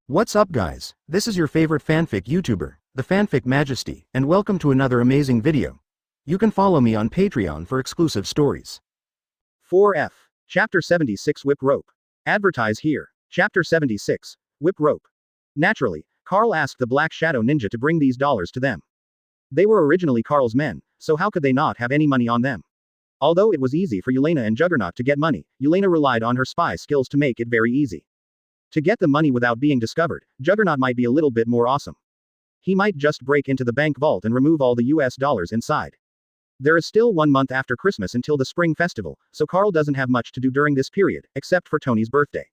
What's up guys, this is your favorite fanfic YouTuber, the Fanfic Majesty, and welcome to another amazing video. You can follow me on Patreon for exclusive stories. 4F. Chapter 76 Whip Rope. Advertise here. Chapter 76. Whip Rope. Naturally, Carl asked the Black Shadow Ninja to bring these dollars to them. They were originally Carl's men, so how could they not have any money on them? Although it was easy for Yelena and Juggernaut to get money, Yelena relied on her spy skills to make it very easy. To get the money without being discovered, Juggernaut might be a little bit more awesome. He might just break into the bank vault and remove all the US dollars inside. There is still 1 month after Christmas until the Spring Festival, so Carl doesn't have much to do during this period, except for Tony's birthday.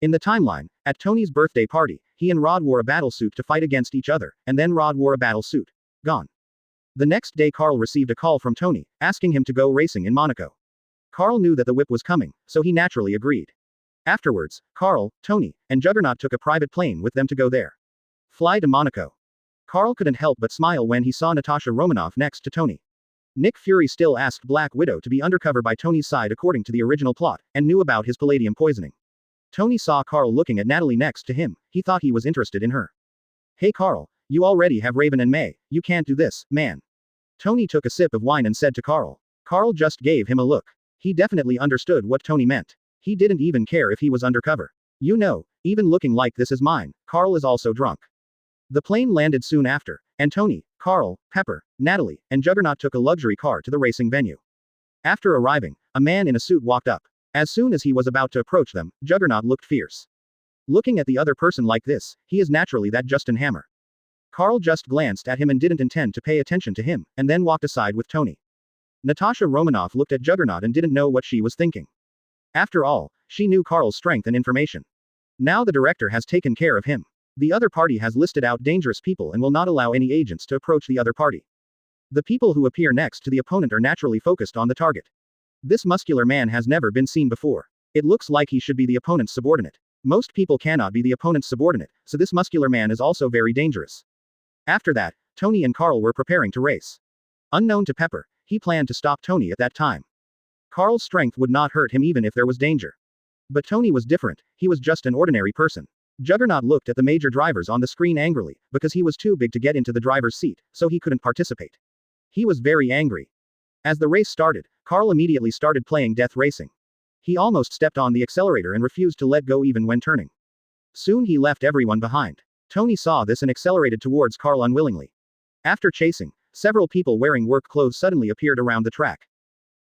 In the timeline, at Tony's birthday party, he and Rod wore a battlesuit to fight against each other, and then Rod wore a battlesuit. Gone. The next day Carl received a call from Tony, asking him to go racing in Monaco. Carl knew that the whip was coming, so he naturally agreed. Afterwards, Carl, Tony, and Juggernaut took a private plane with them to go there. Fly to Monaco. Carl couldn't help but smile when he saw Natasha Romanoff next to Tony. Nick Fury still asked Black Widow to be undercover by Tony's side according to the original plot, and knew about his palladium poisoning. Tony saw Carl looking at Natalie next to him, he thought he was interested in her. Hey Carl, you already have Raven and May, you can't do this, man. Tony took a sip of wine and said to Carl. Carl just gave him a look. He definitely understood what Tony meant. He didn't even care if he was undercover. You know, even looking like this is mine, Carl is also drunk. The plane landed soon after, and Tony, Carl, Pepper, Natalie, and Juggernaut took a luxury car to the racing venue. After arriving, a man in a suit walked up. As soon as he was about to approach them, Juggernaut looked fierce. Looking at the other person like this, he is naturally that Justin Hammer. Carl just glanced at him and didn't intend to pay attention to him, and then walked aside with Tony. Natasha Romanoff looked at Juggernaut and didn't know what she was thinking. After all, she knew Carl's strength and information. Now the director has taken care of him. The other party has listed out dangerous people and will not allow any agents to approach the other party. The people who appear next to the opponent are naturally focused on the target. This muscular man has never been seen before. It looks like he should be the opponent's subordinate. Most people cannot be the opponent's subordinate, so this muscular man is also very dangerous. After that, Tony and Carl were preparing to race. Unknown to Pepper, he planned to stop Tony at that time. Carl's strength would not hurt him even if there was danger. But Tony was different, he was just an ordinary person. Juggernaut looked at the major drivers on the screen angrily, because he was too big to get into the driver's seat, so he couldn't participate. He was very angry. As the race started, Carl immediately started playing death racing. He almost stepped on the accelerator and refused to let go even when turning. Soon he left everyone behind. Tony saw this and accelerated towards Carl unwillingly. After chasing, several people wearing work clothes suddenly appeared around the track.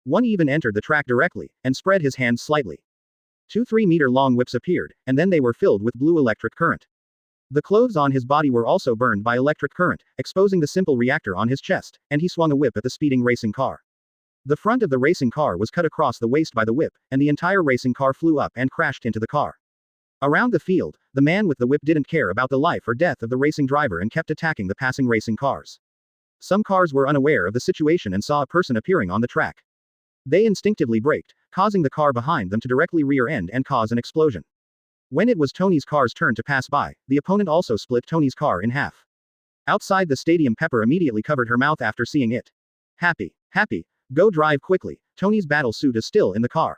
One even entered the track directly, and spread his hands slightly. 2 3-meter-long whips appeared, and then they were filled with blue electric current. The clothes on his body were also burned by electric current, exposing the simple reactor on his chest, and he swung a whip at the speeding racing car. The front of the racing car was cut across the waist by the whip, and the entire racing car flew up and crashed into the car. Around the field, the man with the whip didn't care about the life or death of the racing driver and kept attacking the passing racing cars. Some cars were unaware of the situation and saw a person appearing on the track. They instinctively braked, causing the car behind them to directly rear-end and cause an explosion. When it was Tony's car's turn to pass by, the opponent also split Tony's car in half. Outside the stadium, Pepper immediately covered her mouth after seeing it. Happy, go drive quickly, Tony's battle suit is still in the car.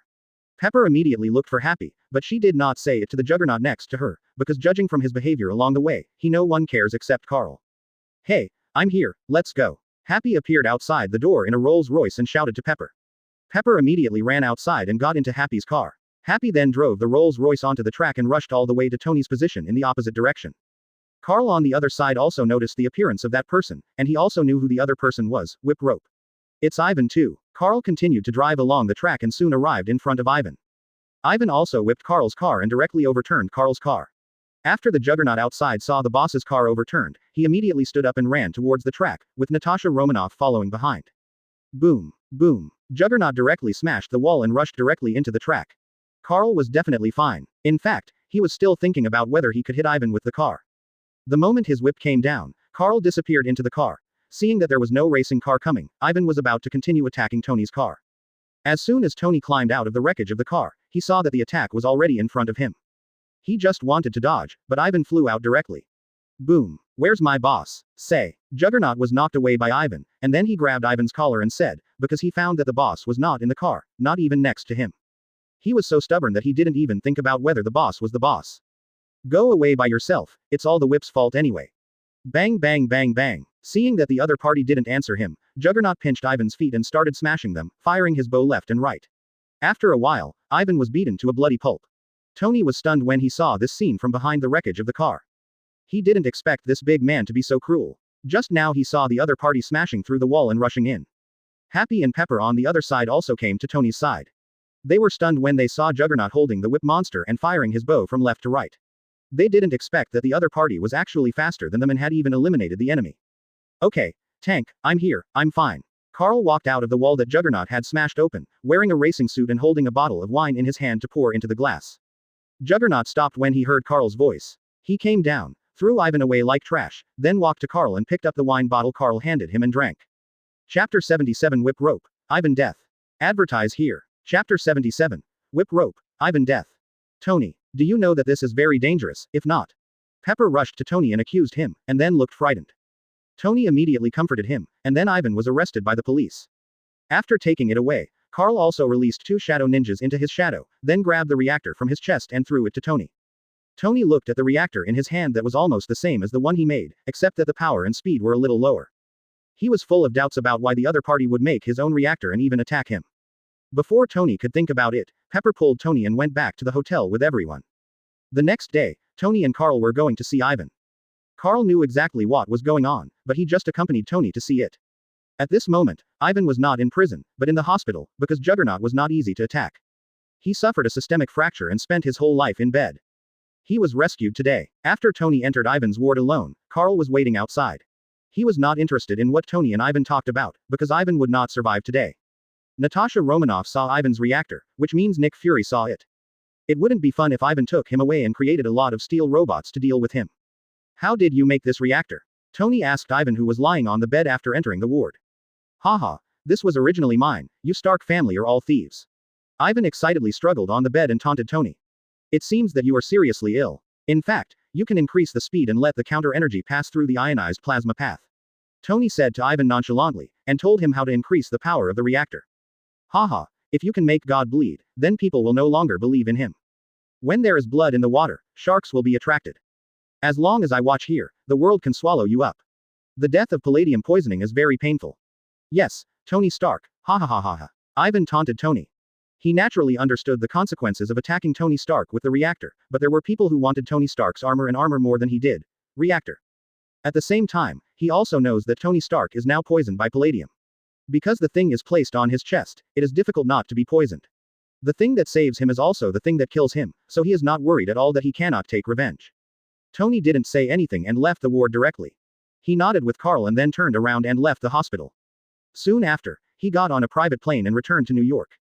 Pepper immediately looked for Happy, but she did not say it to the Juggernaut next to her, because judging from his behavior along the way, no one cares except Carl. Hey, I'm here, let's go. Happy appeared outside the door in a Rolls-Royce and shouted to Pepper. Pepper immediately ran outside and got into Happy's car. Happy then drove the Rolls-Royce onto the track and rushed all the way to Tony's position in the opposite direction. Carl on the other side also noticed the appearance of that person, and he also knew who the other person was, Whip Rope. It's Ivan too. Carl continued to drive along the track and soon arrived in front of Ivan. Ivan also whipped Carl's car and directly overturned Carl's car. After the Juggernaut outside saw the boss's car overturned, he immediately stood up and ran towards the track, with Natasha Romanoff following behind. Boom, boom. Juggernaut directly smashed the wall and rushed directly into the track. Carl was definitely fine. In fact, he was still thinking about whether he could hit Ivan with the car. The moment his whip came down, Carl disappeared into the car. Seeing that there was no racing car coming, Ivan was about to continue attacking Tony's car. As soon as Tony climbed out of the wreckage of the car, he saw that the attack was already in front of him. He just wanted to dodge, but Ivan flew out directly. Boom. Where's my boss? Say. Juggernaut was knocked away by Ivan, and then he grabbed Ivan's collar and said, because he found that the boss was not in the car, not even next to him. He was so stubborn that he didn't even think about whether the boss was the boss. Go away by yourself, it's all the whip's fault anyway. Bang bang bang bang. Seeing that the other party didn't answer him, Juggernaut pinched Ivan's feet and started smashing them, firing his bow left and right. After a while, Ivan was beaten to a bloody pulp. Tony was stunned when he saw this scene from behind the wreckage of the car. He didn't expect this big man to be so cruel. Just now he saw the other party smashing through the wall and rushing in. Happy and Pepper on the other side also came to Tony's side. They were stunned when they saw Juggernaut holding the whip monster and firing his bow from left to right. They didn't expect that the other party was actually faster than them and had even eliminated the enemy. Okay, Tank, I'm here, I'm fine. Carl walked out of the wall that Juggernaut had smashed open, wearing a racing suit and holding a bottle of wine in his hand to pour into the glass. Juggernaut stopped when he heard Carl's voice. He came down, threw Ivan away like trash, then walked to Carl and picked up the wine bottle Carl handed him and drank. Chapter 77 Whip Rope, Ivan Death. Advertise here. Chapter 77. Whip Rope, Ivan Death. Tony, do you know that this is very dangerous, if not? Pepper rushed to Tony and accused him, and then looked frightened. Tony immediately comforted him, and then Ivan was arrested by the police. After taking it away, Carl also released 2 shadow ninjas into his shadow, then grabbed the reactor from his chest and threw it to Tony. Tony looked at the reactor in his hand that was almost the same as the one he made, except that the power and speed were a little lower. He was full of doubts about why the other party would make his own reactor and even attack him. Before Tony could think about it, Pepper pulled Tony and went back to the hotel with everyone. The next day, Tony and Carl were going to see Ivan. Carl knew exactly what was going on, but he just accompanied Tony to see it. At this moment, Ivan was not in prison, but in the hospital, because Juggernaut was not easy to attack. He suffered a systemic fracture and spent his whole life in bed. He was rescued today. After Tony entered Ivan's ward alone, Carl was waiting outside. He was not interested in what Tony and Ivan talked about, because Ivan would not survive today. Natasha Romanoff saw Ivan's reactor, which means Nick Fury saw it. It wouldn't be fun if Ivan took him away and created a lot of steel robots to deal with him. How did you make this reactor? Tony asked Ivan, who was lying on the bed after entering the ward. Haha, this was originally mine, you Stark family are all thieves. Ivan excitedly struggled on the bed and taunted Tony. It seems that you are seriously ill. In fact, you can increase the speed and let the counter energy pass through the ionized plasma path. Tony said to Ivan nonchalantly, and told him how to increase the power of the reactor. Haha, if you can make God bleed, then people will no longer believe in him. When there is blood in the water, sharks will be attracted. As long as I watch here, the world can swallow you up. The death of palladium poisoning is very painful. Yes, Tony Stark, ha ha ha ha ha. Ivan taunted Tony. He naturally understood the consequences of attacking Tony Stark with the reactor, but there were people who wanted Tony Stark's armor and armor more than he did. Reactor. At the same time, he also knows that Tony Stark is now poisoned by palladium. Because the thing is placed on his chest, it is difficult not to be poisoned. The thing that saves him is also the thing that kills him, so he is not worried at all that he cannot take revenge. Tony didn't say anything and left the ward directly. He nodded with Carl and then turned around and left the hospital. Soon after, he got on a private plane and returned to New York.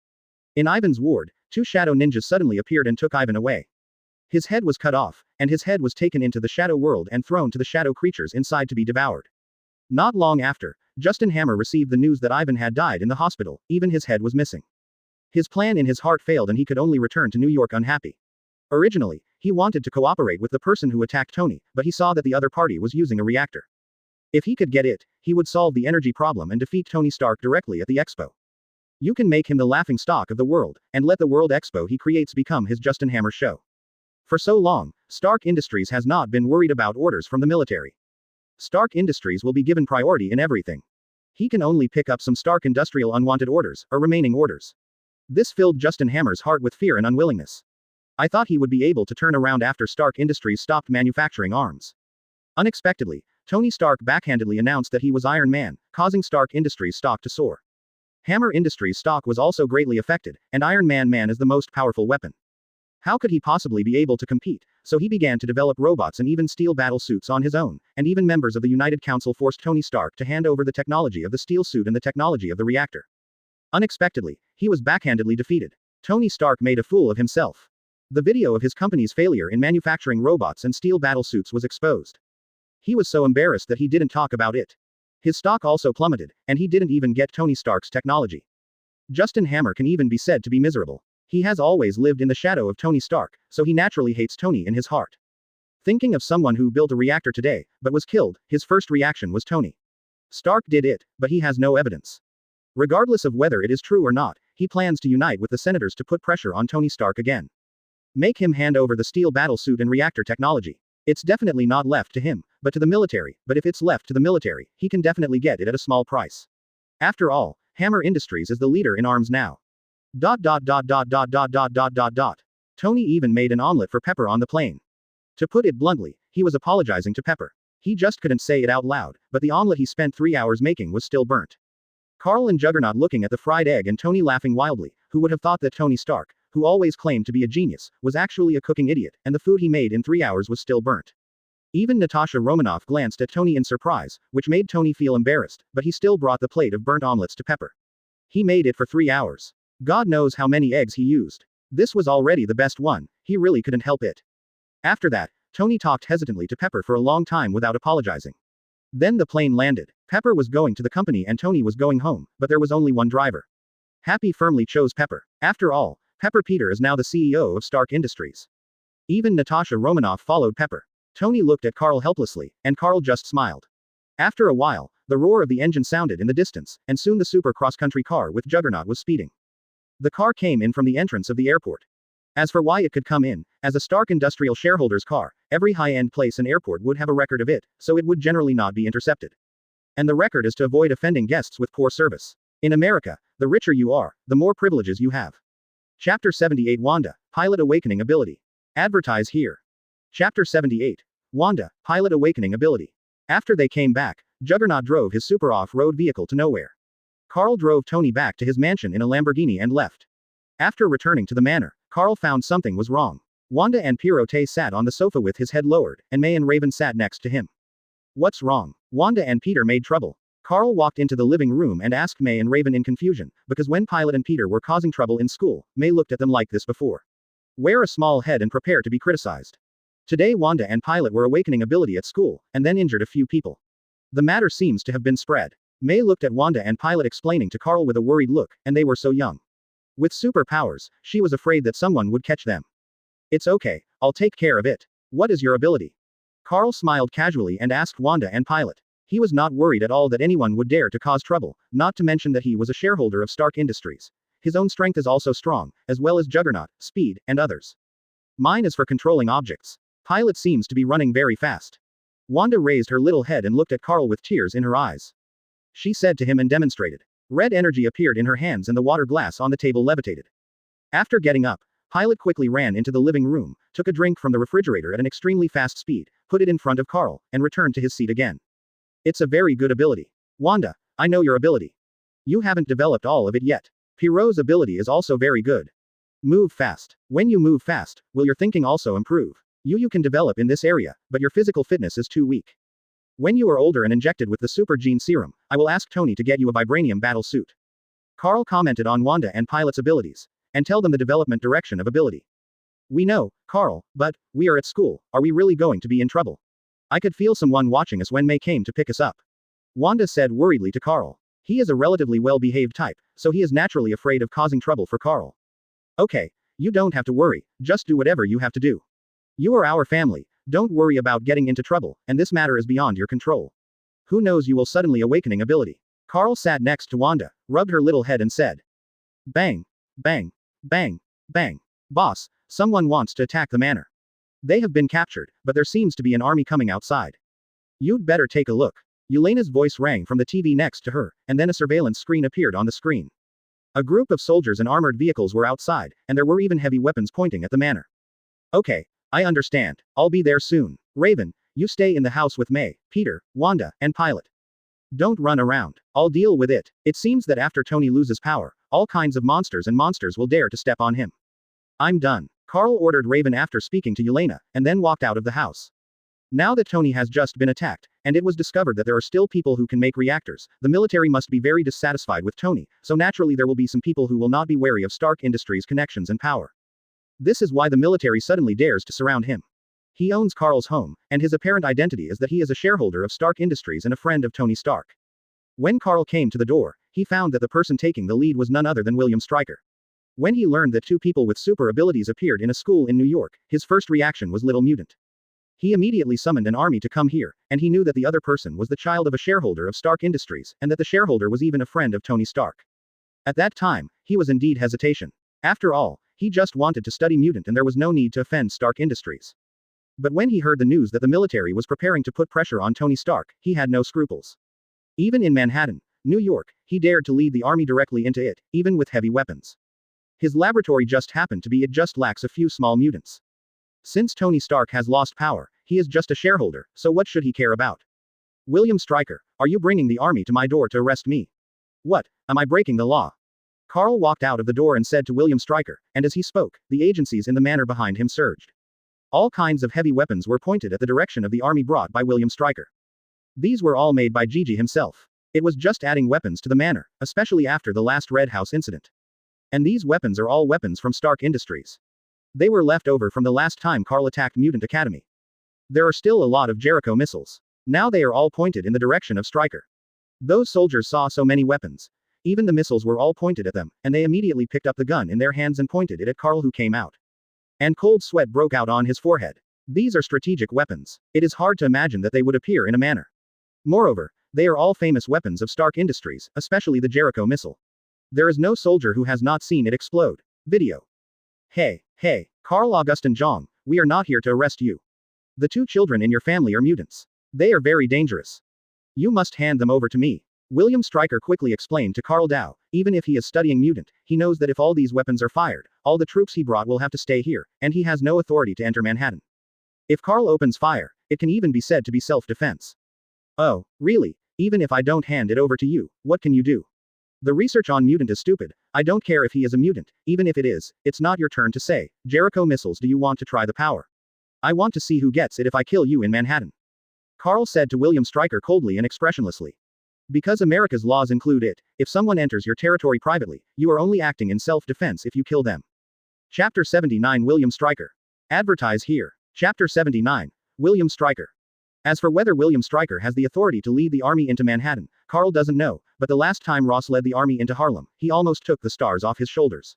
In Ivan's ward, 2 shadow ninjas suddenly appeared and took Ivan away. His head was cut off, and his head was taken into the shadow world and thrown to the shadow creatures inside to be devoured. Not long after, Justin Hammer received the news that Ivan had died in the hospital, even his head was missing. His plan in his heart failed and he could only return to New York unhappy. Originally, he wanted to cooperate with the person who attacked Tony, but he saw that the other party was using a reactor. If he could get it, he would solve the energy problem and defeat Tony Stark directly at the expo. You can make him the laughing stock of the world, and let the World Expo he creates become his Justin Hammer show. For so long, Stark Industries has not been worried about orders from the military. Stark Industries will be given priority in everything. He can only pick up some Stark Industrial unwanted orders, or remaining orders. This filled Justin Hammer's heart with fear and unwillingness. I thought he would be able to turn around after Stark Industries stopped manufacturing arms. Unexpectedly, Tony Stark backhandedly announced that he was Iron Man, causing Stark Industries stock to soar. Hammer Industries stock was also greatly affected, and Iron Man is the most powerful weapon. How could he possibly be able to compete? So he began to develop robots and even steel battle suits on his own, and even members of the United Council forced Tony Stark to hand over the technology of the steel suit and the technology of the reactor. Unexpectedly, he was backhandedly defeated. Tony Stark made a fool of himself. The video of his company's failure in manufacturing robots and steel battle suits was exposed. He was so embarrassed that he didn't talk about it. His stock also plummeted, and he didn't even get Tony Stark's technology. Justin Hammer can even be said to be miserable. He has always lived in the shadow of Tony Stark, so he naturally hates Tony in his heart. Thinking of someone who built a reactor today, but was killed, his first reaction was Tony Stark did it, but he has no evidence. Regardless of whether it is true or not, he plans to unite with the senators to put pressure on Tony Stark again. Make him hand over the steel battlesuit and reactor technology. It's definitely not left to him, but to the military, but if it's left to the military, he can definitely get it at a small price. After all, Hammer Industries is the leader in arms now. Dot dot dot dot dot dot dot dot dot dot. Tony even made an omelet for Pepper on the plane. To put it bluntly, he was apologizing to Pepper. He just couldn't say it out loud, but the omelet he spent 3 hours making was still burnt. Carl and Juggernaut looking at the fried egg and Tony laughing wildly. Who would have thought that Tony Stark, who always claimed to be a genius, was actually a cooking idiot, and the food he made in 3 hours was still burnt. Even Natasha Romanoff glanced at Tony in surprise, which made Tony feel embarrassed, but he still brought the plate of burnt omelets to Pepper. He made it for 3 hours. God knows how many eggs he used. This was already the best one, he really couldn't help it. After that, Tony talked hesitantly to Pepper for a long time without apologizing. Then the plane landed. Pepper was going to the company and Tony was going home, but there was only one driver. Happy firmly chose Pepper. After all, Pepper Peter is now the CEO of Stark Industries. Even Natasha Romanoff followed Pepper. Tony looked at Carl helplessly, and Carl just smiled. After a while, the roar of the engine sounded in the distance, and soon the super cross-country car with Juggernaut was speeding. The car came in from the entrance of the airport. As for why it could come in, as a Stark Industrial shareholder's car, every high-end place and airport would have a record of it, so it would generally not be intercepted. And the record is to avoid offending guests with poor service. In America, the richer you are, the more privileges you have. Chapter 78 Wanda, Pilot Awakening Ability. Advertise here. Chapter 78. Wanda, Pilot Awakening Ability. After they came back, Juggernaut drove his super off-road vehicle to nowhere. Carl drove Tony back to his mansion in a Lamborghini and left. After returning to the manor, Carl found something was wrong. Wanda and Pierrot sat on the sofa with his head lowered, and May and Raven sat next to him. What's wrong? Wanda and Peter made trouble. Carl walked into the living room and asked May and Raven in confusion, because when Pilot and Peter were causing trouble in school, May looked at them like this before. Wear a small head and prepare to be criticized. Today Wanda and Pilot were awakening ability at school, and then injured a few people. The matter seems to have been spread. May looked at Wanda and Pilot explaining to Carl with a worried look, and they were so young. With superpowers, she was afraid that someone would catch them. It's okay, I'll take care of it. What is your ability? Carl smiled casually and asked Wanda and Pilot. He was not worried at all that anyone would dare to cause trouble, not to mention that he was a shareholder of Stark Industries. His own strength is also strong, as well as Juggernaut, Speed, and others. Mine is for controlling objects. Pilot seems to be running very fast. Wanda raised her little head and looked at Carl with tears in her eyes. She said to him and demonstrated. Red energy appeared in her hands and the water glass on the table levitated. After getting up, Pilot quickly ran into the living room, took a drink from the refrigerator at an extremely fast speed, put it in front of Carl, and returned to his seat again. It's a very good ability. Wanda, I know your ability. You haven't developed all of it yet. Pierrot's ability is also very good. Move fast. When you move fast, will your thinking also improve? You can develop in this area, but your physical fitness is too weak. When you are older and injected with the Super Gene Serum, I will ask Tony to get you a vibranium battle suit. Carl commented on Wanda and Pilot's abilities. And tell them the development direction of ability. We know, Carl, but we are at school, are we really going to be in trouble? I could feel someone watching us when May came to pick us up. Wanda said worriedly to Carl. He is a relatively well-behaved type, so he is naturally afraid of causing trouble for Carl. Okay, you don't have to worry, just do whatever you have to do. You are our family, don't worry about getting into trouble, and this matter is beyond your control. Who knows, you will suddenly awakening ability. Carl sat next to Wanda, rubbed her little head and said. Bang, bang, bang, bang. Boss, someone wants to attack the manor. They have been captured, but there seems to be an army coming outside. You'd better take a look. Yelena's voice rang from the TV next to her, and then a surveillance screen appeared on the screen. A group of soldiers and armored vehicles were outside, and there were even heavy weapons pointing at the manor. Okay, I understand. I'll be there soon. Raven, you stay in the house with May, Peter, Wanda, and Pilot. Don't run around. I'll deal with it. It seems that after Tony loses power, all kinds of monsters will dare to step on him. I'm done. Carl ordered Raven after speaking to Yelena, and then walked out of the house. Now that Tony has just been attacked, and it was discovered that there are still people who can make reactors, the military must be very dissatisfied with Tony, so naturally there will be some people who will not be wary of Stark Industries' connections and power. This is why the military suddenly dares to surround him. He owns Carl's home, and his apparent identity is that he is a shareholder of Stark Industries and a friend of Tony Stark. When Carl came to the door, he found that the person taking the lead was none other than William Stryker. When he learned that 2 people with super abilities appeared in a school in New York, his first reaction was Little Mutant. He immediately summoned an army to come here, and he knew that the other person was the child of a shareholder of Stark Industries, and that the shareholder was even a friend of Tony Stark. At that time, he was indeed hesitation. After all, He just wanted to study mutant and there was no need to offend Stark Industries. But when he heard the news that the military was preparing to put pressure on Tony Stark, he had no scruples. Even in Manhattan, New York, he dared to lead the army directly into it, even with heavy weapons. His laboratory just happened to be it just lacks a few small mutants. Since Tony Stark has lost power, he is just a shareholder, so what should he care about? William Stryker, are you bringing the army to my door to arrest me? What, am I breaking the law? Carl walked out of the door and said to William Stryker, and as he spoke, the agencies in the manor behind him surged. All kinds of heavy weapons were pointed at the direction of the army brought by William Stryker. These were all made by Gigi himself. It was just adding weapons to the manor, especially after the last Red House incident. And these weapons are all weapons from Stark Industries. They were left over from the last time Carl attacked Mutant Academy. There are still a lot of Jericho missiles. Now they are all pointed in the direction of Stryker. Those soldiers saw so many weapons. Even the missiles were all pointed at them, and they immediately picked up the gun in their hands and pointed it at Carl, who came out. And cold sweat broke out on his forehead. These are strategic weapons. It is hard to imagine that they would appear in a manner. Moreover, they are all famous weapons of Stark Industries, especially the Jericho missile. There is no soldier who has not seen it explode. Video. Hey, Carl Augustin Jong, we are not here to arrest you. The 2 children in your family are mutants. They are very dangerous. You must hand them over to me. William Stryker quickly explained to Carl Dow, even if he is studying mutant, he knows that if all these weapons are fired, all the troops he brought will have to stay here, and he has no authority to enter Manhattan. If Carl opens fire, it can even be said to be self-defense. Oh, really? Even if I don't hand it over to you, what can you do? The research on mutant is stupid. I don't care if he is a mutant, even if it is, it's not your turn to say, Jericho missiles, do you want to try the power? I want to see who gets it if I kill you in Manhattan. Carl said to William Stryker coldly and expressionlessly. Because America's laws include it, if someone enters your territory privately, you are only acting in self-defense if you kill them. Chapter 79 William Stryker. Advertise here. Chapter 79. William Stryker. As for whether William Stryker has the authority to lead the army into Manhattan, Carl doesn't know, but the last time Ross led the army into Harlem, he almost took the stars off his shoulders.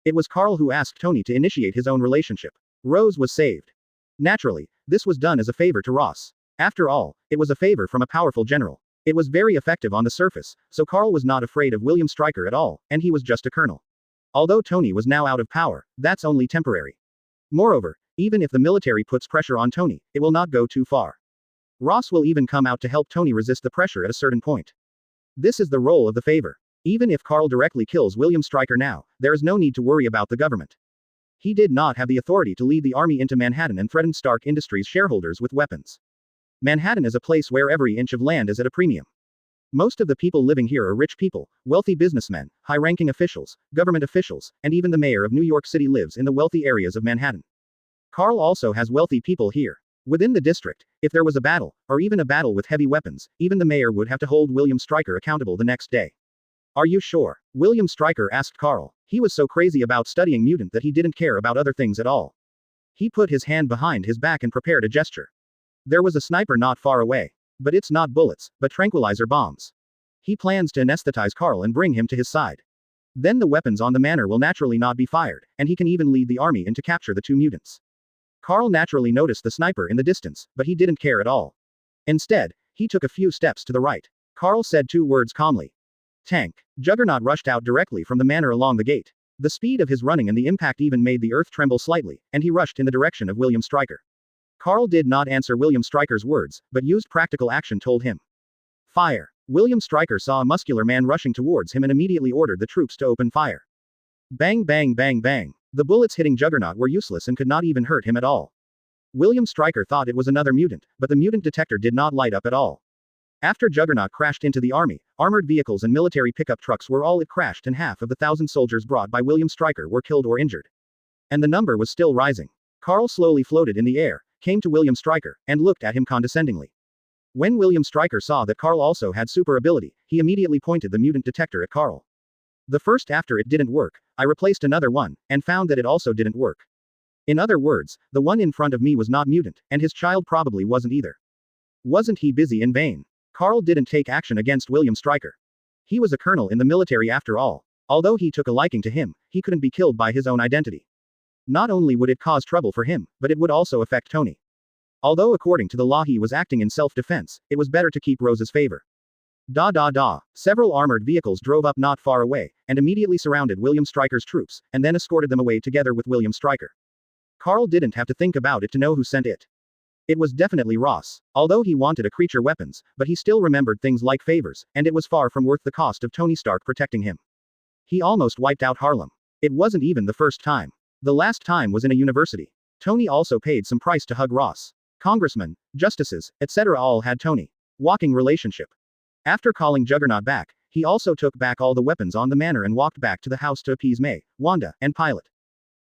It was Carl who asked Tony to initiate his own relationship. Rose was saved. Naturally, this was done as a favor to Ross. After all, it was a favor from a powerful general. It was very effective on the surface, so Carl was not afraid of William Stryker at all, and he was just a colonel. Although Tony was now out of power, that's only temporary. Moreover, even if the military puts pressure on Tony, it will not go too far. Ross will even come out to help Tony resist the pressure at a certain point. This is the role of the favor. Even if Carl directly kills William Stryker now, there is no need to worry about the government. He did not have the authority to lead the army into Manhattan and threaten Stark Industries shareholders with weapons. Manhattan is a place where every inch of land is at a premium. Most of the people living here are rich people, wealthy businessmen, high-ranking officials, government officials, and even the mayor of New York City lives in the wealthy areas of Manhattan. Carl also has wealthy people here. Within the district, if there was a battle, or even a battle with heavy weapons, even the mayor would have to hold William Stryker accountable the next day. Are you sure? William Stryker asked Carl. He was so crazy about studying mutant that he didn't care about other things at all. He put his hand behind his back and prepared a gesture. There was a sniper not far away. But it's not bullets, but tranquilizer bombs. He plans to anesthetize Carl and bring him to his side. Then the weapons on the manor will naturally not be fired, and he can even lead the army in to capture the 2 mutants. Carl naturally noticed the sniper in the distance, but he didn't care at all. Instead, he took a few steps to the right. Carl said 2 words calmly. Tank. Juggernaut rushed out directly from the manor along the gate. The speed of his running and the impact even made the earth tremble slightly, and he rushed in the direction of William Stryker. Carl did not answer William Stryker's words, but used practical action told him. Fire. William Stryker saw a muscular man rushing towards him and immediately ordered the troops to open fire. Bang bang bang bang. The bullets hitting Juggernaut were useless and could not even hurt him at all. William Stryker thought it was another mutant, but the mutant detector did not light up at all. After Juggernaut crashed into the army, armored vehicles and military pickup trucks were all it crashed, and half of the 1,000 soldiers brought by William Stryker were killed or injured. And the number was still rising. Carl slowly floated in the air, came to William Stryker, and looked at him condescendingly. When William Stryker saw that Carl also had super ability, he immediately pointed the mutant detector at Carl. The first after it didn't work, I replaced another one, and found that it also didn't work. In other words, the one in front of me was not mutant, and his child probably wasn't either. Wasn't he busy in vain? Carl didn't take action against William Stryker. He was a colonel in the military after all. Although he took a liking to him, he couldn't be killed by his own identity. Not only would it cause trouble for him, but it would also affect Tony. Although according to the law he was acting in self-defense, it was better to keep Rose's favor. Several armored vehicles drove up not far away, and immediately surrounded William Stryker's troops, and then escorted them away together with William Stryker. Carl didn't have to think about it to know who sent it. It was definitely Ross. Although he wanted a creature weapons, but he still remembered things like favors, and it was far from worth the cost of Tony Stark protecting him. He almost wiped out Harlem. It wasn't even the first time. The last time was in a university. Tony also paid some price to hug Ross. Congressmen, justices, etc. all had Tony. Walking relationship. After calling Juggernaut back, he also took back all the weapons on the manor and walked back to the house to appease May, Wanda, and Pilot.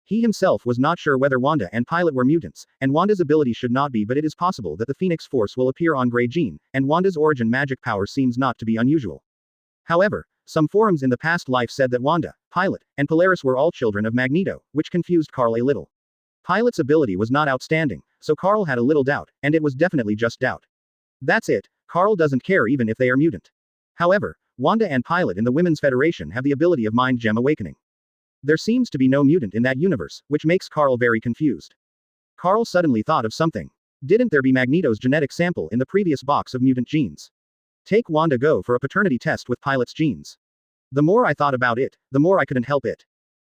He himself was not sure whether Wanda and Pilot were mutants, and Wanda's ability should not be, but it is possible that the Phoenix Force will appear on Grey Jean, and Wanda's origin magic power seems not to be unusual. However, some forums in the past life said that Wanda, Pilot, and Polaris were all children of Magneto, which confused Carl a little. Pilot's ability was not outstanding, so Carl had a little doubt, and it was definitely just doubt. That's it, Carl doesn't care even if they are mutant. However, Wanda and Pilot in the Women's Federation have the ability of Mind Gem Awakening. There seems to be no mutant in that universe, which makes Carl very confused. Carl suddenly thought of something. Didn't there be Magneto's genetic sample in the previous box of mutant genes? Take Wanda go for a paternity test with Pilot's genes. The more I thought about it, the more I couldn't help it.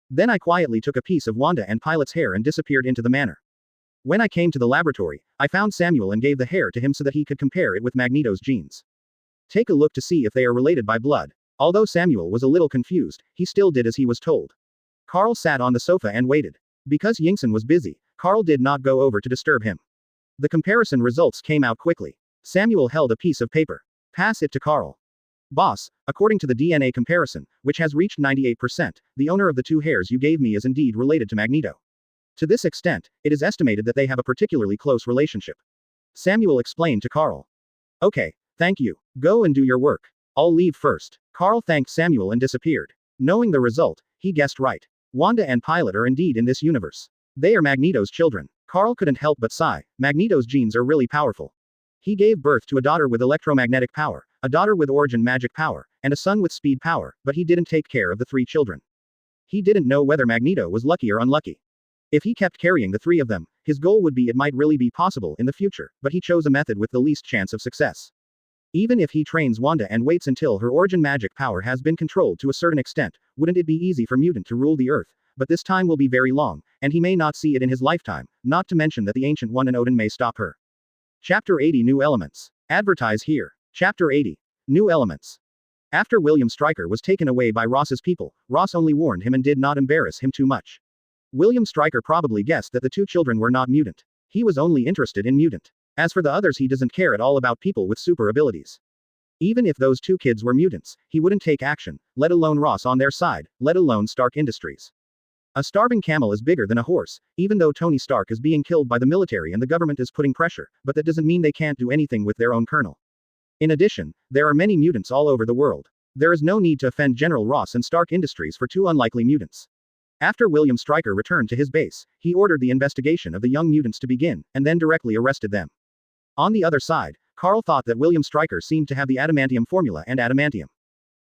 Then I quietly took a piece of Wanda and Pilot's hair and disappeared into the manor. When I came to the laboratory, I found Samuel and gave the hair to him so that he could compare it with Magneto's genes. Take a look to see if they are related by blood. Although Samuel was a little confused, he still did as he was told. Carl sat on the sofa and waited. Because Yingson was busy, Carl did not go over to disturb him. The comparison results came out quickly. Samuel held a piece of paper. Pass it to Carl. Boss, according to the DNA comparison, which has reached 98%, the owner of the two hairs you gave me is indeed related to Magneto. To this extent, it is estimated that they have a particularly close relationship. Samuel explained to Carl. Okay, thank you. Go and do your work. I'll leave first. Carl thanked Samuel and disappeared. Knowing the result, he guessed right. Wanda and Pilot are indeed in this universe. They are Magneto's children. Carl couldn't help but sigh. Magneto's genes are really powerful. He gave birth to a daughter with electromagnetic power, a daughter with origin magic power, and a son with speed power, but he didn't take care of the three children. He didn't know whether Magneto was lucky or unlucky. If he kept carrying the three of them, his goal would be it might really be possible in the future, but he chose a method with the least chance of success. Even if he trains Wanda and waits until her origin magic power has been controlled to a certain extent, wouldn't it be easy for Mutant to rule the Earth? But this time will be very long, and he may not see it in his lifetime, not to mention that the Ancient One and Odin may stop her. Chapter 80 New Elements. Advertise here. Chapter 80. New Elements. After William Stryker was taken away by Ross's people, Ross only warned him and did not embarrass him too much. William Stryker probably guessed that the two children were not mutant. He was only interested in mutant. As for the others, he doesn't care at all about people with super abilities. Even if those two kids were mutants, he wouldn't take action, let alone Ross on their side, let alone Stark Industries. A starving camel is bigger than a horse, even though Tony Stark is being killed by the military and the government is putting pressure, but that doesn't mean they can't do anything with their own colonel. In addition, there are many mutants all over the world. There is no need to offend General Ross and Stark Industries for two unlikely mutants. After William Stryker returned to his base, he ordered the investigation of the young mutants to begin, and then directly arrested them. On the other side, Carl thought that William Stryker seemed to have the adamantium formula and adamantium.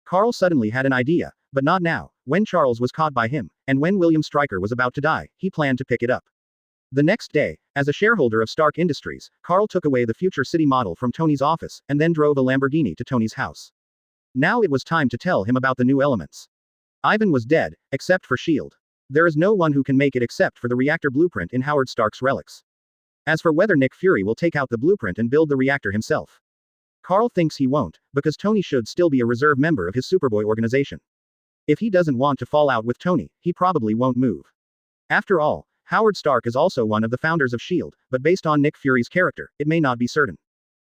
Carl suddenly had an idea, but not now, when Charles was caught by him, and when William Stryker was about to die, he planned to pick it up. The next day, as a shareholder of Stark Industries, Carl took away the future city model from Tony's office, and then drove a Lamborghini to Tony's house. Now it was time to tell him about the new elements. Ivan was dead, except for S.H.I.E.L.D. There is no one who can make it except for the reactor blueprint in Howard Stark's relics. As for whether Nick Fury will take out the blueprint and build the reactor himself, Carl thinks he won't, because Tony should still be a reserve member of his Superboy organization. If he doesn't want to fall out with Tony, he probably won't move. After all, Howard Stark is also one of the founders of S.H.I.E.L.D., but based on Nick Fury's character, it may not be certain.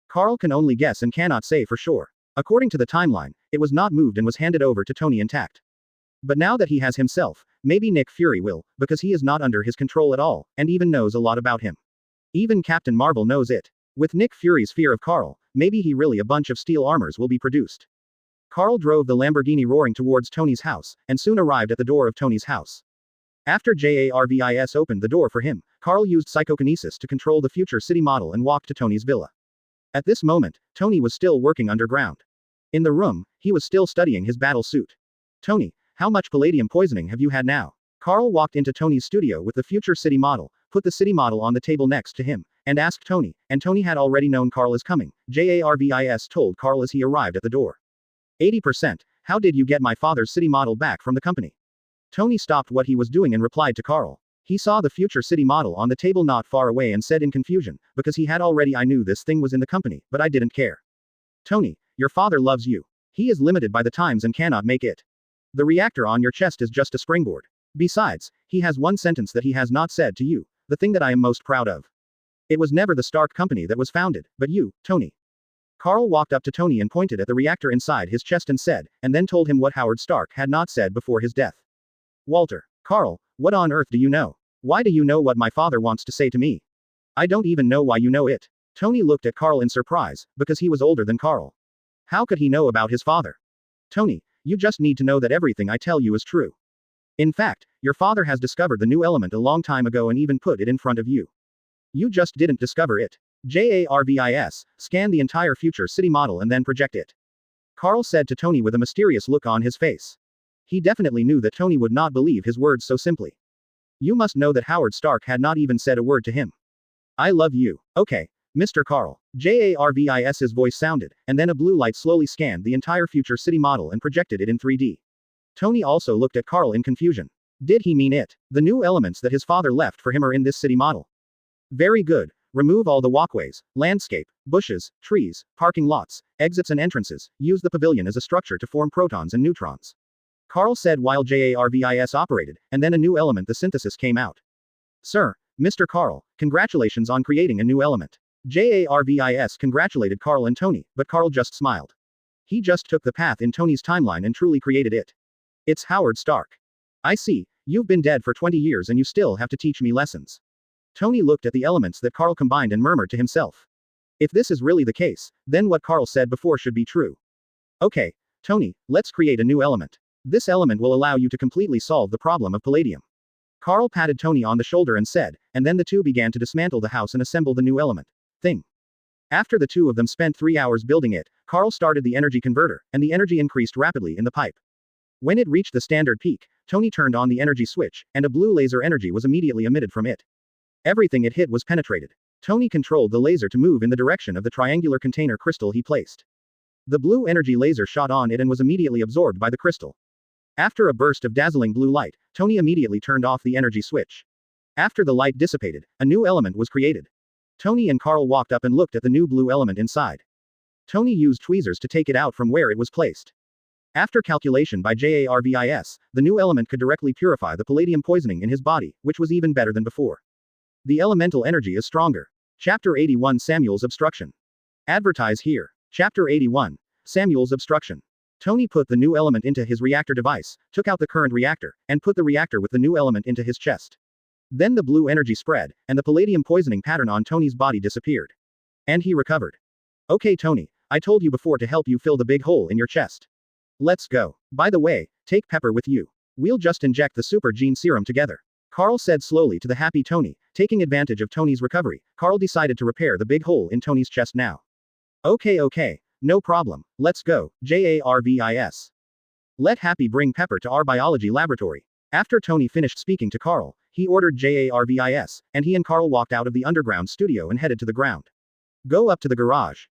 Carl can only guess and cannot say for sure. According to the timeline, it was not moved and was handed over to Tony intact. But now that he has himself, maybe Nick Fury will, because he is not under his control at all, and even knows a lot about him. Even Captain Marvel knows it. With Nick Fury's fear of Carl, maybe he really a bunch of steel armors will be produced. Carl drove the Lamborghini roaring towards Tony's house, and soon arrived at the door of Tony's house. After Jarvis opened the door for him, Carl used psychokinesis to control the future city model and walked to Tony's villa. At this moment, Tony was still working underground. In the room, he was still studying his battle suit. Tony, how much palladium poisoning have you had now? Carl walked into Tony's studio with the future city model, put the city model on the table next to him, and asked Tony, and Tony had already known Carl is coming. Jarvis told Carl as he arrived at the door. 80%. How did you get my father's city model back from the company? Tony stopped what he was doing and replied to Carl. He saw the future city model on the table not far away and said in confusion, because he had already I knew this thing was in the company, but I didn't care. Tony, your father loves you. He is limited by the times and cannot make it. The reactor on your chest is just a springboard. Besides, he has one sentence that he has not said to you, the thing that I am most proud of. It was never the Stark company that was founded, but you, Tony. Carl walked up to Tony and pointed at the reactor inside his chest and said, and then told him what Howard Stark had not said before his death. Walter. Carl, what on earth do you know? Why do you know what my father wants to say to me? I don't even know why you know it. Tony looked at Carl in surprise, because he was older than Carl. How could he know about his father? Tony, you just need to know that everything I tell you is true. In fact, your father has discovered the new element a long time ago and even put it in front of you. You just didn't discover it. Jarvis, scan the entire future city model and then project it. Carl said to Tony with a mysterious look on his face. He definitely knew that Tony would not believe his words so simply. You must know that Howard Stark had not even said a word to him. I love you. Okay, Mr. Carl. Jarvis's voice sounded, and then a blue light slowly scanned the entire future city model and projected it in 3D. Tony also looked at Carl in confusion. Did he mean it? The new elements that his father left for him are in this city model. Very good. Remove all the walkways, landscape, bushes, trees, parking lots, exits and entrances. Use the pavilion as a structure to form protons and neutrons. Carl said while Jarvis operated, and then a new element the synthesis came out. Sir, Mr. Carl, congratulations on creating a new element. Jarvis congratulated Carl and Tony, but Carl just smiled. He just took the path in Tony's timeline and truly created it. It's Howard Stark. I see, you've been dead for 20 years and you still have to teach me lessons. Tony looked at the elements that Carl combined and murmured to himself. If this is really the case, then what Carl said before should be true. Okay, Tony, let's create a new element. This element will allow you to completely solve the problem of palladium. Carl patted Tony on the shoulder and said, and then the two began to dismantle the house and assemble the new element thing. After the two of them spent 3 hours building it, Carl started the energy converter, and the energy increased rapidly in the pipe. When it reached the standard peak, Tony turned on the energy switch, and a blue laser energy was immediately emitted from it. Everything it hit was penetrated. Tony controlled the laser to move in the direction of the triangular container crystal he placed. The blue energy laser shot on it and was immediately absorbed by the crystal. After a burst of dazzling blue light, Tony immediately turned off the energy switch. After the light dissipated, a new element was created. Tony and Carl walked up and looked at the new blue element inside. Tony used tweezers to take it out from where it was placed. After calculation by Jarvis, the new element could directly purify the palladium poisoning in his body, which was even better than before. The elemental energy is stronger. Chapter 81 Samuel's Obstruction. Advertise here. Chapter 81 Samuel's Obstruction. Tony put the new element into his reactor device, took out the current reactor, and put the reactor with the new element into his chest. Then the blue energy spread, and the palladium poisoning pattern on Tony's body disappeared. And he recovered. Okay, Tony, I told you before to help you fill the big hole in your chest. Let's go. By the way, take Pepper with you. We'll just inject the super gene serum together. Carl said slowly to the happy Tony. Taking advantage of Tony's recovery, Carl decided to repair the big hole in Tony's chest now. Okay, no problem. Let's go, Jarvis. Let Happy bring Pepper to our biology laboratory. After Tony finished speaking to Carl, he ordered Jarvis, and he and Carl walked out of the underground studio and headed to the ground. Go up to the garage.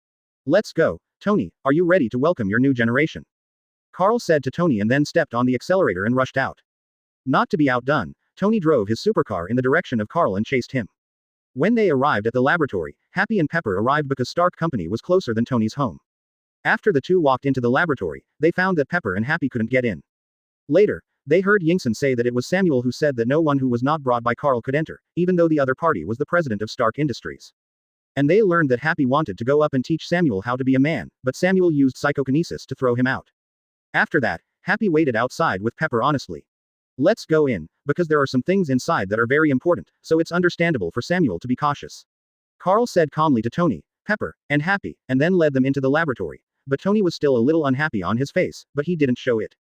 Let's go, Tony, are you ready to welcome your new generation? Carl said to Tony and then stepped on the accelerator and rushed out. Not to be outdone, Tony drove his supercar in the direction of Carl and chased him. When they arrived at the laboratory, Happy and Pepper arrived because Stark Company was closer than Tony's home. After the two walked into the laboratory, they found that Pepper and Happy couldn't get in. Later, they heard Yingson say that it was Samuel who said that no one who was not brought by Carl could enter, even though the other party was the president of Stark Industries. And they learned that Happy wanted to go up and teach Samuel how to be a man, but Samuel used psychokinesis to throw him out. After that, Happy waited outside with Pepper honestly. Let's go in, because there are some things inside that are very important, so it's understandable for Samuel to be cautious. Carl said calmly to Tony, Pepper, and Happy, and then led them into the laboratory. But Tony was still a little unhappy on his face, but he didn't show it.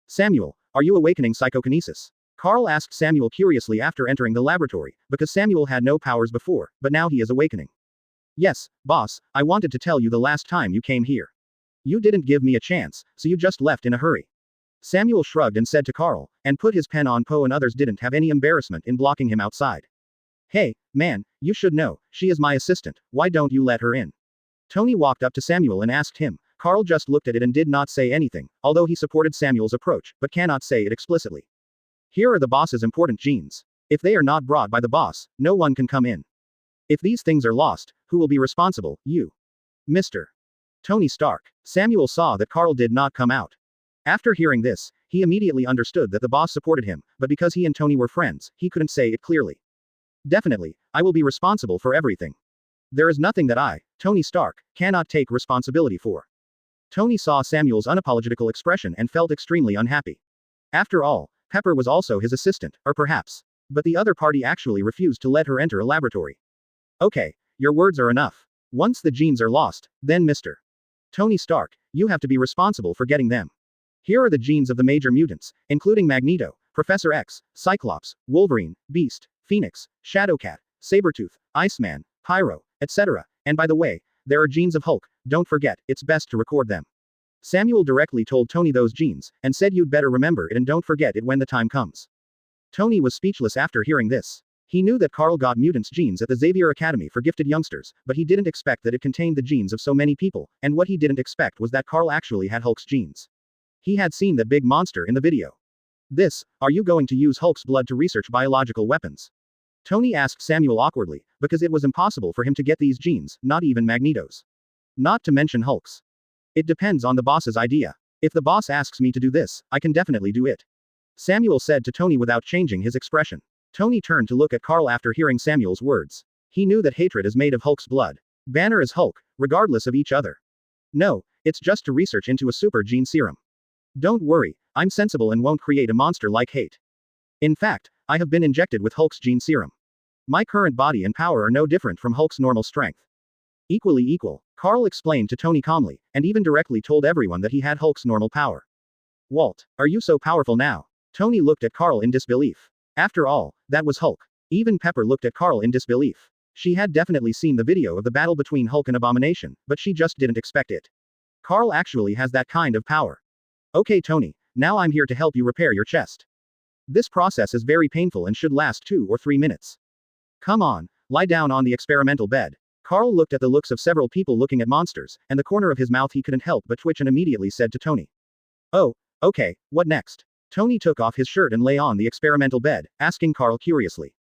Samuel, are you awakening psychokinesis? Carl asked Samuel curiously after entering the laboratory, because Samuel had no powers before, but now he is awakening. Yes, boss, I wanted to tell you the last time you came here. You didn't give me a chance, so you just left in a hurry. Samuel shrugged and said to Carl, and put his pen on Poe and others didn't have any embarrassment in blocking him outside. Hey, man, you should know, she is my assistant, why don't you let her in? Tony walked up to Samuel and asked him. Carl just looked at it and did not say anything, although he supported Samuel's approach, but cannot say it explicitly. Here are the boss's important genes. If they are not brought by the boss, no one can come in. If these things are lost, who will be responsible, you? Mr. Tony Stark. Samuel saw that Carl did not come out. After hearing this, he immediately understood that the boss supported him, but because he and Tony were friends, he couldn't say it clearly. Definitely, I will be responsible for everything. There is nothing that I, Tony Stark, cannot take responsibility for. Tony saw Samuel's unapologetical expression and felt extremely unhappy. After all, Pepper was also his assistant, or perhaps. But the other party actually refused to let her enter a laboratory. Okay, your words are enough. Once the genes are lost, then Mr. Tony Stark, you have to be responsible for getting them. Here are the genes of the major mutants, including Magneto, Professor X, Cyclops, Wolverine, Beast, Phoenix, Shadowcat, Sabretooth, Iceman, Pyro, etc. And by the way, there are genes of Hulk, don't forget, it's best to record them. Samuel directly told Tony those genes, and said you'd better remember it and don't forget it when the time comes. Tony was speechless after hearing this. He knew that Carl got mutants genes at the Xavier Academy for gifted youngsters, but he didn't expect that it contained the genes of so many people, and what he didn't expect was that Carl actually had Hulk's genes. He had seen that big monster in the video. Are you going to use Hulk's blood to research biological weapons? Tony asked Samuel awkwardly, because it was impossible for him to get these genes, not even Magneto's. Not to mention Hulk's. It depends on the boss's idea. If the boss asks me to do this, I can definitely do it. Samuel said to Tony without changing his expression. Tony turned to look at Carl after hearing Samuel's words. He knew that hatred is made of Hulk's blood. Banner is Hulk, regardless of each other. No, it's just to research into a super gene serum. Don't worry, I'm sensible and won't create a monster like hate. In fact, I have been injected with Hulk's gene serum. My current body and power are no different from Hulk's normal strength. Equally equal, Carl explained to Tony calmly, and even directly told everyone that he had Hulk's normal power. Walt, are you so powerful now? Tony looked at Carl in disbelief. After all, that was Hulk. Even Pepper looked at Carl in disbelief. She had definitely seen the video of the battle between Hulk and Abomination, but she just didn't expect it. Carl actually has that kind of power. Okay Tony, now I'm here to help you repair your chest. This process is very painful and should last 2 or 3 minutes. Come on, lie down on the experimental bed. Carl looked at the looks of several people looking at monsters, and the corner of his mouth he couldn't help but twitch and immediately said to Tony. Oh, okay, what next? Tony took off his shirt and lay on the experimental bed, asking Carl curiously.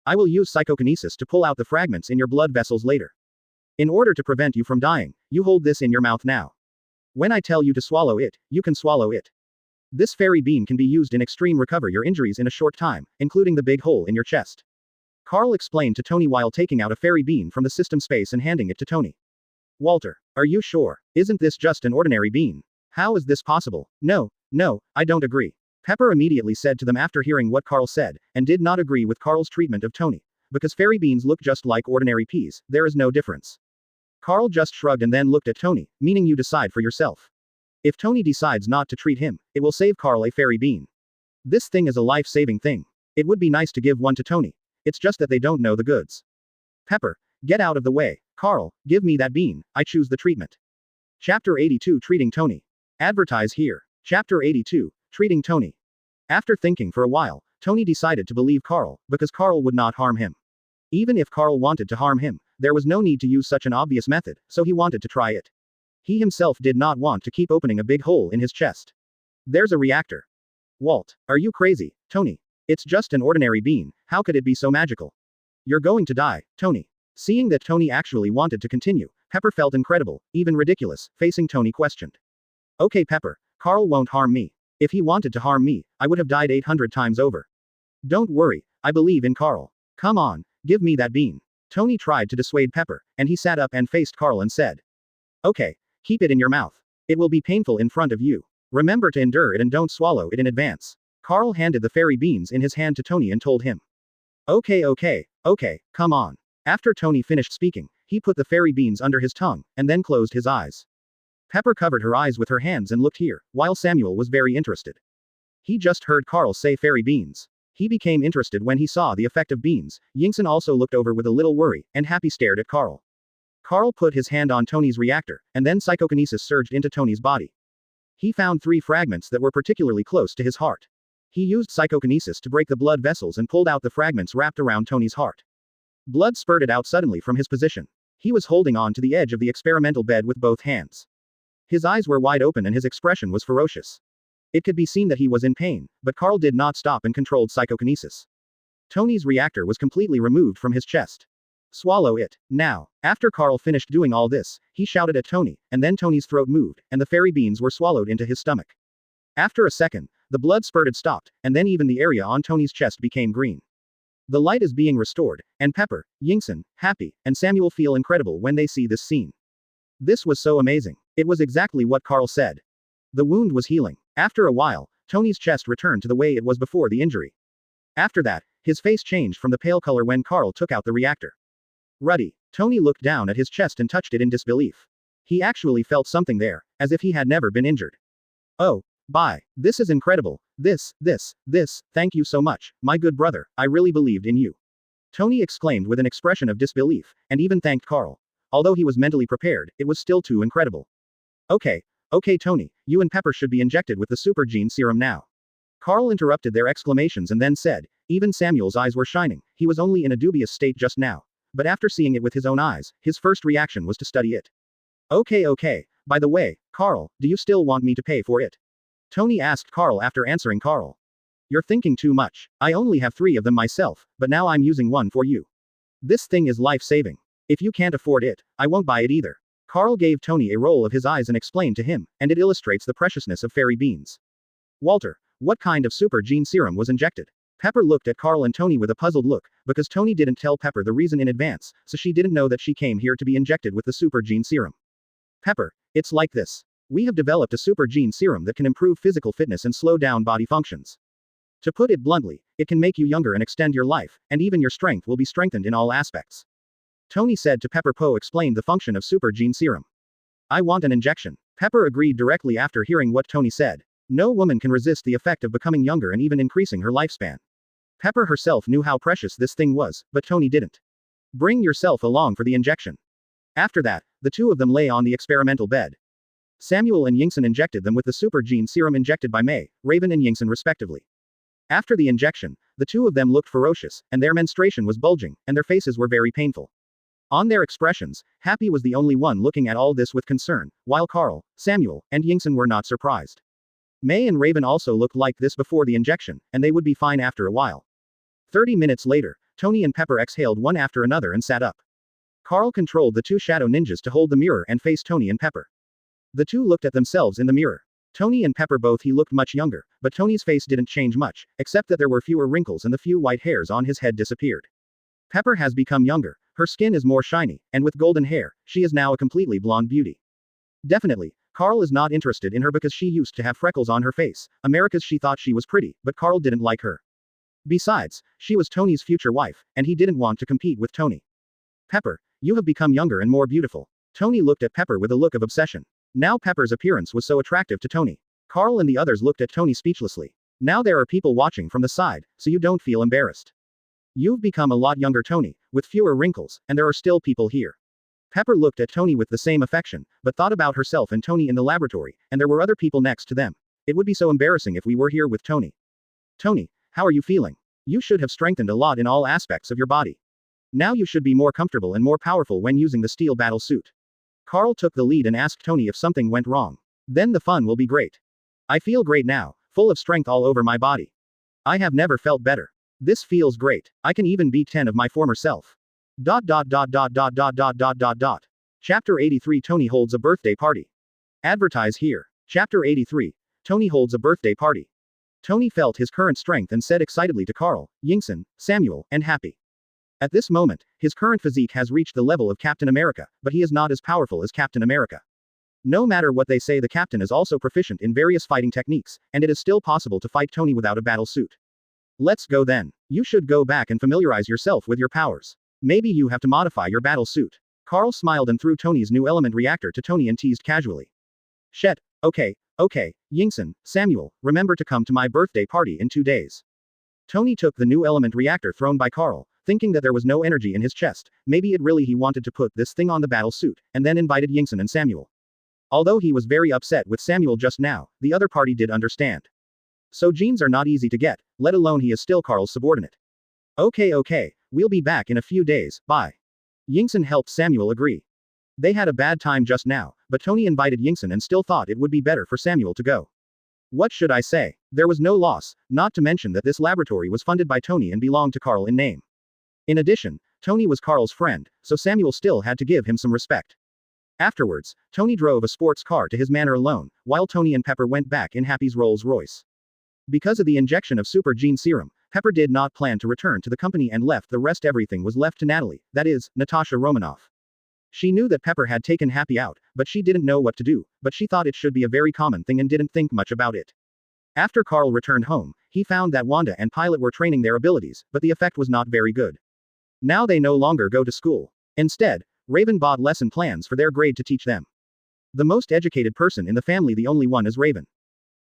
I will use psychokinesis to pull out the fragments in your blood vessels later. In order to prevent you from dying, you hold this in your mouth now. When I tell you to swallow it, you can swallow it. This fairy bean can be used in extreme recover your injuries in a short time, including the big hole in your chest. Carl explained to Tony while taking out a fairy bean from the system space and handing it to Tony. Walter, are you sure? Isn't this just an ordinary bean? How is this possible? No, I don't agree. Pepper immediately said to them after hearing what Carl said, and did not agree with Carl's treatment of Tony. Because fairy beans look just like ordinary peas, there is no difference. Carl just shrugged and then looked at Tony, meaning you decide for yourself. If Tony decides not to treat him, it will save Carl a fairy bean. This thing is a life-saving thing. It would be nice to give one to Tony. It's just that they don't know the goods. Pepper, get out of the way. Carl, give me that bean, I choose the treatment. Chapter 82 Treating Tony. Advertise here. Chapter 82, Treating Tony. After thinking for a while, Tony decided to believe Carl, because Carl would not harm him. Even if Carl wanted to harm him, there was no need to use such an obvious method, so he wanted to try it. He himself did not want to keep opening a big hole in his chest. There's a reactor. Walt, are you crazy, Tony? It's just an ordinary bean, how could it be so magical? You're going to die, Tony. Seeing that Tony actually wanted to continue, Pepper felt incredible, even ridiculous, facing Tony questioned. Okay Pepper, Carl won't harm me. If he wanted to harm me, I would have died 800 times over. Don't worry, I believe in Carl. Come on, give me that bean. Tony tried to dissuade Pepper, and he sat up and faced Carl and said. Okay, keep it in your mouth. It will be painful in front of you. Remember to endure it and don't swallow it in advance. Carl handed the fairy beans in his hand to Tony and told him. Okay, come on. After Tony finished speaking, he put the fairy beans under his tongue, and then closed his eyes. Pepper covered her eyes with her hands and looked here, while Samuel was very interested. He just heard Carl say fairy beans. He became interested when he saw the effect of beans. Yingson also looked over with a little worry, and happy stared at Carl. Carl put his hand on Tony's reactor, and then psychokinesis surged into Tony's body. He found 3 fragments that were particularly close to his heart. He used psychokinesis to break the blood vessels and pulled out the fragments wrapped around Tony's heart. Blood spurted out suddenly from his position. He was holding on to the edge of the experimental bed with both hands. His eyes were wide open and his expression was ferocious. It could be seen that he was in pain, but Carl did not stop and controlled psychokinesis. Tony's reactor was completely removed from his chest. Swallow it, now. After Carl finished doing all this, he shouted at Tony, and then Tony's throat moved, and the fairy beans were swallowed into his stomach. After a second, the blood spurted stopped, and then even the area on Tony's chest became green. The light is being restored, and Pepper, Yingson, Happy, and Samuel feel incredible when they see this scene. This was so amazing. It was exactly what Carl said. The wound was healing. After a while, Tony's chest returned to the way it was before the injury. After that, his face changed from the pale color when Carl took out the reactor. Ruddy. Tony looked down at his chest and touched it in disbelief. He actually felt something there, as if he had never been injured. Oh, bye. This is incredible. This, thank you so much, my good brother, I really believed in you. Tony exclaimed with an expression of disbelief, and even thanked Carl. Although he was mentally prepared, it was still too incredible. Okay, Tony, you and Pepper should be injected with the super gene serum now. Carl interrupted their exclamations and then said, even Samuel's eyes were shining, he was only in a dubious state just now. But after seeing it with his own eyes, his first reaction was to study it. Okay, by the way, Carl, do you still want me to pay for it? Tony asked Carl after answering Carl. You're thinking too much. I only have 3 of them myself, but now I'm using one for you. This thing is life-saving. If you can't afford it, I won't buy it either. Carl gave Tony a roll of his eyes and explained to him, and it illustrates the preciousness of fairy beans. Walter, what kind of super gene serum was injected? Pepper looked at Carl and Tony with a puzzled look, because Tony didn't tell Pepper the reason in advance, so she didn't know that she came here to be injected with the super gene serum. Pepper, it's like this. We have developed a super gene serum that can improve physical fitness and slow down body functions. To put it bluntly, it can make you younger and extend your life, and even your strength will be strengthened in all aspects. Tony said to Pepper. Poe explained the function of super gene serum. I want an injection. Pepper agreed directly after hearing what Tony said. No woman can resist the effect of becoming younger and even increasing her lifespan. Pepper herself knew how precious this thing was, but Tony didn't. Bring yourself along for the injection. After that, the two of them lay on the experimental bed. Samuel and Yingson injected them with the super gene serum injected by May, Raven and Yingson respectively. After the injection, the two of them looked ferocious, and their menstruation was bulging, and their faces were very painful. On their expressions, Happy was the only one looking at all this with concern, while Carl, Samuel, and Yingson were not surprised. May and Raven also looked like this before the injection, and they would be fine after a while. 30 minutes later, Tony and Pepper exhaled one after another and sat up. Carl controlled the 2 shadow ninjas to hold the mirror and face Tony and Pepper. The two looked at themselves in the mirror. Tony and Pepper both he looked much younger, but Tony's face didn't change much, except that there were fewer wrinkles and the few white hairs on his head disappeared. Pepper has become younger, her skin is more shiny, and with golden hair, she is now a completely blonde beauty. Definitely, Carl is not interested in her because she used to have freckles on her face, America's she thought she was pretty, but Carl didn't like her. Besides, she was Tony's future wife, and he didn't want to compete with Tony. Pepper, you have become younger and more beautiful. Tony looked at Pepper with a look of obsession. Now Pepper's appearance was so attractive to Tony. Carl and the others looked at Tony speechlessly. Now there are people watching from the side, so you don't feel embarrassed. You've become a lot younger, Tony, with fewer wrinkles, and there are still people here. Pepper looked at Tony with the same affection, but thought about herself and Tony in the laboratory, and there were other people next to them. It would be so embarrassing if we were here with Tony. Tony, how are you feeling? You should have strengthened a lot in all aspects of your body. Now you should be more comfortable and more powerful when using the steel battle suit. Carl took the lead and asked Tony if something went wrong. Then the fun will be great. I feel great now, full of strength all over my body. I have never felt better. This feels great. I can even beat 10 of my former self. Chapter 83 Tony holds a birthday party. Advertise here. Chapter 83. Tony holds a birthday party. Tony felt his current strength and said excitedly to Carl, Yingson, Samuel, and Happy. At this moment, his current physique has reached the level of Captain America, but he is not as powerful as Captain America. No matter what they say, the captain is also proficient in various fighting techniques, and it is still possible to fight Tony without a battle suit. Let's go then. You should go back and familiarize yourself with your powers. Maybe you have to modify your battle suit. Carl smiled and threw Tony's new element reactor to Tony and teased casually. Shet, okay, Yingson, Samuel, remember to come to my birthday party in 2 days. Tony took the new element reactor thrown by Carl, thinking that there was no energy in his chest, maybe it really he wanted to put this thing on the battle suit, and then invited Yingson and Samuel. Although he was very upset with Samuel just now, the other party did understand. So genes are not easy to get, let alone he is still Carl's subordinate. Okay, We'll be back in a few days, bye. Yingson helped Samuel agree. They had a bad time just now, but Tony invited Yingson and still thought it would be better for Samuel to go. What should I say? There was no loss, not to mention that this laboratory was funded by Tony and belonged to Carl in name. In addition, Tony was Carl's friend, so Samuel still had to give him some respect. Afterwards, Tony drove a sports car to his manor alone, while Tony and Pepper went back in Happy's Rolls-Royce. Because of the injection of super gene serum, Pepper did not plan to return to the company and left the rest. Everything was left to Natalie, that is, Natasha Romanoff. She knew that Pepper had taken Happy out, but she didn't know what to do, but she thought it should be a very common thing and didn't think much about it. After Carl returned home, he found that Wanda and Pilot were training their abilities, but the effect was not very good. Now they no longer go to school. Instead, Raven bought lesson plans for their grade to teach them. The most educated person in the family, the only one, is Raven.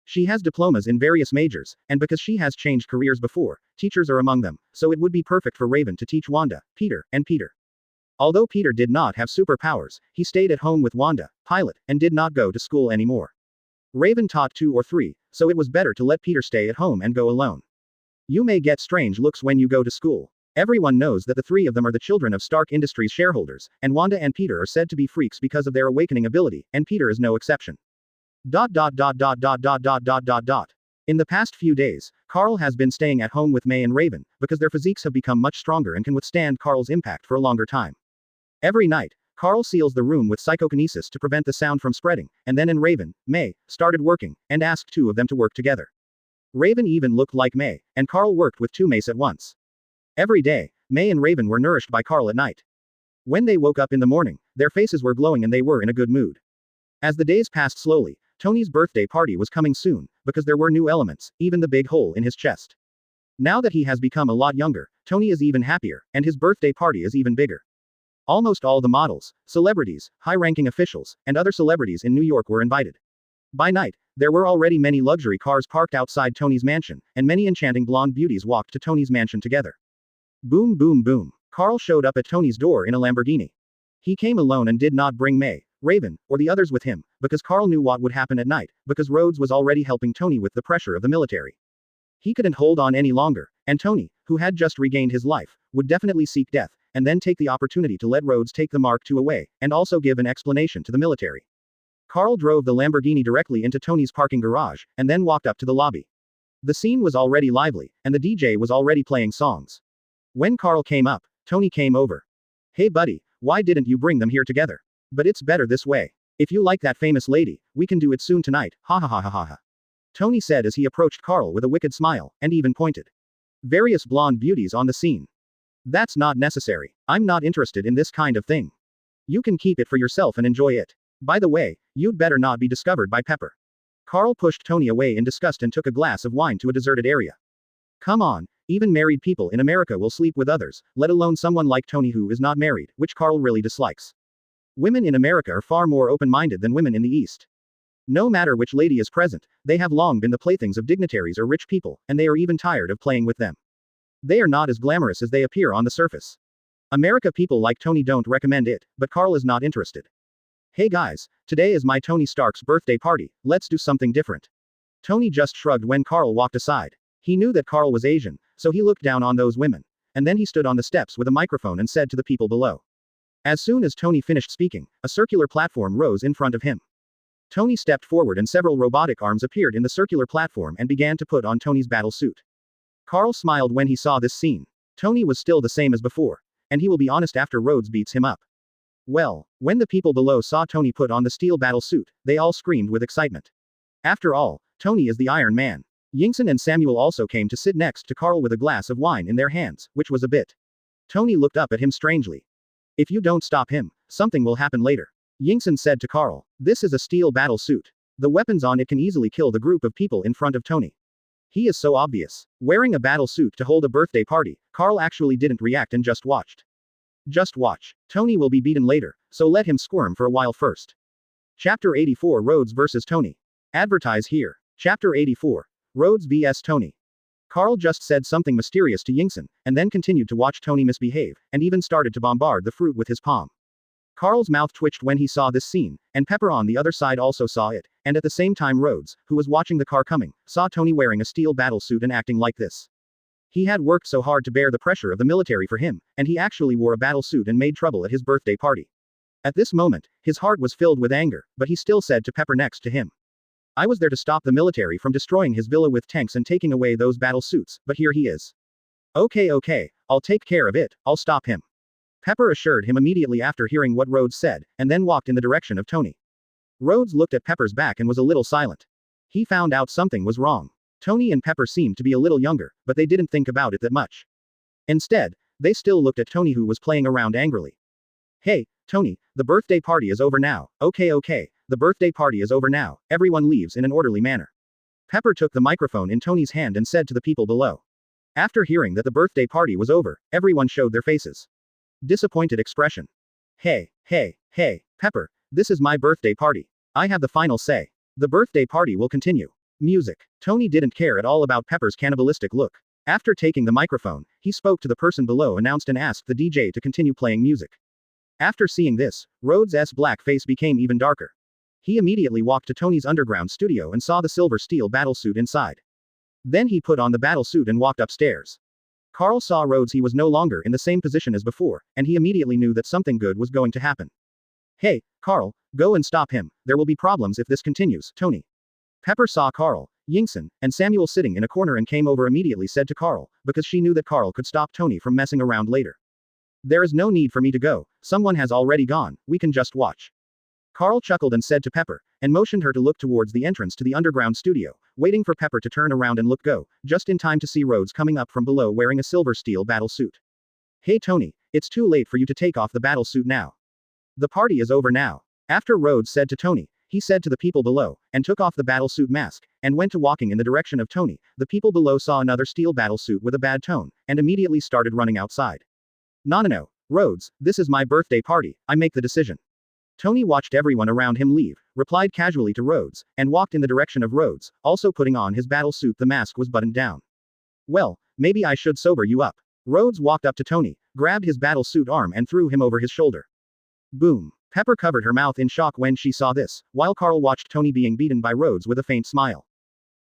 She has diplomas in various majors, and because she has changed careers before, teachers are among them, so it would be perfect for Raven to teach Wanda, Peter, and Peter. Although Peter did not have superpowers, he stayed at home with Wanda, Pilot, and did not go to school anymore. Raven taught 2 or 3, so it was better to let Peter stay at home and go alone. You may get strange looks when you go to school. Everyone knows that the 3 of them are the children of Stark Industries shareholders, and Wanda and Peter are said to be freaks because of their awakening ability, and Peter is no exception. In the past few days, Carl has been staying at home with May and Raven, because their physiques have become much stronger and can withstand Carl's impact for a longer time. Every night, Carl seals the room with psychokinesis to prevent the sound from spreading, and then Raven, May, started working, and asked 2 of them to work together. Raven even looked like May, and Carl worked with 2 Mays at once. Every day, May and Raven were nourished by Carl at night. When they woke up in the morning, their faces were glowing and they were in a good mood. As the days passed slowly, Tony's birthday party was coming soon, because there were new elements, even the big hole in his chest. Now that he has become a lot younger, Tony is even happier, and his birthday party is even bigger. Almost all the models, celebrities, high-ranking officials, and other celebrities in New York were invited. By night, there were already many luxury cars parked outside Tony's mansion, and many enchanting blonde beauties walked to Tony's mansion together. Boom boom boom. Carl showed up at Tony's door in a Lamborghini. He came alone and did not bring May, Raven, or the others with him, because Carl knew what would happen at night, because Rhodes was already helping Tony with the pressure of the military. He couldn't hold on any longer, and Tony, who had just regained his life, would definitely seek death, and then take the opportunity to let Rhodes take the Mark II away, and also give an explanation to the military. Carl drove the Lamborghini directly into Tony's parking garage, and then walked up to the lobby. The scene was already lively, and the DJ was already playing songs. When Carl came up, Tony came over. Hey buddy, why didn't you bring them here together? But it's better this way. If you like that famous lady, we can do it soon tonight, ha ha ha ha ha ha. Tony said as he approached Carl with a wicked smile, and even pointed. Various blonde beauties on the scene. That's not necessary. I'm not interested in this kind of thing. You can keep it for yourself and enjoy it. By the way, you'd better not be discovered by Pepper. Carl pushed Tony away in disgust and took a glass of wine to a deserted area. Come on, even married people in America will sleep with others, let alone someone like Tony who is not married, which Carl really dislikes. Women in America are far more open-minded than women in the East. No matter which lady is present, they have long been the playthings of dignitaries or rich people, and they are even tired of playing with them. They are not as glamorous as they appear on the surface. America people like Tony don't recommend it, but Carl is not interested. Hey guys, today is my Tony Stark's birthday party, let's do something different. Tony just shrugged when Carl walked aside. He knew that Carl was Asian, so he looked down on those women. And then he stood on the steps with a microphone and said to the people below. As soon as Tony finished speaking, a circular platform rose in front of him. Tony stepped forward and several robotic arms appeared in the circular platform and began to put on Tony's battle suit. Carl smiled when he saw this scene. Tony was still the same as before. And he will be honest after Rhodes beats him up. Well, when the people below saw Tony put on the steel battle suit, they all screamed with excitement. After all, Tony is the Iron Man. Yingson and Samuel also came to sit next to Carl with a glass of wine in their hands, which was a bit. Tony looked up at him strangely. If you don't stop him, something will happen later. Yingson said to Carl, this is a steel battle suit. The weapons on it can easily kill the group of people in front of Tony. He is so obvious. Wearing a battle suit to hold a birthday party, Carl actually didn't react and just watched. Just watch. Tony will be beaten later, so let him squirm for a while first. Chapter 84 Rhodes vs. Tony. Advertise here. Chapter 84. Rhodes vs. Tony. Carl just said something mysterious to Yingson, and then continued to watch Tony misbehave, and even started to bombard the fruit with his palm. Carl's mouth twitched when he saw this scene, and Pepper on the other side also saw it, and at the same time Rhodes, who was watching the car coming, saw Tony wearing a steel battle suit and acting like this. He had worked so hard to bear the pressure of the military for him, and he actually wore a battle suit and made trouble at his birthday party. At this moment, his heart was filled with anger, but he still said to Pepper next to him, I was there to stop the military from destroying his villa with tanks and taking away those battle suits, but here he is. Okay, I'll take care of it, I'll stop him. Pepper assured him immediately after hearing what Rhodes said, and then walked in the direction of Tony. Rhodes looked at Pepper's back and was a little silent. He found out something was wrong. Tony and Pepper seemed to be a little younger, but they didn't think about it that much. Instead, they still looked at Tony, who was playing around angrily. Hey, Tony, the birthday party is over now. Okay, the birthday party is over now, everyone leaves in an orderly manner. Pepper took the microphone in Tony's hand and said to the people below. After hearing that the birthday party was over, everyone showed their faces. Disappointed expression. Hey, Pepper, this is my birthday party. I have the final say. The birthday party will continue. Music. Tony didn't care at all about Pepper's cannibalistic look. After taking the microphone, he spoke to the person below, announced and asked the DJ to continue playing music. After seeing this, Rhodes' black face became even darker. He immediately walked to Tony's underground studio and saw the silver steel battlesuit inside. Then he put on the battlesuit and walked upstairs. Carl saw Rhodes. He was no longer in the same position as before, and he immediately knew that something good was going to happen. Hey, Carl, go and stop him, there will be problems if this continues, Tony. Pepper saw Carl, Yingson, and Samuel sitting in a corner and came over immediately said to Carl, because she knew that Carl could stop Tony from messing around later. There is no need for me to go, someone has already gone, we can just watch. Carl chuckled and said to Pepper, and motioned her to look towards the entrance to the underground studio, waiting for Pepper to turn around and look go, just in time to see Rhodes coming up from below wearing a silver steel battle suit. Hey Tony, it's too late for you to take off the battle suit now. The party is over now. After Rhodes said to Tony, he said to the people below, and took off the battle suit mask, and went to walking in the direction of Tony. The people below saw another steel battle suit with a bad tone, and immediately started running outside. No, Rhodes, this is my birthday party, I make the decision. Tony watched everyone around him leave, replied casually to Rhodes, and walked in the direction of Rhodes, also putting on his battle suit. The mask was buttoned down. Well, maybe I should sober you up. Rhodes walked up to Tony, grabbed his battle suit arm and threw him over his shoulder. Boom. Pepper covered her mouth in shock when she saw this, while Carl watched Tony being beaten by Rhodes with a faint smile.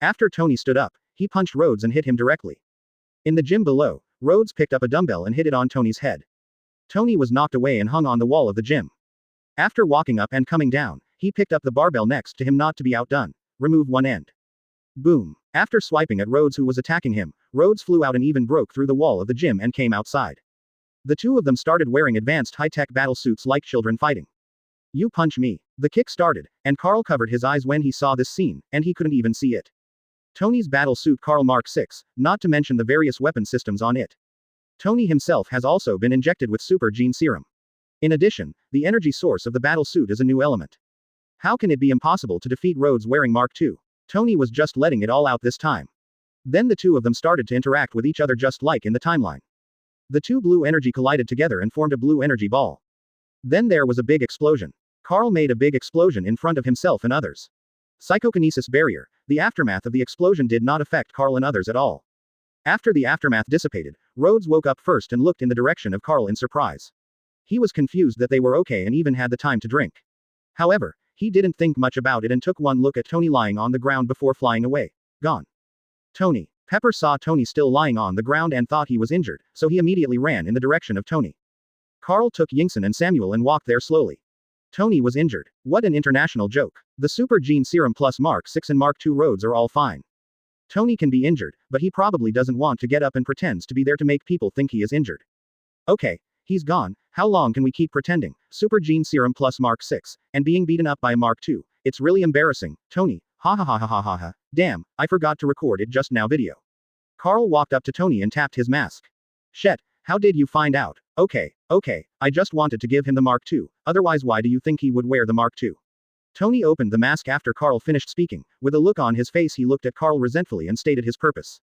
After Tony stood up, he punched Rhodes and hit him directly. In the gym below, Rhodes picked up a dumbbell and hit it on Tony's head. Tony was knocked away and hung on the wall of the gym. After walking up and coming down, he picked up the barbell next to him, not to be outdone. Remove one end. Boom. After swiping at Rhodes, who was attacking him, Rhodes flew out and even broke through the wall of the gym and came outside. The two of them started wearing advanced high-tech battle suits like children fighting. You punch me. The kick started, and Carl covered his eyes when he saw this scene, and he couldn't even see it. Tony's battle suit Karl Mark 6, not to mention the various weapon systems on it. Tony himself has also been injected with super gene serum. In addition, the energy source of the battle suit is a new element. How can it be impossible to defeat Rhodes wearing Mark II? Tony was just letting it all out this time. Then the two of them started to interact with each other just like in the timeline. The two blue energy collided together and formed a blue energy ball. Then there was a big explosion. Carl made a big explosion in front of himself and others. Psychokinesis barrier. The aftermath of the explosion did not affect Carl and others at all. After the aftermath dissipated, Rhodes woke up first and looked in the direction of Carl in surprise. He was confused that they were okay and even had the time to drink. However, he didn't think much about it and took one look at Tony lying on the ground before flying away. Gone. Tony. Pepper saw Tony still lying on the ground and thought he was injured, so he immediately ran in the direction of Tony. Carl took Yingson and Samuel and walked there slowly. Tony was injured. What an international joke. The Super Gene Serum plus Mark 6 and Mark II Rhodes are all fine. Tony can be injured, but he probably doesn't want to get up and pretends to be there to make people think he is injured. Okay. He's gone, how long can we keep pretending? Super Gene Serum plus Mark 6, and being beaten up by a Mark II. It's really embarrassing, Tony. Ha ha ha ha ha ha ha. Damn, I forgot to record it just now video. Carl walked up to Tony and tapped his mask. Shit, how did you find out? Okay, I just wanted to give him the Mark II, otherwise why do you think he would wear the Mark II? Tony opened the mask after Carl finished speaking. With a look on his face he looked at Carl resentfully and stated his purpose.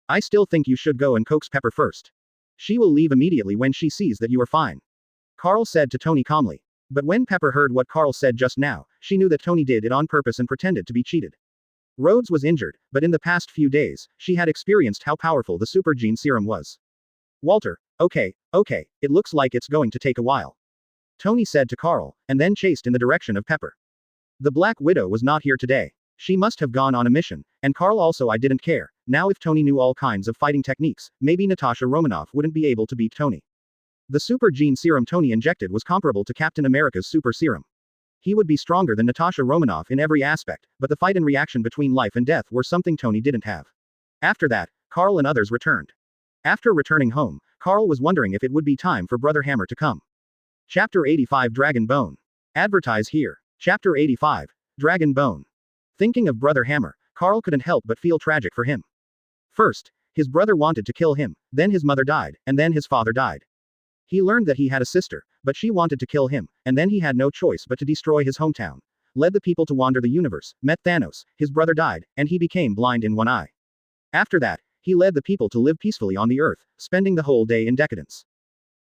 I still think you should go and coax Pepper first. She will leave immediately when she sees that you are fine. Carl said to Tony calmly. But when Pepper heard what Carl said just now, she knew that Tony did it on purpose and pretended to be cheated. Rhodes was injured, but in the past few days, she had experienced how powerful the Super Gene Serum was. Walter, okay, it looks like it's going to take a while. Tony said to Carl, and then chased in the direction of Pepper. The Black Widow was not here today. She must have gone on a mission, and Carl also I didn't care, Now if Tony knew all kinds of fighting techniques, maybe Natasha Romanoff wouldn't be able to beat Tony. The super gene serum Tony injected was comparable to Captain America's super serum. He would be stronger than Natasha Romanoff in every aspect, but the fight and reaction between life and death were something Tony didn't have. After that, Carl and others returned. After returning home, Carl was wondering if it would be time for Brother Hammer to come. Chapter 85 Dragon Bone. Advertise here. Chapter 85 Dragon Bone. Thinking of Brother Hammer, Carl couldn't help but feel tragic for him. First, his brother wanted to kill him, then his mother died, and then his father died. He learned that he had a sister, but she wanted to kill him, and then he had no choice but to destroy his hometown. Led the people to wander the universe, met Thanos, his brother died, and he became blind in one eye. After that, he led the people to live peacefully on the earth, spending the whole day in decadence.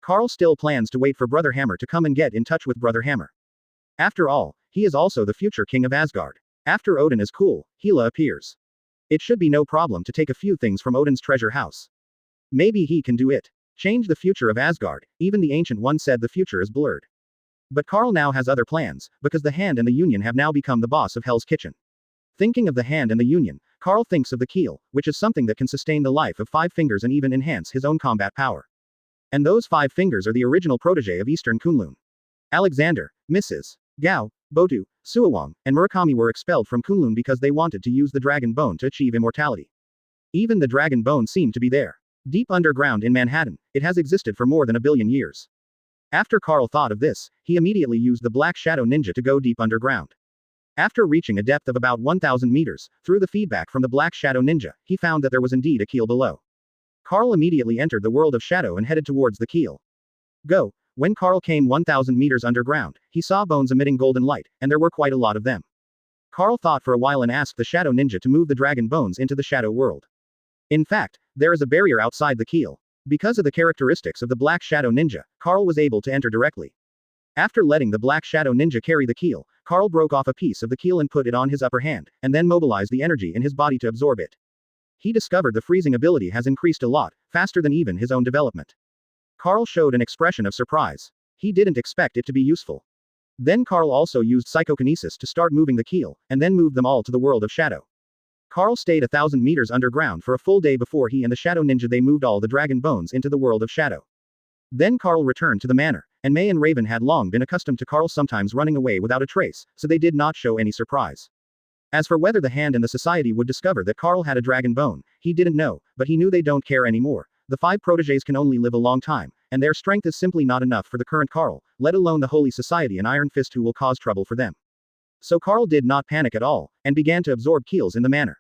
Carl still plans to wait for Brother Hammer to come and get in touch with Brother Hammer. After all, he is also the future king of Asgard. After Odin is cool, HYDRA appears. It should be no problem to take a few things from Odin's treasure house. Maybe he can do it. Change the future of Asgard. Even the Ancient One said the future is blurred. But Carl now has other plans, because the Hand and the Union have now become the boss of Hell's Kitchen. Thinking of the Hand and the Union, Carl thinks of the Keel, which is something that can sustain the life of 5 fingers and even enhance his own combat power. And those 5 fingers are the original protege of Eastern Kunlun. Alexander, Mrs. Gao, Botu, Suawang, and Murakami were expelled from Kunlun because they wanted to use the Dragon Bone to achieve immortality. Even the Dragon Bone seemed to be there. Deep underground in Manhattan, it has existed for more than 1 billion years. After Carl thought of this, he immediately used the Black Shadow Ninja to go deep underground. After reaching a depth of about 1,000 meters, through the feedback from the Black Shadow Ninja, he found that there was indeed a keel below. Carl immediately entered the world of shadow and headed towards the keel. Go. When Carl came 1,000 meters underground, he saw bones emitting golden light, and there were quite a lot of them. Carl thought for a while and asked the Shadow Ninja to move the dragon bones into the shadow world. In fact, there is a barrier outside the keel. Because of the characteristics of the Black Shadow Ninja, Carl was able to enter directly. After letting the Black Shadow Ninja carry the keel, Carl broke off a piece of the keel and put it on his upper hand, and then mobilized the energy in his body to absorb it. He discovered the freezing ability has increased a lot, faster than even his own development. Carl showed an expression of surprise. He didn't expect it to be useful. Then Carl also used psychokinesis to start moving the keel, and then moved them all to the world of shadow. Carl stayed 1,000 meters underground for a full day before he and the Shadow Ninja they moved all the dragon bones into the world of shadow. Then Carl returned to the manor, and May and Raven had long been accustomed to Carl sometimes running away without a trace, so they did not show any surprise. As for whether the Hand and the Society would discover that Carl had a dragon bone, he didn't know, but he knew they don't care anymore. The 5 proteges can only live a long time, and their strength is simply not enough for the current Carl, let alone the Holy Society and Iron Fist who will cause trouble for them. So Carl did not panic at all, and began to absorb keels in the manor.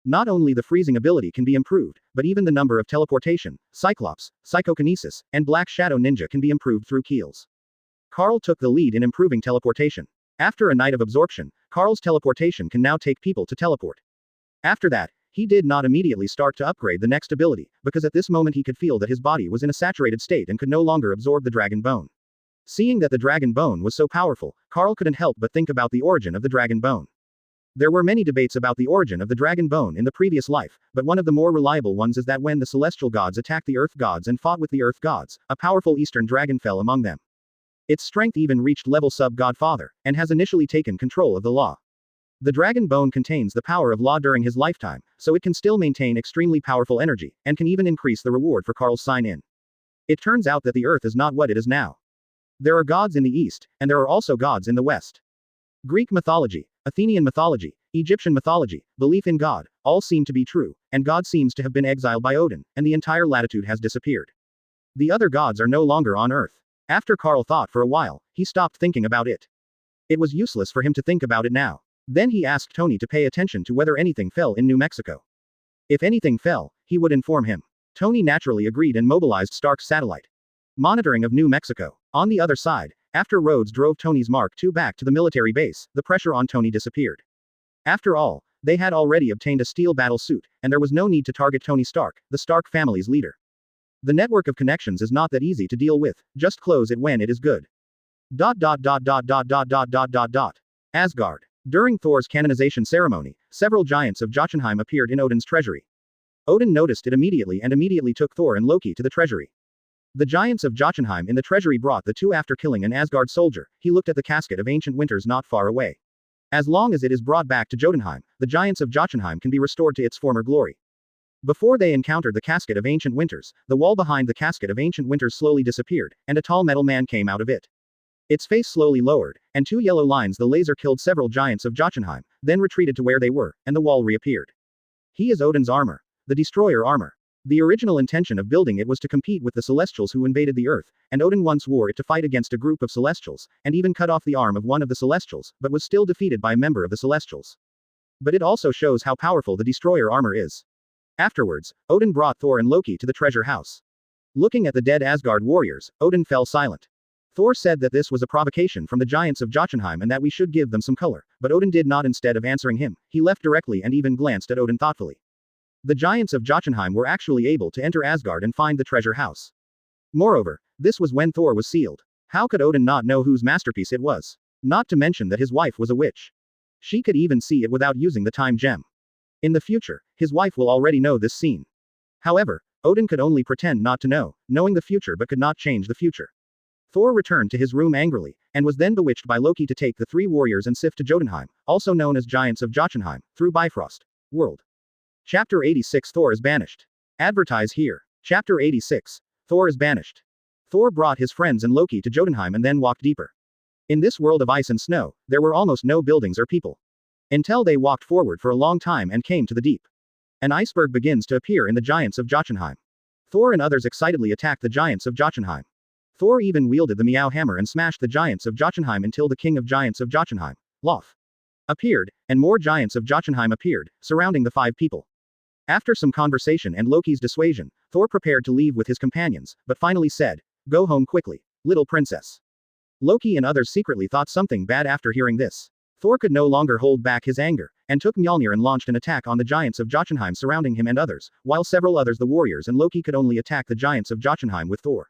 Not only the freezing ability can be improved, but even the number of teleportation, Cyclops, psychokinesis, and Black Shadow Ninja can be improved through keels. Carl took the lead in improving teleportation. After a night of absorption, Carl's teleportation can now take people to teleport. After that, he did not immediately start to upgrade the next ability, because at this moment he could feel that his body was in a saturated state and could no longer absorb the dragon bone. Seeing that the dragon bone was so powerful, Carl couldn't help but think about the origin of the dragon bone. There were many debates about the origin of the dragon bone in the previous life, but one of the more reliable ones is that when the celestial gods attacked the earth gods and fought with the earth gods, a powerful eastern dragon fell among them. Its strength even reached level sub-godfather, and has initially taken control of the law. The dragon bone contains the power of law during his lifetime, so it can still maintain extremely powerful energy, and can even increase the reward for Carl's sign-in. It turns out that the earth is not what it is now. There are gods in the east, and there are also gods in the west. Greek mythology, Athenian mythology, Egyptian mythology, belief in God, all seem to be true, and God seems to have been exiled by Odin, and the entire latitude has disappeared. The other gods are no longer on Earth. After Carl thought for a while, he stopped thinking about it. It was useless for him to think about it now. Then he asked Tony to pay attention to whether anything fell in New Mexico. If anything fell, he would inform him. Tony naturally agreed and mobilized Stark's satellite. Monitoring of New Mexico. On the other side, after Rhodes drove Tony's Mark II back to the military base, the pressure on Tony disappeared. After all, they had already obtained a steel battle suit, and there was no need to target Tony Stark, the Stark family's leader. The network of connections is not that easy to deal with, just close it when it is good. Asgard. During Thor's canonization ceremony, several giants of Jotunheim appeared in Odin's treasury. Odin noticed it immediately and immediately took Thor and Loki to the treasury. The giants of Jotunheim in the treasury brought the two after killing an Asgard soldier. He looked at the casket of ancient winters not far away. As long as it is brought back to Jotunheim, the giants of Jotunheim can be restored to its former glory. Before they encountered the casket of ancient winters, the wall behind the casket of ancient winters slowly disappeared, and a tall metal man came out of it. Its face slowly lowered, and two yellow lines the laser killed several giants of Jotunheim, then retreated to where they were, and the wall reappeared. He is Odin's armor. The destroyer armor. The original intention of building it was to compete with the Celestials who invaded the Earth, and Odin once wore it to fight against a group of Celestials, and even cut off the arm of one of the Celestials, but was still defeated by a member of the Celestials. But it also shows how powerful the destroyer armor is. Afterwards, Odin brought Thor and Loki to the treasure house. Looking at the dead Asgard warriors, Odin fell silent. Thor said that this was a provocation from the giants of Jotunheim and that we should give them some color, but Odin did not. Instead of answering him, he left directly and even glanced at Odin thoughtfully. The giants of Jotunheim were actually able to enter Asgard and find the treasure house. Moreover, this was when Thor was sealed. How could Odin not know whose masterpiece it was? Not to mention that his wife was a witch. She could even see it without using the time gem. In the future, his wife will already know this scene. However, Odin could only pretend not to know, knowing the future but could not change the future. Thor returned to his room angrily, and was then bewitched by Loki to take the three warriors and Sif to Jotunheim, also known as Giants of Jotunheim, through Bifrost world. Chapter 86 Thor is banished. Advertise here. Chapter 86. Thor is banished. Thor brought his friends and Loki to Jotunheim and then walked deeper. In this world of ice and snow, there were almost no buildings or people. Until they walked forward for a long time and came to the deep. An iceberg begins to appear in the Giants of Jotunheim. Thor and others excitedly attacked the Giants of Jotunheim. Thor even wielded the Meow Hammer and smashed the Giants of Jotunheim until the King of Giants of Jotunheim, Lof, appeared, and more Giants of Jotunheim appeared, surrounding the 5 people. After some conversation and Loki's dissuasion, Thor prepared to leave with his companions, but finally said, "Go home quickly, little princess." Loki and others secretly thought something bad after hearing this. Thor could no longer hold back his anger, and took Mjolnir and launched an attack on the Giants of Jotunheim surrounding him and others, while several others the warriors and Loki could only attack the Giants of Jotunheim with Thor.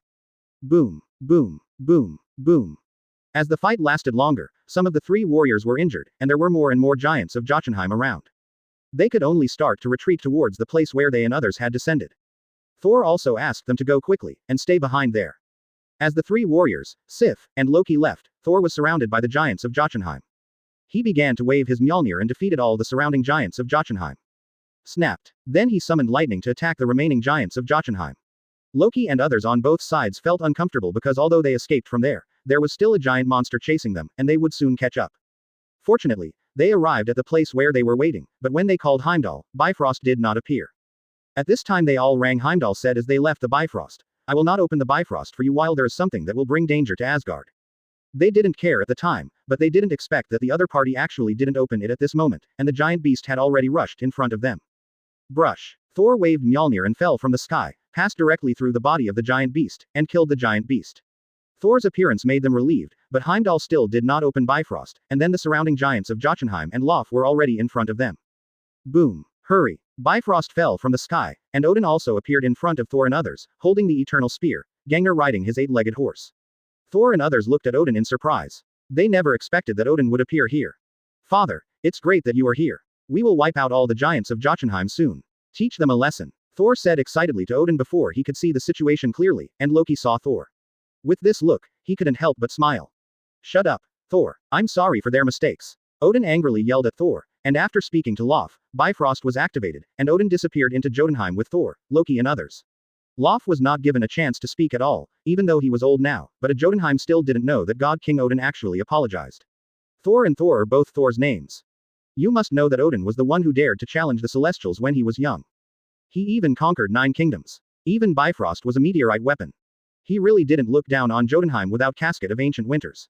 Boom, boom, boom, boom. As the fight lasted longer, some of the 3 warriors were injured, and there were more and more Giants of Jotunheim around. They could only start to retreat towards the place where they and others had descended. Thor also asked them to go quickly, and stay behind there. As the 3 warriors, Sif, and Loki left, Thor was surrounded by the Giants of Jotunheim. He began to wave his Mjolnir and defeated all the surrounding Giants of Jotunheim. Snapped. Then he summoned lightning to attack the remaining Giants of Jotunheim. Loki and others on both sides felt uncomfortable because although they escaped from there was still a giant monster chasing them, and they would soon catch up. Fortunately, they arrived at the place where they were waiting, but when they called Heimdall, Bifrost did not appear. At this time they all rang. Heimdall said as they left the Bifrost, "I will not open the Bifrost for you while there is something that will bring danger to Asgard." They didn't care at the time, but they didn't expect that the other party actually didn't open it at this moment, and the giant beast had already rushed in front of them. Brush. Thor waved Mjolnir and fell from the sky, passed directly through the body of the giant beast, and killed the giant beast. Thor's appearance made them relieved, but Heimdall still did not open Bifrost, and then the surrounding Giants of Jotunheim and Lof were already in front of them. Boom. Hurry. Bifrost fell from the sky, and Odin also appeared in front of Thor and others, holding the eternal spear, Gungnir riding his 8-legged horse. Thor and others looked at Odin in surprise. They never expected that Odin would appear here. "Father, it's great that you are here. We will wipe out all the Giants of Jotunheim soon. Teach them a lesson," Thor said excitedly to Odin before he could see the situation clearly, and Loki saw Thor. With this look, he couldn't help but smile. "Shut up, Thor. I'm sorry for their mistakes." Odin angrily yelled at Thor, and after speaking to Lof, Bifrost was activated, and Odin disappeared into Jotunheim with Thor, Loki and others. Lof was not given a chance to speak at all, even though he was old now, but a Jotunheim still didn't know that God King Odin actually apologized. Thor and Thor are both Thor's names. You must know that Odin was the one who dared to challenge the Celestials when he was young. He even conquered 9 kingdoms. Even Bifrost was a meteorite weapon. He really didn't look down on Jotunheim without Casket of Ancient Winters.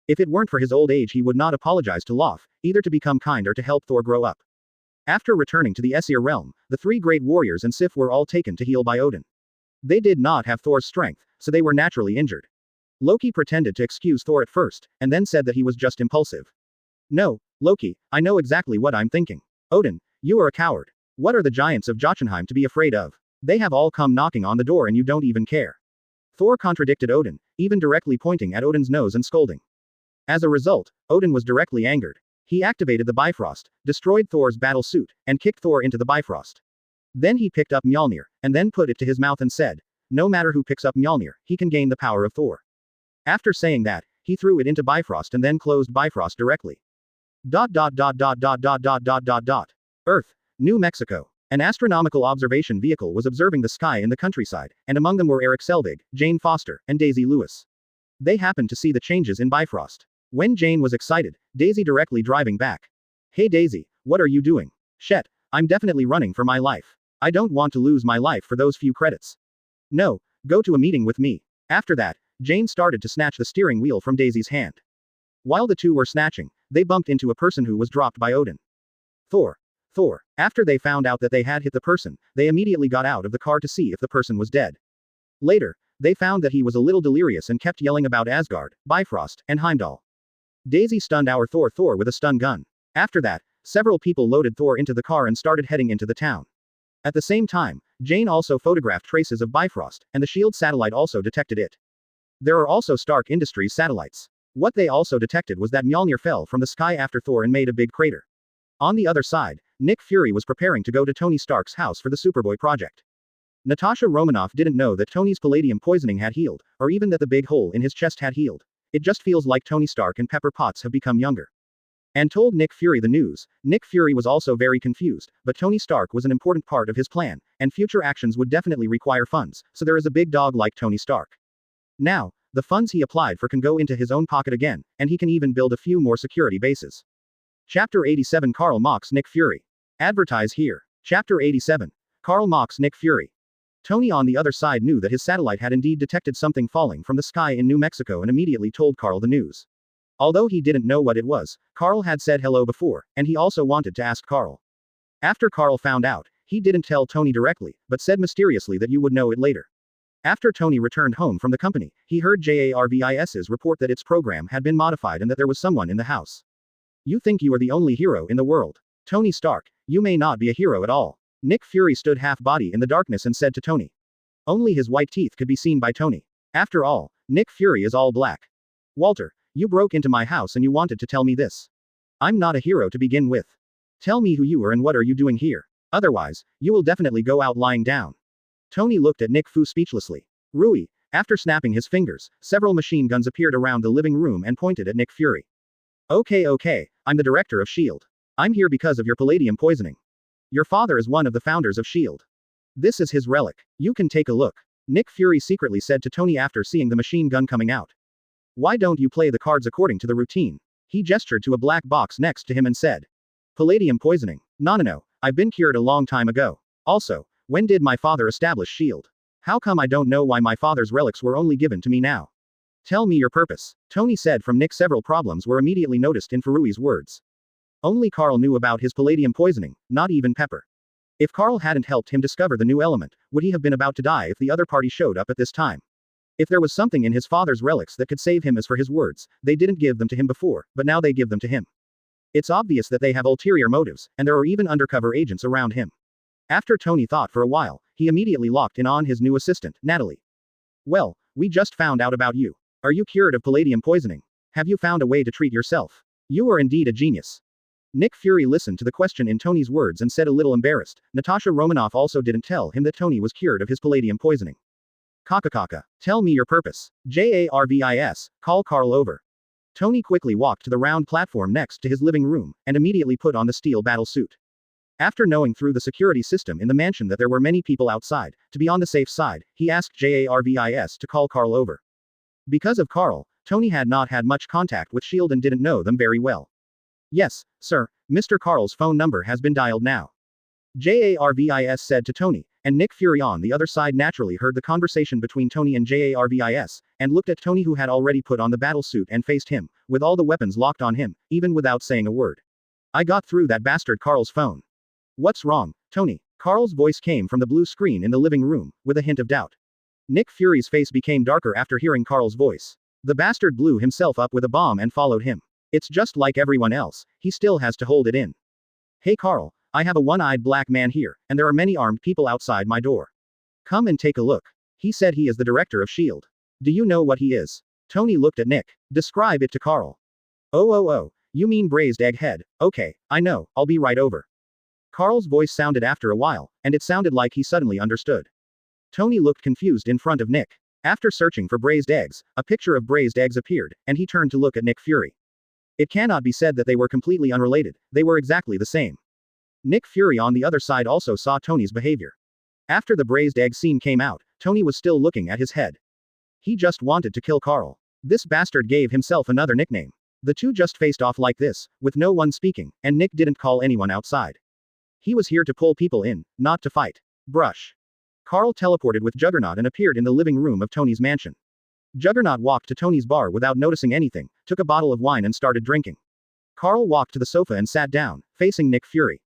If it weren't for his old age he would not apologize to Lof, either to become kind or to help Thor grow up. After returning to the Aesir realm, the 3 great warriors and Sif were all taken to heal by Odin. They did not have Thor's strength, so they were naturally injured. Loki pretended to excuse Thor at first, and then said that he was just impulsive. "No, Loki, I know exactly what I'm thinking. Odin, you are a coward. What are the Giants of Jotunheim to be afraid of? They have all come knocking on the door and you don't even care." Thor contradicted Odin, even directly pointing at Odin's nose and scolding. As a result, Odin was directly angered. He activated the Bifrost, destroyed Thor's battle suit, and kicked Thor into the Bifrost. Then he picked up Mjolnir, and then put it to his mouth and said, "No matter who picks up Mjolnir, he can gain the power of Thor." After saying that, he threw it into Bifrost and then closed Bifrost directly. Earth, New Mexico. An astronomical observation vehicle was observing the sky in the countryside, and among them were S.H.I.E.L.D, Jane Foster, and Daisy Lewis. They happened to see the changes in Bifrost. When Jane was excited, Daisy directly driving back. Hey Daisy, what are you doing? Shit, I'm definitely running for my life. I don't want to lose my life for those few credits. No, go to a meeting with me. After that, Jane started to snatch the steering wheel from Daisy's hand. While the two were snatching, they bumped into a person who was dropped by Odin. Thor. After they found out that they had hit the person, they immediately got out of the car to see if the person was dead. Later, they found that he was a little delirious and kept yelling about Asgard, Bifrost, and Heimdall. Daisy stunned our Thor with a stun gun. After that, several people loaded Thor into the car and started heading into the town. At the same time, Jane also photographed traces of Bifrost, and the S.H.I.E.L.D satellite also detected it. There are also Stark Industries satellites. What they also detected was that Mjolnir fell from the sky after Thor and made a big crater. On the other side, Nick Fury was preparing to go to Tony Stark's house for the Superboy project. Natasha Romanoff didn't know that Tony's palladium poisoning had healed, or even that the big hole in his chest had healed. It just feels like Tony Stark and Pepper Potts have become younger. And told Nick Fury the news. Nick Fury was also very confused, but Tony Stark was an important part of his plan, and future actions would definitely require funds, so there is a big dog like Tony Stark. Now, the funds he applied for can go into his own pocket again, and he can even build a few more security bases. Chapter 87 Carl mocks Nick Fury. Advertise here. Chapter 87. Carl mocks Nick Fury. Tony on the other side knew that his satellite had indeed detected something falling from the sky in New Mexico and immediately told Carl the news. Although he didn't know what it was, Carl had said hello before, and he also wanted to ask Carl. After Carl found out, he didn't tell Tony directly, but said mysteriously that you would know it later. After Tony returned home from the company, he heard JARVIS's report that its program had been modified and that there was someone in the house. You think you are the only hero in the world. Tony Stark, you may not be a hero at all. Nick Fury stood half-body in the darkness and said to Tony. Only his white teeth could be seen by Tony. After all, Nick Fury is all black. Walter, you broke into my house and you wanted to tell me this. I'm not a hero to begin with. Tell me who you are and what are you doing here. Otherwise, you will definitely go out lying down. Tony looked at Nick Fu speechlessly. Rui, after snapping his fingers, several machine guns appeared around the living room and pointed at Nick Fury. Okay, I'm the director of S.H.I.E.L.D. I'm here because of your palladium poisoning. Your father is one of the founders of S.H.I.E.L.D. This is his relic. You can take a look. Nick Fury secretly said to Tony after seeing the machine gun coming out. Why don't you play the cards according to the routine? He gestured to a black box next to him and said. Palladium poisoning. No, I've been cured a long time ago. Also, when did my father establish S.H.I.E.L.D? How come I don't know why my father's relics were only given to me now? Tell me your purpose. Tony said from Nick. Several problems were immediately noticed in Furui's words. Only Carl knew about his palladium poisoning, not even Pepper. If Carl hadn't helped him discover the new element, would he have been about to die if the other party showed up at this time? If there was something in his father's relics that could save him, as for his words, they didn't give them to him before, but now they give them to him. It's obvious that they have ulterior motives, and there are even undercover agents around him. After Tony thought for a while, he immediately locked in on his new assistant, Natalie. Well, we just found out about you. Are you cured of palladium poisoning? Have you found a way to treat yourself? You are indeed a genius. Nick Fury listened to the question in Tony's words and said a little embarrassed. Natasha Romanoff also didn't tell him that Tony was cured of his palladium poisoning. Kaka, tell me your purpose. JARVIS, call Carl over. Tony quickly walked to the round platform next to his living room, and immediately put on the steel battle suit. After knowing through the security system in the mansion that there were many people outside, to be on the safe side, he asked JARVIS to call Carl over. Because of Carl, Tony had not had much contact with S.H.I.E.L.D. and didn't know them very well. Yes, sir, Mr. Carl's phone number has been dialed now. JARVIS said to Tony, and Nick Fury on the other side naturally heard the conversation between Tony and JARVIS, and looked at Tony, who had already put on the battle suit and faced him, with all the weapons locked on him, even without saying a word. I got through that bastard Carl's phone. What's wrong, Tony? Carl's voice came from the blue screen in the living room, with a hint of doubt. Nick Fury's face became darker after hearing Carl's voice. The bastard blew himself up with a bomb and followed him. It's just like everyone else, he still has to hold it in. Hey Carl, I have a one-eyed black man here, and there are many armed people outside my door. Come and take a look. He said he is the director of S.H.I.E.L.D. Do you know what he is? Tony looked at Nick. Describe it to Carl. Oh, you mean braised egghead. Okay, I know, I'll be right over. Carl's voice sounded after a while, and it sounded like he suddenly understood. Tony looked confused in front of Nick. After searching for braised eggs, a picture of braised eggs appeared, and he turned to look at Nick Fury. It cannot be said that they were completely unrelated, they were exactly the same. Nick Fury on the other side also saw Tony's behavior. After the braised egg scene came out, Tony was still looking at his head. He just wanted to kill Carl. This bastard gave himself another nickname. The two just faced off like this, with no one speaking, and Nick didn't call anyone outside. He was here to pull people in, not to fight. Brush. Carl teleported with Juggernaut and appeared in the living room of Tony's mansion. Juggernaut walked to Tony's bar without noticing anything, took a bottle of wine and started drinking. Carl walked to the sofa and sat down, facing Nick Fury.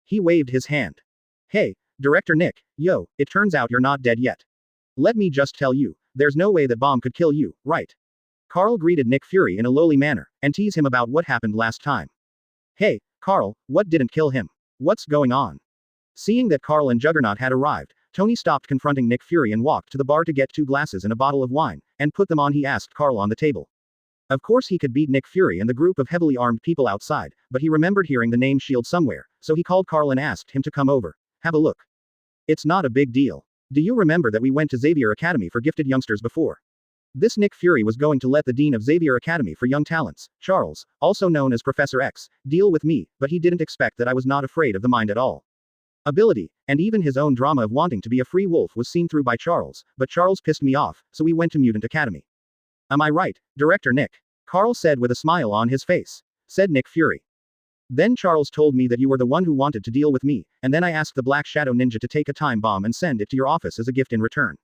He waved his hand. Hey, Director Nick, yo, it turns out you're not dead yet. Let me just tell you, there's no way that bomb could kill you, right? Carl greeted Nick Fury in a lowly manner, and teased him about what happened last time. Hey, Carl, what didn't kill him? What's going on? Seeing that Carl and Juggernaut had arrived, Tony stopped confronting Nick Fury and walked to the bar to get 2 glasses and a bottle of wine, and put them on. He asked Carl on the table. Of course he could beat Nick Fury and the group of heavily armed people outside, but he remembered hearing the name S.H.I.E.L.D somewhere, so he called Carl and asked him to come over. Have a look. It's not a big deal. Do you remember that we went to Xavier Academy for gifted youngsters before? This Nick Fury was going to let the dean of Xavier Academy for Young Talents, Charles, also known as Professor X, deal with me, but he didn't expect that I was not afraid of the mind at all. Ability, and even his own drama of wanting to be a free wolf was seen through by Charles, but Charles pissed me off, so we went to Mutant Academy. Am I right, Director Nick? Carl said with a smile on his face. Said Nick Fury. Then Charles told me that you were the one who wanted to deal with me, and then I asked the Black Shadow Ninja to take a time bomb and send it to your office as a gift in return.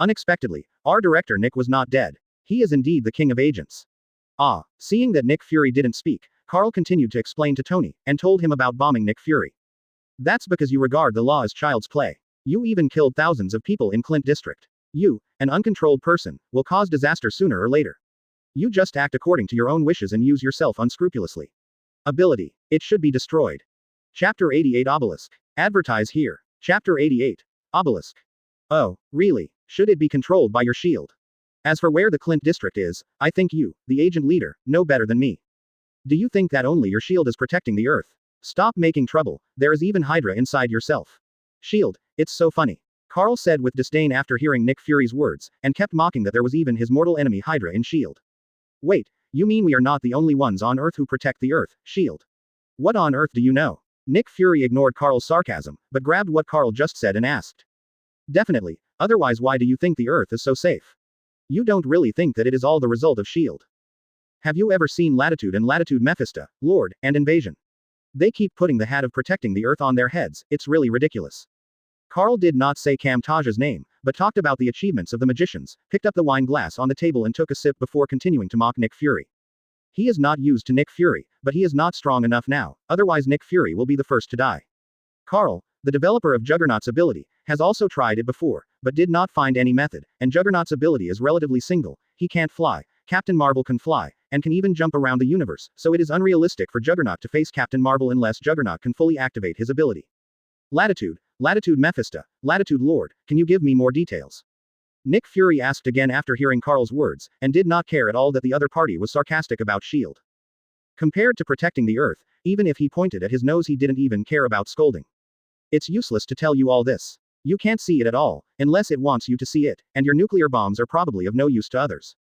Unexpectedly, our Director Nick was not dead. He is indeed the king of agents. Ah, seeing that Nick Fury didn't speak, Carl continued to explain to Tony, and told him about bombing Nick Fury. That's because you regard the law as child's play. You even killed thousands of people in Clint District. You, an uncontrolled person, will cause disaster sooner or later. You just act according to your own wishes and use yourself unscrupulously. Ability. It should be destroyed. Chapter 88 Obelisk. Advertise here. Chapter 88. Obelisk. Oh, really? Should it be controlled by your shield? As for where the Clint District is, I think you, the agent leader, know better than me. Do you think that only your shield is protecting the Earth? Stop making trouble, there is even HYDRA inside yourself. Shield, it's so funny. Carl said with disdain after hearing Nick Fury's words, and kept mocking that there was even his mortal enemy HYDRA in S.H.I.E.L.D. Wait, you mean we are not the only ones on Earth who protect the Earth, S.H.I.E.L.D.? What on earth do you know? Nick Fury ignored Carl's sarcasm, but grabbed what Carl just said and asked. Definitely, otherwise why do you think the Earth is so safe? You don't really think that it is all the result of S.H.I.E.L.D. Have you ever seen Latitude and Latitude Mephista, Lord, and Invasion? They keep putting the hat of protecting the Earth on their heads, it's really ridiculous. Carl did not say Kamtaj's name, but talked about the achievements of the magicians, picked up the wine glass on the table and took a sip before continuing to mock Nick Fury. He is not used to Nick Fury, but he is not strong enough now, otherwise Nick Fury will be the first to die. Carl, the developer of Juggernaut's ability, has also tried it before, but did not find any method, and Juggernaut's ability is relatively single. He can't fly, Captain Marvel can fly, and can even jump around the universe, so it is unrealistic for Juggernaut to face Captain Marvel unless Juggernaut can fully activate his ability. Latitude, Latitude Mephista, Latitude Lord, can you give me more details? Nick Fury asked again after hearing Carl's words, and did not care at all that the other party was sarcastic about S.H.I.E.L.D. Compared to protecting the Earth, even if he pointed at his nose he didn't even care about scolding. It's useless to tell you all this. You can't see it at all, unless it wants you to see it, and your nuclear bombs are probably of no use to others.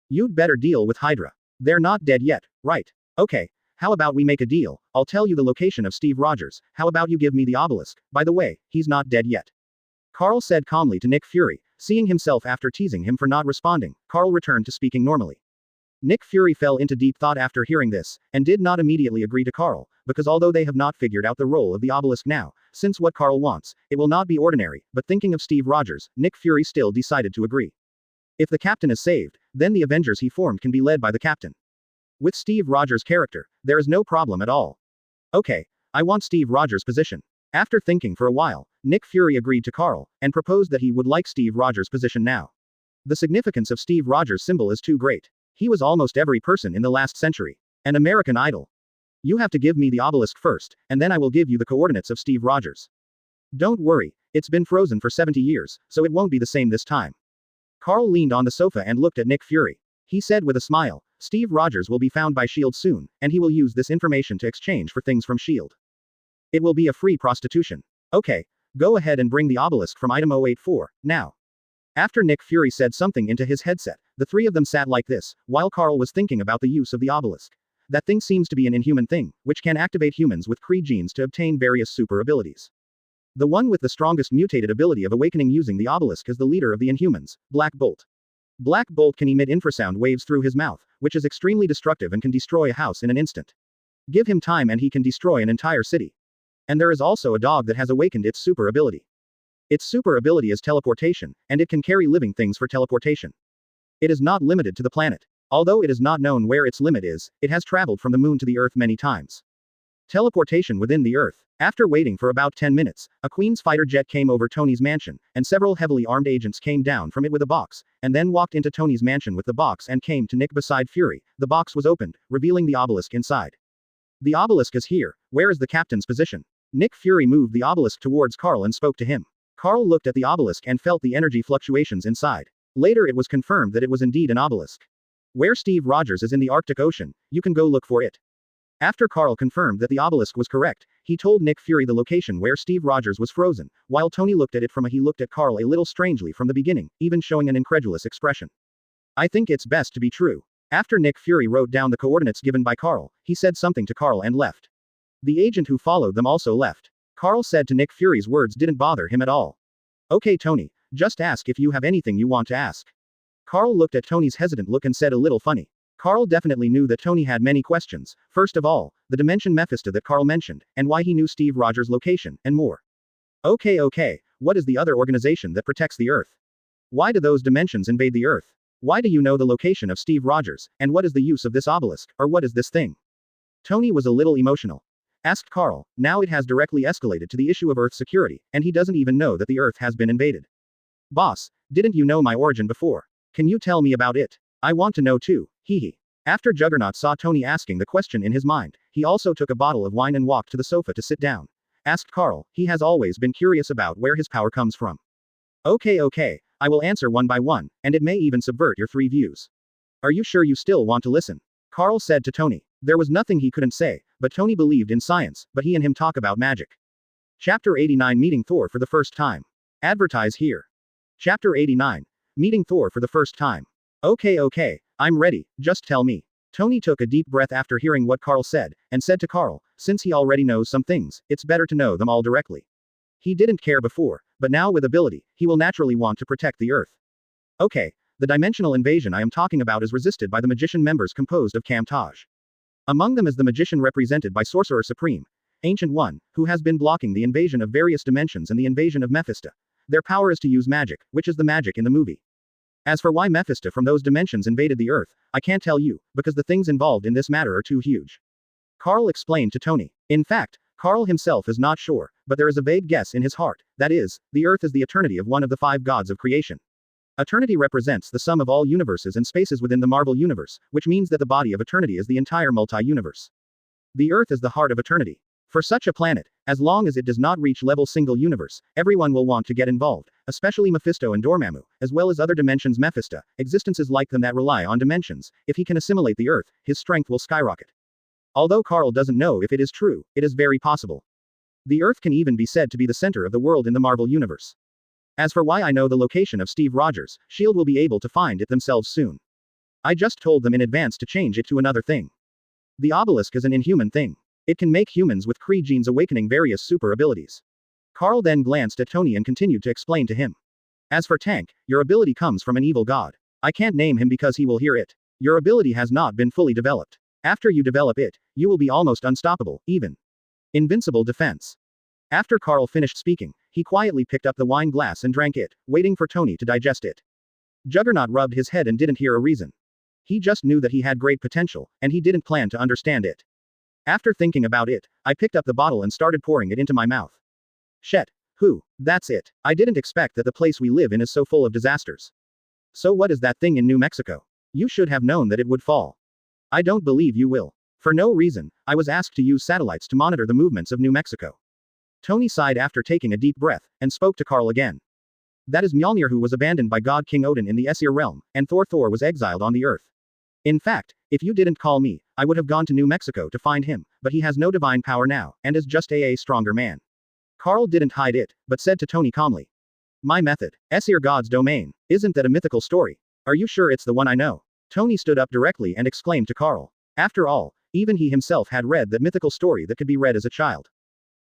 You'd better deal with HYDRA. They're not dead yet, right? Okay. How about we make a deal? I'll tell you the location of Steve Rogers. How about you give me the obelisk? By the way, he's not dead yet. Carl said calmly to Nick Fury, seeing himself after teasing him for not responding. Carl returned to speaking normally. Nick Fury fell into deep thought after hearing this, and did not immediately agree to Carl, because although they have not figured out the role of the obelisk now, since what Carl wants, it will not be ordinary, but thinking of Steve Rogers, Nick Fury still decided to agree. If the captain is saved, then the Avengers he formed can be led by the captain. With Steve Rogers' character, there is no problem at all. Okay, I want Steve Rogers' position. After thinking for a while, Nick Fury agreed to Carl, and proposed that he would like Steve Rogers' position now. The significance of Steve Rogers' symbol is too great. He was almost every person in the last century. An American Idol. You have to give me the obelisk first, and then I will give you the coordinates of Steve Rogers. Don't worry, it's been frozen for 70 years, so it won't be the same this time. Carl leaned on the sofa and looked at Nick Fury. He said with a smile, Steve Rogers will be found by S.H.I.E.L.D. soon, and he will use this information to exchange for things from S.H.I.E.L.D. It will be a free prostitution. Okay, go ahead and bring the obelisk from item 084, now. After Nick Fury said something into his headset, the three of them sat like this, while Carl was thinking about the use of the obelisk. That thing seems to be an inhuman thing, which can activate humans with Kree genes to obtain various super abilities. The one with the strongest mutated ability of awakening using the obelisk is the leader of the Inhumans, Black Bolt. Black Bolt can emit infrasound waves through his mouth, which is extremely destructive and can destroy a house in an instant. Give him time and he can destroy an entire city. And there is also a dog that has awakened its super ability. Its super ability is teleportation, and it can carry living things for teleportation. It is not limited to the planet. Although it is not known where its limit is, it has traveled from the moon to the Earth many times. Teleportation within the Earth. After waiting for about 10 minutes, a Queen's fighter jet came over Tony's mansion, and several heavily armed agents came down from it with a box, and then walked into Tony's mansion with the box and came to Nick beside Fury. The box was opened, revealing the obelisk inside. The obelisk is here. Where is the captain's position? Nick Fury moved the obelisk towards Carl and spoke to him. Carl looked at the obelisk and felt the energy fluctuations inside. Later it was confirmed that it was indeed an obelisk. Where Steve Rogers is in the Arctic Ocean, you can go look for it. After Carl confirmed that the obelisk was correct, he told Nick Fury the location where Steve Rogers was frozen, while Tony looked at it he looked at Carl a little strangely from the beginning, even showing an incredulous expression. I think it's best to be true. After Nick Fury wrote down the coordinates given by Carl, he said something to Carl and left. The agent who followed them also left. Carl said to Nick Fury's words didn't bother him at all. Okay Tony, just ask if you have anything you want to ask. Carl looked at Tony's hesitant look and said a little funny. Carl definitely knew that Tony had many questions. First of all, the dimension Mephista that Carl mentioned, and why he knew Steve Rogers' location, and more. Okay, what is the other organization that protects the Earth? Why do those dimensions invade the Earth? Why do you know the location of Steve Rogers, and what is the use of this obelisk, or what is this thing? Tony was a little emotional. Asked Carl. Now it has directly escalated to the issue of Earth security, and he doesn't even know that the Earth has been invaded. Boss, didn't you know my origin before? Can you tell me about it? I want to know too. Hee. After Juggernaut saw Tony asking the question in his mind, he also took a bottle of wine and walked to the sofa to sit down. Asked Carl. He has always been curious about where his power comes from. Okay, I will answer one by one, and it may even subvert your 3 views. Are you sure you still want to listen? Carl said to Tony. There was nothing he couldn't say, but Tony believed in science, but he and him talk about magic. Chapter 89 Meeting Thor for the first time. Advertise here. Chapter 89. Meeting Thor for the first time. Okay, I'm ready, just tell me. Tony took a deep breath after hearing what Carl said, and said to Carl, since he already knows some things, it's better to know them all directly. He didn't care before, but now with ability, he will naturally want to protect the Earth. Okay, the dimensional invasion I am talking about is resisted by the magician members composed of Kamtaj. Among them is the magician represented by Sorcerer Supreme, Ancient One, who has been blocking the invasion of various dimensions and the invasion of Mephista. Their power is to use magic, which is the magic in the movie. As for why Mephista from those dimensions invaded the Earth, I can't tell you, because the things involved in this matter are too huge. Carl explained to Tony. In fact, Carl himself is not sure, but there is a vague guess in his heart, that is, the Earth is the eternity of one of the 5 gods of creation. Eternity represents the sum of all universes and spaces within the Marvel Universe, which means that the body of eternity is the entire multi-universe. The Earth is the heart of eternity. For such a planet, as long as it does not reach level single universe, everyone will want to get involved, especially Mephisto and Dormammu, as well as other dimensions Mephista, existences like them that rely on dimensions. If he can assimilate the Earth, his strength will skyrocket. Although Carl doesn't know if it is true, it is very possible. The Earth can even be said to be the center of the world in the Marvel Universe. As for why I know the location of Steve Rogers, S.H.I.E.L.D will be able to find it themselves soon. I just told them in advance to change it to another thing. The obelisk is an inhuman thing. It can make humans with Kree genes awakening various super abilities. Carl then glanced at Tony and continued to explain to him. As for Tank, your ability comes from an evil god. I can't name him because he will hear it. Your ability has not been fully developed. After you develop it, you will be almost unstoppable, even invincible defense. After Carl finished speaking, he quietly picked up the wine glass and drank it, waiting for Tony to digest it. Juggernaut rubbed his head and didn't hear a reason. He just knew that he had great potential, and he didn't plan to understand it. After thinking about it, I picked up the bottle and started pouring it into my mouth. Shit. That's it. I didn't expect that the place we live in is so full of disasters. So what is that thing in New Mexico? You should have known that it would fall. I don't believe you will. For no reason, I was asked to use satellites to monitor the movements of New Mexico. Tony sighed after taking a deep breath, and spoke to Carl again. That is Mjolnir, who was abandoned by God King Odin in the Aesir realm, and Thor was exiled on the Earth. In fact, if you didn't call me, I would have gone to New Mexico to find him, but he has no divine power now, and is just a stronger man. Carl didn't hide it, but said to Tony calmly. My method. Aesir God's domain. Isn't that a mythical story? Are you sure it's the one I know? Tony stood up directly and exclaimed to Carl. After all, Even he himself had read that mythical story that could be read as a child.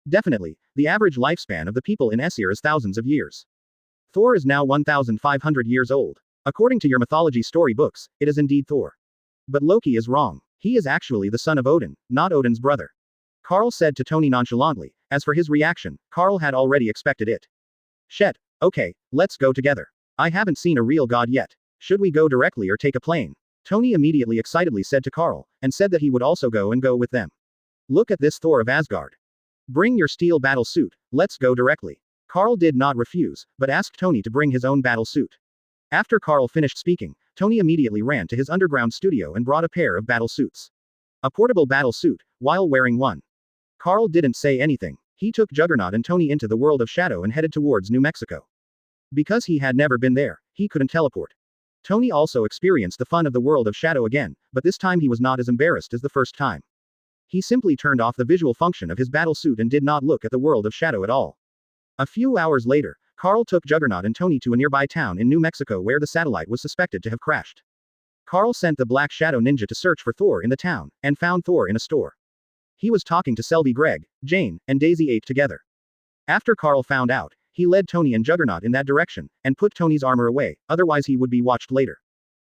Definitely, the average lifespan of the people in S.H.I.E.L.D is thousands of years. Thor is now 1,500 years old. According to your mythology story books, it is indeed Thor. But Loki is wrong. He is actually the son of Odin, not Odin's brother. Carl said to Tony nonchalantly. As for his reaction, Carl had already expected it. Shit, okay, let's go together. I haven't seen a real god yet. Should we go directly or take a plane? Tony immediately excitedly said to Carl, and said that he would also go with them. Look at this Thor of Asgard. Bring your steel battle suit, let's go directly. Carl did not refuse, but asked Tony to bring his own battle suit. After Carl finished speaking, Tony immediately ran to his underground studio and brought a pair of battle suits. A portable battle suit, while wearing one. Carl didn't say anything. He took Juggernaut and Tony into the world of Shadow and headed towards New Mexico. Because he had never been there, he couldn't teleport. Tony also experienced the fun of the world of Shadow again, but this time he was not as embarrassed as the first time. He simply turned off the visual function of his battle suit and did not look at the world of Shadow at all. A few hours later, Carl took Juggernaut and Tony to a nearby town in New Mexico where the satellite was suspected to have crashed. Carl sent the Black Shadow Ninja to search for Thor in the town, and found Thor in a store. He was talking to Selby Greg, Jane, and Daisy 8 together. After Carl found out, he led Tony and Juggernaut in that direction, and put Tony's armor away, otherwise he would be watched later.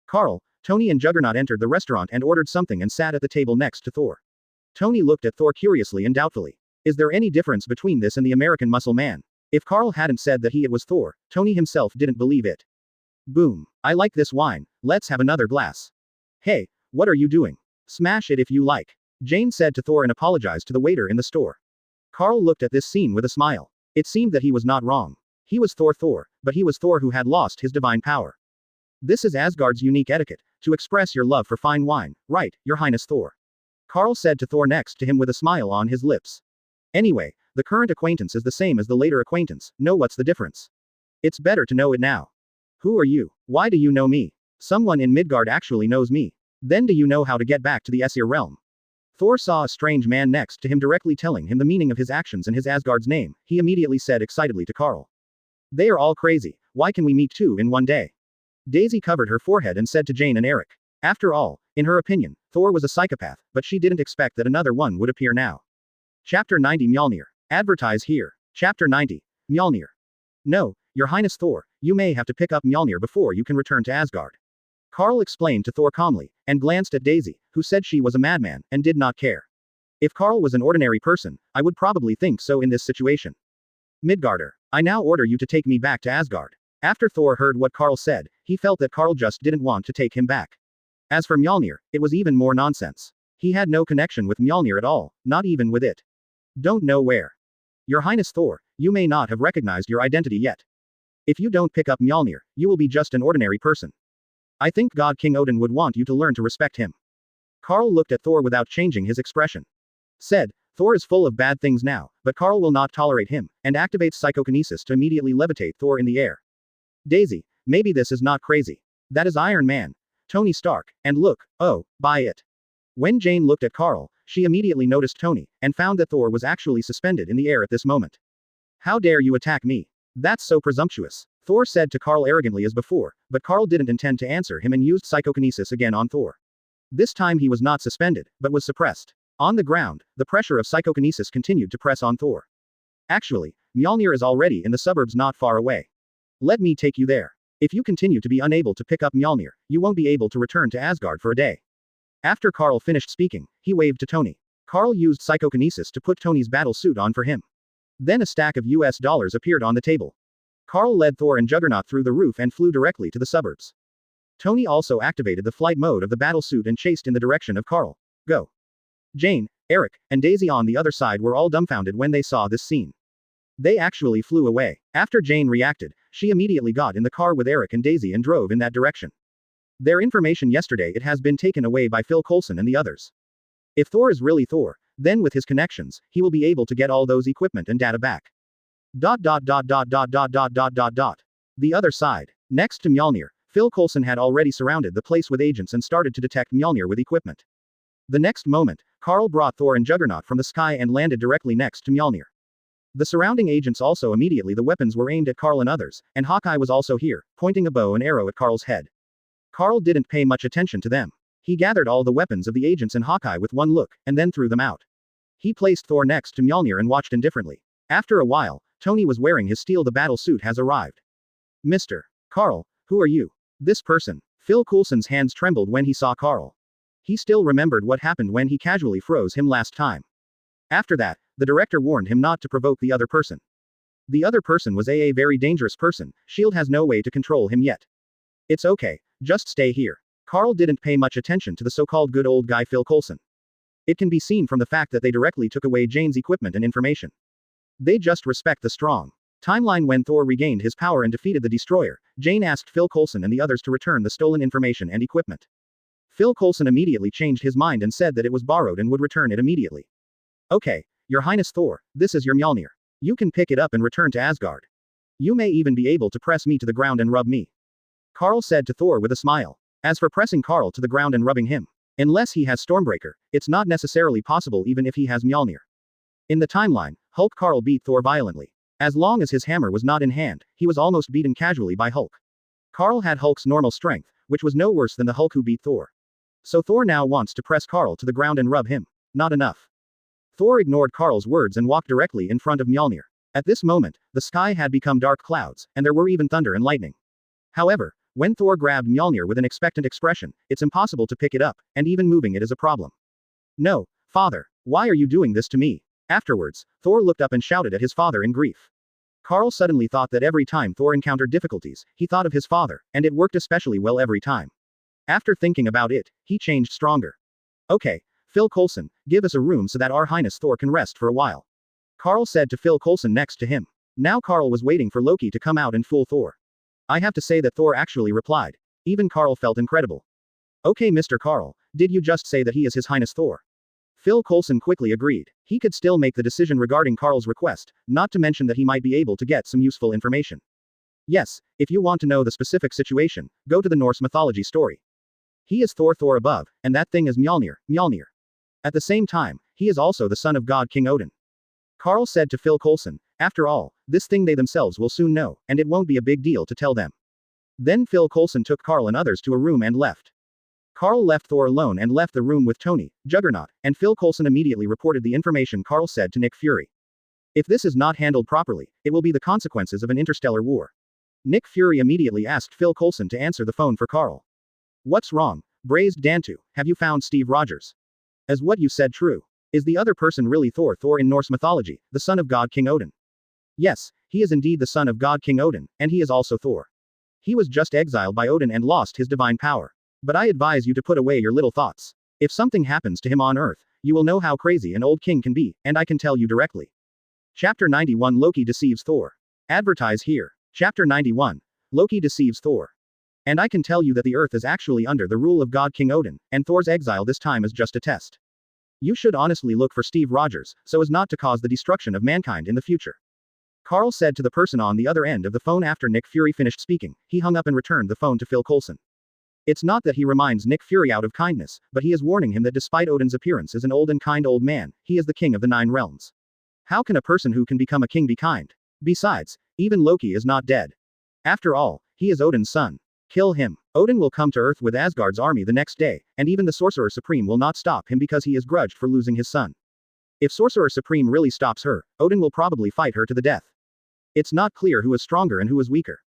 Carl, Tony and Juggernaut entered the restaurant and ordered something and sat at the table next to Thor. Tony looked at Thor curiously and doubtfully. Is there any difference between this and the American Muscle Man? If Carl hadn't said that it was Thor, Tony himself didn't believe it. Boom. I like this wine, let's have another glass. Hey, what are you doing? Smash it if you like. Jane said to Thor and apologized to the waiter in the store. Carl looked at this scene with a smile. It seemed that he was not wrong. He was Thor, but he was Thor who had lost his divine power. This is Asgard's unique etiquette, to express your love for fine wine, right, your highness Thor. Carl said to Thor next to him with a smile on his lips. Anyway, the current acquaintance is the same as the later acquaintance, know what's the difference? It's better to know it now. Who are you? Why do you know me? Someone in Midgard actually knows me. Then do you know how to get back to the Aesir realm? Thor saw a strange man next to him directly telling him the meaning of his actions and his Asgard's name. He immediately said excitedly to Carl. They are all crazy, why can we meet two in one day? Daisy covered her forehead and said to Jane and Eric. After all, in her opinion, Thor was a psychopath, but she didn't expect that another one would appear now. Chapter 90 Mjolnir. Advertise here. Chapter 90. Mjolnir. No, your highness Thor, you may have to pick up Mjolnir before you can return to Asgard. Carl explained to Thor calmly, and glanced at Daisy, who said she was a madman, and did not care. If Carl was an ordinary person, I would probably think so in this situation. Midgarder, I now order you to take me back to Asgard. After Thor heard what Carl said, he felt that Carl just didn't want to take him back. As for Mjolnir, it was even more nonsense. He had no connection with Mjolnir at all, not even with it. Don't know where. Your highness Thor, you may not have recognized your identity yet. If you don't pick up Mjolnir, you will be just an ordinary person. I think God King Odin would want you to learn to respect him. Carl looked at Thor without changing his expression. Said, Thor is full of bad things now, but Carl will not tolerate him, and activates psychokinesis to immediately levitate Thor in the air. Daisy, maybe this is not crazy. That is Iron Man. Tony Stark, and look, oh, buy it. When Jane looked at Carl, she immediately noticed Tony, and found that Thor was actually suspended in the air at this moment. How dare you attack me? That's so presumptuous. Thor said to Carl arrogantly as before, but Carl didn't intend to answer him and used psychokinesis again on Thor. This time he was not suspended, but was suppressed. On the ground, the pressure of psychokinesis continued to press on Thor. Actually, Mjolnir is already in the suburbs not far away. Let me take you there. If you continue to be unable to pick up Mjolnir, you won't be able to return to Asgard for a day. After Carl finished speaking, he waved to Tony. Carl used psychokinesis to put Tony's battle suit on for him. Then a stack of US dollars appeared on the table. Carl led Thor and Juggernaut through the roof and flew directly to the suburbs. Tony also activated the flight mode of the battle suit and chased in the direction of Carl. Go. Jane, Eric, and Daisy on the other side were all dumbfounded when they saw this scene. They actually flew away. After Jane reacted, she immediately got in the car with Eric and Daisy and drove in that direction. Their information yesterday it has been taken away by Phil Coulson and the others. If Thor is really Thor, then with his connections, he will be able to get all those equipment and data back. The other side. Next to Mjolnir, Phil Coulson had already surrounded the place with agents and started to detect Mjolnir with equipment. The next moment, Carl brought Thor and Juggernaut from the sky and landed directly next to Mjolnir. The surrounding agents also immediately the weapons were aimed at Carl and others, and Hawkeye was also here, pointing a bow and arrow at Carl's head. Carl didn't pay much attention to them. He gathered all the weapons of the agents and Hawkeye with one look, and then threw them out. He placed Thor next to Mjolnir and watched indifferently. After a while, Tony was wearing his steel. The battle suit has arrived. Mr. Carl, who are you? This person. Phil Coulson's hands trembled when he saw Carl. He still remembered what happened when he casually froze him last time. After that, the director warned him not to provoke the other person. The other person was a very dangerous person. S.H.I.E.L.D has no way to control him yet. It's okay, just stay here. Carl didn't pay much attention to the so-called good old guy Phil Coulson. It can be seen from the fact that they directly took away Jane's equipment and information. They just respect the strong. Timeline. When Thor regained his power and defeated the Destroyer, Jane asked Phil Coulson and the others to return the stolen information and equipment. Phil Coulson immediately changed his mind and said that it was borrowed and would return it immediately. Okay, Your Highness Thor, this is your Mjolnir. You can pick it up and return to Asgard. You may even be able to press me to the ground and rub me. Carl said to Thor with a smile. As for pressing Carl to the ground and rubbing him, unless he has Stormbreaker, it's not necessarily possible even if he has Mjolnir. In the timeline, Hulk Carl beat Thor violently. As long as his hammer was not in hand, he was almost beaten casually by Hulk. Carl had Hulk's normal strength, which was no worse than the Hulk who beat Thor. So Thor now wants to press Carl to the ground and rub him. Not enough. Thor ignored Carl's words and walked directly in front of Mjolnir. At this moment, the sky had become dark clouds, and there were even thunder and lightning. However, when Thor grabbed Mjolnir with an expectant expression, it's impossible to pick it up, and even moving it is a problem. No, father, why are you doing this to me? Afterwards, Thor looked up and shouted at his father in grief. Carl suddenly thought that every time Thor encountered difficulties, he thought of his father, and it worked especially well every time. After thinking about it, he changed stronger. Okay, Phil Coulson, give us a room so that Our Highness Thor can rest for a while. Carl said to Phil Coulson next to him. Now Carl was waiting for Loki to come out and fool Thor. I have to say that Thor actually replied. Even Carl felt incredible. Okay, Mr. Carl, did you just say that he is His Highness Thor? Phil Coulson quickly agreed. He could still make the decision regarding Carl's request, not to mention that he might be able to get some useful information. Yes, if you want to know the specific situation, go to the Norse mythology story. He is Thor above, and that thing is Mjolnir. At the same time, he is also the son of God King Odin. Carl said to Phil Coulson, after all, this thing they themselves will soon know, and it won't be a big deal to tell them. Then Phil Coulson took Carl and others to a room and left. Carl left Thor alone and left the room with Tony, Juggernaut, and Phil Coulson immediately reported the information Carl said to Nick Fury. If this is not handled properly, it will be the consequences of an interstellar war. Nick Fury immediately asked Phil Coulson to answer the phone for Carl. What's wrong, braised Dantu, have you found Steve Rogers? Is what you said true? Is the other person really Thor in Norse mythology, the son of God King Odin? Yes, he is indeed the son of God King Odin, and he is also Thor. He was just exiled by Odin and lost his divine power. But I advise you to put away your little thoughts. If something happens to him on Earth, you will know how crazy an old king can be, and I can tell you directly. Chapter 91 Loki deceives Thor. Advertise here. Chapter 91. Loki deceives Thor. And I can tell you that the Earth is actually under the rule of God King Odin, and Thor's exile this time is just a test. You should honestly look for Steve Rogers, so as not to cause the destruction of mankind in the future. Carl said to the person on the other end of the phone after Nick Fury finished speaking. He hung up and returned the phone to Phil Coulson. It's not that he reminds Nick Fury out of kindness, but he is warning him that despite Odin's appearance as an old and kind old man, he is the king of the 9 realms. How can a person who can become a king be kind? Besides, even Loki is not dead. After all, he is Odin's son. Kill him. Odin will come to Earth with Asgard's army the next day, and even the Sorcerer Supreme will not stop him because he is grudged for losing his son. If Sorcerer Supreme really stops her, Odin will probably fight her to the death. It's not clear who is stronger and who is weaker.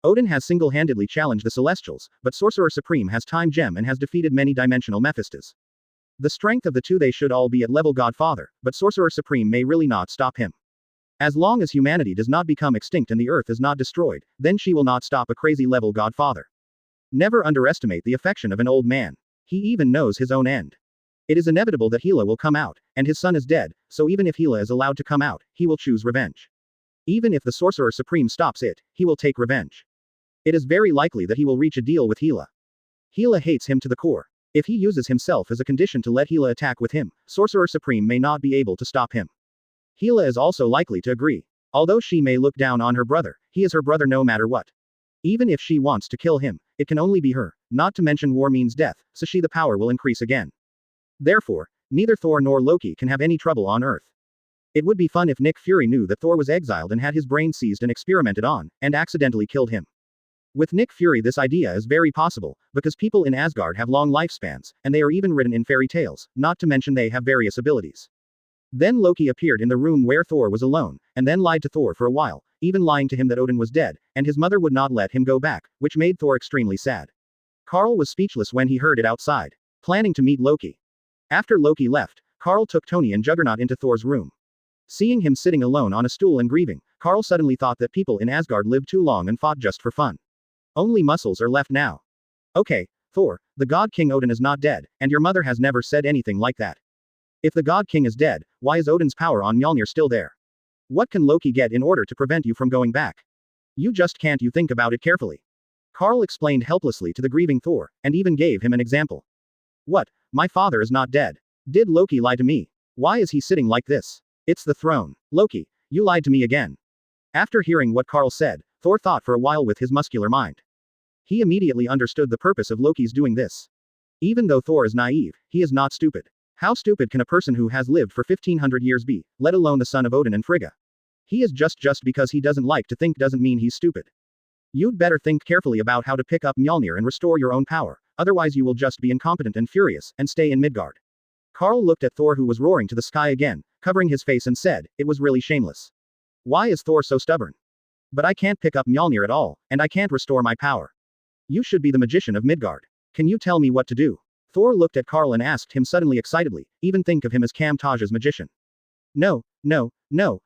Odin has single-handedly challenged the Celestials, but Sorcerer Supreme has Time Gem and has defeated many-dimensional Mephistas. The strength of the two, they should all be at level Godfather, but Sorcerer Supreme may really not stop him. As long as humanity does not become extinct and the Earth is not destroyed, then she will not stop a crazy level Godfather. Never underestimate the affection of an old man. He even knows his own end. It is inevitable that Hela will come out, and his son is dead, so even if Hela is allowed to come out, he will choose revenge. Even if the Sorcerer Supreme stops it, he will take revenge. It is very likely that he will reach a deal with Hela. Hela hates him to the core. If he uses himself as a condition to let Hela attack with him, Sorcerer Supreme may not be able to stop him. Hela is also likely to agree. Although she may look down on her brother, he is her brother no matter what. Even if she wants to kill him, it can only be her, not to mention war means death, so the power will increase again. Therefore, neither Thor nor Loki can have any trouble on Earth. It would be fun if Nick Fury knew that Thor was exiled and had his brain seized and experimented on, and accidentally killed him. With Nick Fury, this idea is very possible, because people in Asgard have long lifespans, and they are even written in fairy tales, not to mention they have various abilities. Then Loki appeared in the room where Thor was alone, and then lied to Thor for a while, even lying to him that Odin was dead, and his mother would not let him go back, which made Thor extremely sad. Karl was speechless when he heard it outside, planning to meet Loki. After Loki left, Karl took Tony and Juggernaut into Thor's room. Seeing him sitting alone on a stool and grieving, Karl suddenly thought that people in Asgard lived too long and fought just for fun. Only muscles are left now. Okay, Thor, the God King Odin is not dead, and your mother has never said anything like that. If the God King is dead, why is Odin's power on Mjolnir still there? What can Loki get in order to prevent you from going back? You just can't you think about it carefully. Karl explained helplessly to the grieving Thor, and even gave him an example. What? My father is not dead. Did Loki lie to me? Why is he sitting like this? It's the throne. Loki, you lied to me again. After hearing what Karl said, Thor thought for a while with his muscular mind. He immediately understood the purpose of Loki's doing this. Even though Thor is naive, he is not stupid. How stupid can a person who has lived for 1500 years be, let alone the son of Odin and Frigga? He is just because he doesn't like to think doesn't mean he's stupid. You'd better think carefully about how to pick up Mjolnir and restore your own power, otherwise you will just be incompetent and furious, and stay in Midgard. Karl looked at Thor who was roaring to the sky again, covering his face and said, it was really shameless. Why is Thor so stubborn? But I can't pick up Mjolnir at all, and I can't restore my power. You should be the magician of Midgard. Can you tell me what to do? Thor looked at Karl and asked him suddenly excitedly, even think of him as Kamtaj's magician. No,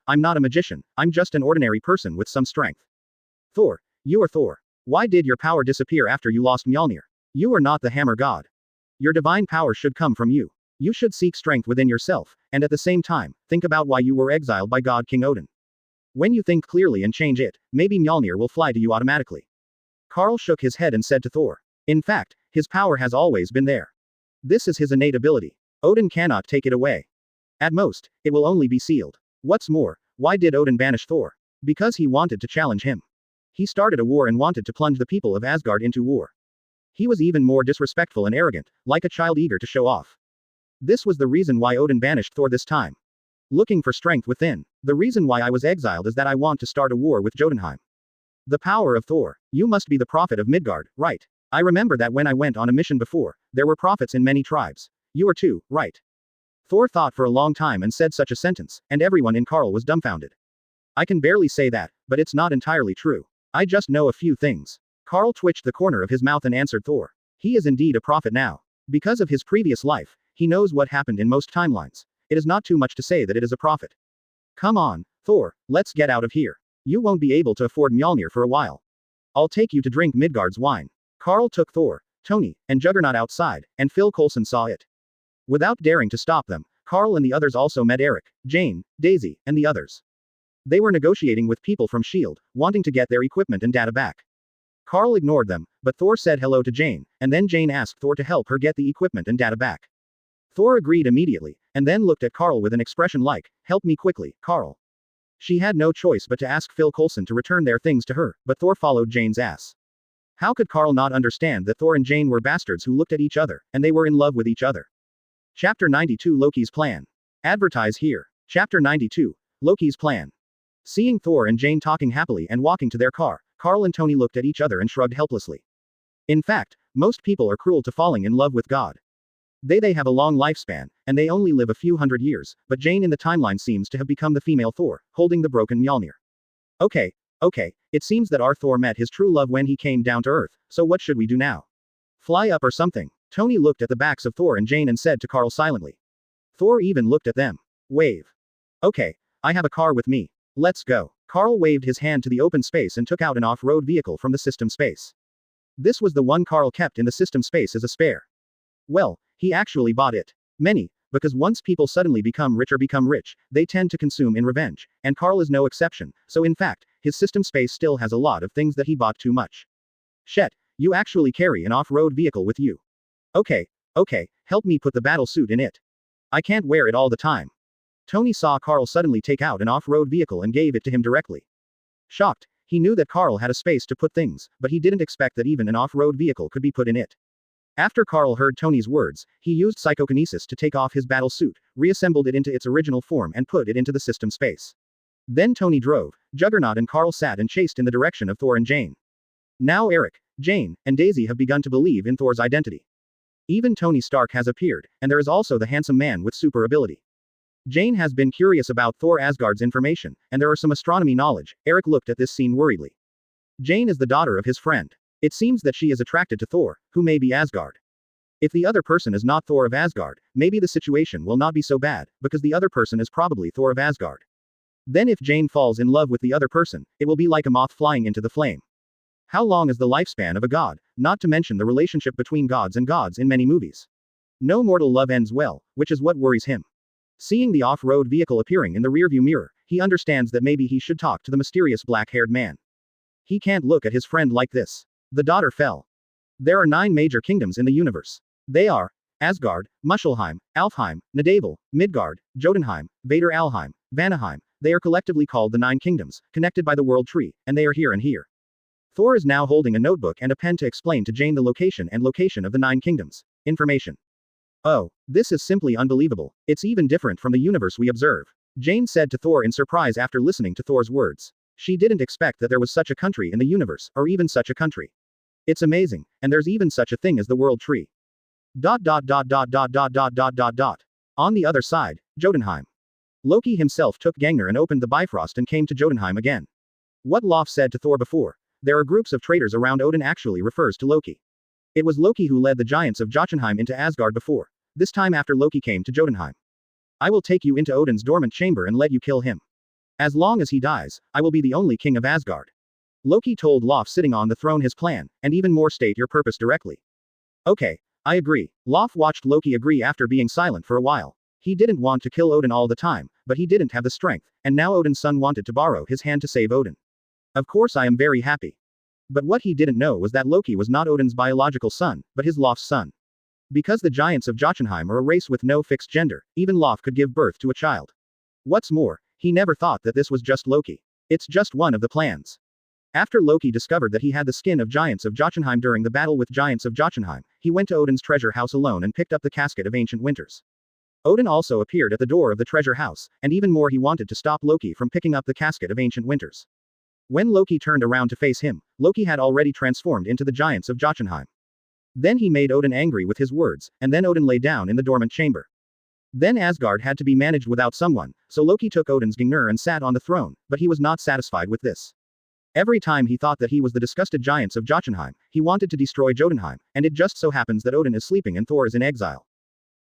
I'm not a magician, I'm just an ordinary person with some strength. Thor, you are Thor. Why did your power disappear after you lost Mjolnir? You are not the hammer god. Your divine power should come from you. You should seek strength within yourself, and at the same time, think about why you were exiled by God King Odin. When you think clearly and change it, maybe Mjolnir will fly to you automatically. Karl shook his head and said to Thor. In fact, his power has always been there. This is his innate ability. Odin cannot take it away. At most, it will only be sealed. What's more, why did Odin banish Thor? Because he wanted to challenge him. He started a war and wanted to plunge the people of Asgard into war. He was even more disrespectful and arrogant, like a child eager to show off. This was the reason why Odin banished Thor this time. Looking for strength within. The reason why I was exiled is that I want to start a war with Jotunheim. The power of Thor. You must be the prophet of Midgard, right? I remember that when I went on a mission before, there were prophets in many tribes. You are too, right? Thor thought for a long time and said such a sentence, and everyone in Karl was dumbfounded. I can barely say that, but it's not entirely true. I just know a few things. Karl twitched the corner of his mouth and answered Thor. He is indeed a prophet now. Because of his previous life, he knows what happened in most timelines. It is not too much to say that it is a prophet. Come on, Thor, let's get out of here. You won't be able to afford Mjolnir for a while. I'll take you to drink Midgard's wine. Karl took Thor, Tony, and Juggernaut outside, and Phil Coulson saw it. Without daring to stop them, Karl and the others also met Eric, Jane, Daisy, and the others. They were negotiating with people from S.H.I.E.L.D, wanting to get their equipment and data back. Karl ignored them, but Thor said hello to Jane, and then Jane asked Thor to help her get the equipment and data back. Thor agreed immediately, and then looked at Karl with an expression like, help me quickly, Karl. She had no choice but to ask Phil Coulson to return their things to her, but Thor followed Jane's ass. How could Karl not understand that Thor and Jane were bastards who looked at each other, and they were in love with each other? Chapter 92 Loki's Plan. Advertise here. Chapter 92. Loki's Plan. Seeing Thor and Jane talking happily and walking to their car, Karl and Tony looked at each other and shrugged helplessly. In fact, most people are cruel to falling in love with God. They have a long lifespan, and they only live a few hundred years, but Jane in the timeline seems to have become the female Thor, holding the broken Mjolnir. Okay, it seems that our Thor met his true love when he came down to Earth, so what should we do now? Fly up or something? Tony looked at the backs of Thor and Jane and said to Karl silently. Thor even looked at them. Wave. Okay, I have a car with me. Let's go. Karl waved his hand to the open space and took out an off-road vehicle from the system space. This was the one Karl kept in the system space as a spare. Well, he actually bought it. Because once people suddenly become rich, they tend to consume in revenge, and Karl is no exception, so in fact, his system space still has a lot of things that he bought too much. Shet, you actually carry an off-road vehicle with you. Okay, help me put the battle suit in it. I can't wear it all the time. Tony saw Karl suddenly take out an off-road vehicle and gave it to him directly. Shocked, he knew that Karl had a space to put things, but he didn't expect that even an off-road vehicle could be put in it. After Karl heard Tony's words, he used psychokinesis to take off his battle suit, reassembled it into its original form and put it into the system space. Then Tony drove, Juggernaut and Karl sat and chased in the direction of Thor and Jane. Now Eric, Jane, and Daisy have begun to believe in Thor's identity. Even Tony Stark has appeared, and there is also the handsome man with super ability. Jane has been curious about Thor Asgard's information, and there are some astronomy knowledge. Eric looked at this scene worriedly. Jane is the daughter of his friend. It seems that she is attracted to Thor, who may be Asgard. If the other person is not Thor of Asgard, maybe the situation will not be so bad, because the other person is probably Thor of Asgard. Then if Jane falls in love with the other person, it will be like a moth flying into the flame. How long is the lifespan of a god, not to mention the relationship between gods and gods in many movies? No mortal love ends well, which is what worries him. Seeing the off-road vehicle appearing in the rearview mirror, he understands that maybe he should talk to the mysterious black-haired man. He can't look at his friend like this. The daughter fell. There are 9 major kingdoms in the universe. They are Asgard, Muspelheim, Alfheim, Nidavellir, Midgard, Jotunheim, Vader Alheim, Vanaheim. They are collectively called the 9 kingdoms, connected by the world tree, and they are here and here. Thor is now holding a notebook and a pen to explain to Jane the location of the 9 kingdoms. Information. Oh, this is simply unbelievable. It's even different from the universe we observe. Jane said to Thor in surprise after listening to Thor's words. She didn't expect that there was such a country in the universe, or even such a country. It's amazing, and there's even such a thing as the world tree. On the other side, Jotunheim. Loki himself took Gungnir and opened the Bifrost and came to Jotunheim again. What Lof said to Thor before, there are groups of traitors around Odin, actually refers to Loki. It was Loki who led the giants of Jotunheim into Asgard before, this time after Loki came to Jotunheim. I will take you into Odin's dormant chamber and let you kill him. As long as he dies, I will be the only king of Asgard. Loki told Lof sitting on the throne his plan, and even more, state your purpose directly. Okay, I agree. Lof watched Loki agree after being silent for a while. He didn't want to kill Odin all the time, but he didn't have the strength, and now Odin's son wanted to borrow his hand to save Odin. Of course I am very happy. But what he didn't know was that Loki was not Odin's biological son, but his Lof's son. Because the giants of Jotunheim are a race with no fixed gender, even Lof could give birth to a child. What's more, he never thought that this was just Loki. It's just one of the plans. After Loki discovered that he had the skin of giants of Jotunheim during the battle with giants of Jotunheim, he went to Odin's treasure house alone and picked up the casket of ancient winters. Odin also appeared at the door of the treasure house, and even more, he wanted to stop Loki from picking up the casket of ancient winters. When Loki turned around to face him, Loki had already transformed into the giants of Jotunheim. Then he made Odin angry with his words, and then Odin lay down in the dormant chamber. Then Asgard had to be managed without someone, so Loki took Odin's Gungnir and sat on the throne, but he was not satisfied with this. Every time he thought that he was the disgusted giants of Jotunheim, he wanted to destroy Jotunheim, and it just so happens that Odin is sleeping and Thor is in exile.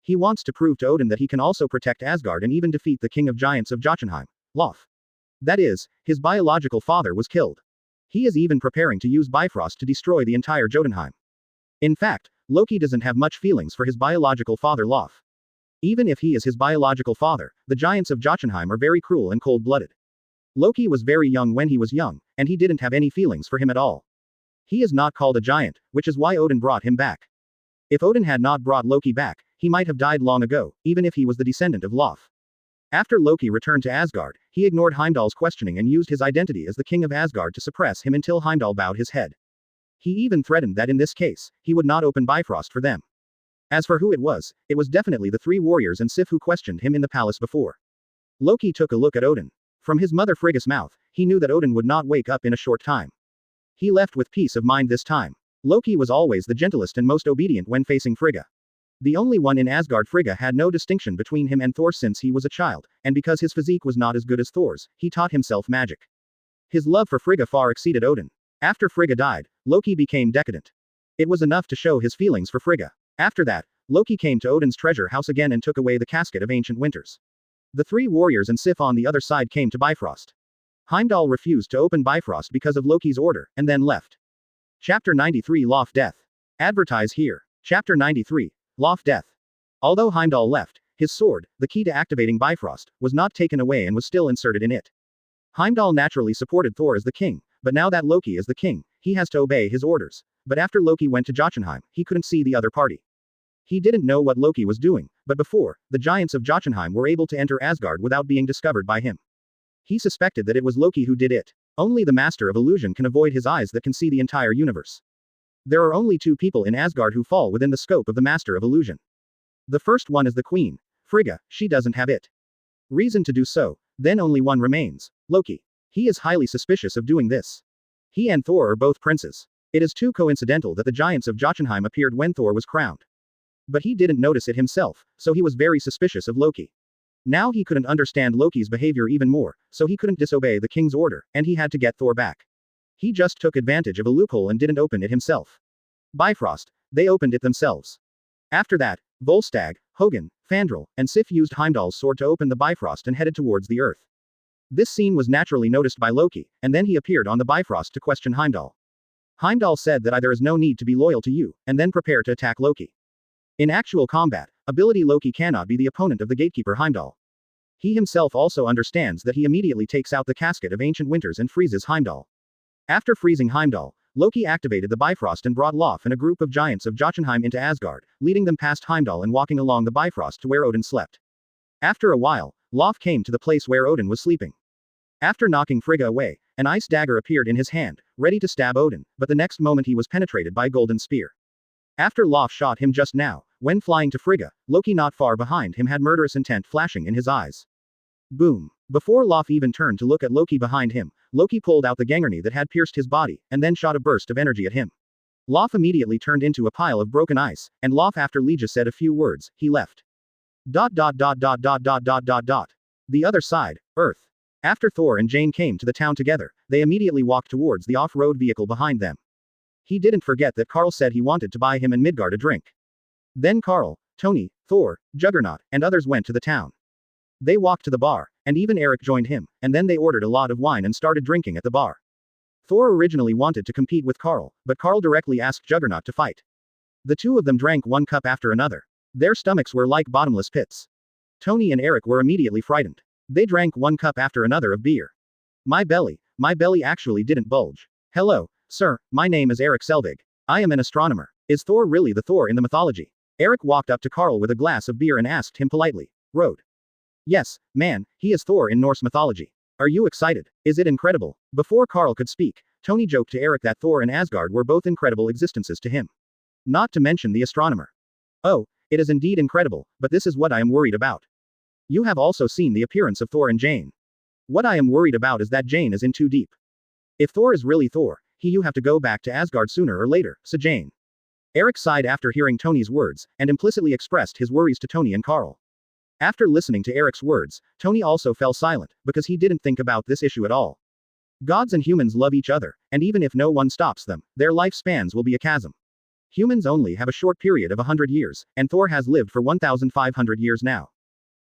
He wants to prove to Odin that he can also protect Asgard and even defeat the king of giants of Jotunheim, Lof. That is, his biological father was killed. He is even preparing to use Bifrost to destroy the entire Jotunheim. In fact, Loki doesn't have much feelings for his biological father Lof. Even if he is his biological father, the giants of Jotunheim are very cruel and cold-blooded. Loki was very young when he was young, and he didn't have any feelings for him at all. He is not called a giant, which is why Odin brought him back. If Odin had not brought Loki back, he might have died long ago, even if he was the descendant of Lof. After Loki returned to Asgard, he ignored Heimdall's questioning and used his identity as the king of Asgard to suppress him until Heimdall bowed his head. He even threatened that in this case, he would not open Bifrost for them. As for who it was definitely the 3 warriors and Sif who questioned him in the palace before. Loki took a look at Odin. From his mother Frigga's mouth, he knew that Odin would not wake up in a short time. He left with peace of mind this time. Loki was always the gentlest and most obedient when facing Frigga. The only one in Asgard. Frigga had no distinction between him and Thor since he was a child, and because his physique was not as good as Thor's, he taught himself magic. His love for Frigga far exceeded Odin. After Frigga died, Loki became decadent. It was enough to show his feelings for Frigga. After that, Loki came to Odin's treasure house again and took away the casket of ancient winters. The 3 warriors and Sif on the other side came to Bifrost. Heimdall refused to open Bifrost because of Loki's order, and then left. Chapter 93 Lof Death. Advertise here. Chapter 93. Lof Death. Although Heimdall left, his sword, the key to activating Bifrost, was not taken away and was still inserted in it. Heimdall naturally supported Thor as the king, but now that Loki is the king, he has to obey his orders. But after Loki went to Jotunheim, he couldn't see the other party. He didn't know what Loki was doing, but before, the giants of Jotunheim were able to enter Asgard without being discovered by him. He suspected that it was Loki who did it. Only the master of illusion can avoid his eyes that can see the entire universe. There are only 2 people in Asgard who fall within the scope of the master of illusion. The first one is the queen, Frigga. She doesn't have it. Reason to do so. Then only one remains, Loki. He is highly suspicious of doing this. He and Thor are both princes. It is too coincidental that the giants of Jotunheim appeared when Thor was crowned. But he didn't notice it himself, so he was very suspicious of Loki. Now he couldn't understand Loki's behavior even more, so he couldn't disobey the king's order, and he had to get Thor back. He just took advantage of a loophole and didn't open it himself. Bifrost, they opened it themselves. After that, Volstagg, Hogun, Fandral, and Sif used Heimdall's sword to open the Bifrost and headed towards the earth. This scene was naturally noticed by Loki, and then he appeared on the Bifrost to question Heimdall. Heimdall said that there is no need to be loyal to you, and then prepare to attack Loki. In actual combat, ability Loki cannot be the opponent of the gatekeeper Heimdall. He himself also understands that he immediately takes out the casket of ancient winters and freezes Heimdall. After freezing Heimdall, Loki activated the Bifrost and brought Lof and a group of giants of Jotunheim into Asgard, leading them past Heimdall and walking along the Bifrost to where Odin slept. After a while, Lof came to the place where Odin was sleeping. After knocking Frigga away, an ice dagger appeared in his hand, ready to stab Odin, but the next moment he was penetrated by a golden spear. After Lof shot him just now, when flying to Frigga, Loki not far behind him had murderous intent flashing in his eyes. Boom. Before Lof even turned to look at Loki behind him, Loki pulled out the gangrene that had pierced his body, and then shot a burst of energy at him. Lof immediately turned into a pile of broken ice, and Lof after Legia said a few words, he left. The other side, Earth. After Thor and Jane came to the town together, they immediately walked towards the off-road vehicle behind them. He didn't forget that Karl said he wanted to buy him and Midgard a drink. Then Karl, Tony, Thor, Juggernaut, and others went to the town. They walked to the bar, and even Eric joined him, and then they ordered a lot of wine and started drinking at the bar. Thor originally wanted to compete with Karl, but Karl directly asked Juggernaut to fight. The two of them drank one cup after another. Their stomachs were like bottomless pits. Tony and Eric were immediately frightened. They drank one cup after another of beer. My belly actually didn't bulge. Hello, sir, my name is Erik Selvig. I am an astronomer. Is Thor really the Thor in the mythology? Eric walked up to Karl with a glass of beer and asked him politely. Road. Yes, man, he is Thor in Norse mythology. Are you excited? Is it incredible? Before Karl could speak, Tony joked to Eric that Thor and Asgard were both incredible existences to him. Not to mention the astronomer. Oh, it is indeed incredible, but this is what I am worried about. You have also seen the appearance of Thor and Jane. What I am worried about is that Jane is in too deep. If Thor is really Thor, you have to go back to Asgard sooner or later, said Jane. Eric sighed after hearing Tony's words, and implicitly expressed his worries to Tony and Karl. After listening to Eric's words, Tony also fell silent, because he didn't think about this issue at all. Gods and humans love each other, and even if no one stops them, their lifespans will be a chasm. Humans only have a short period of 100 years, and Thor has lived for 1,500 years now.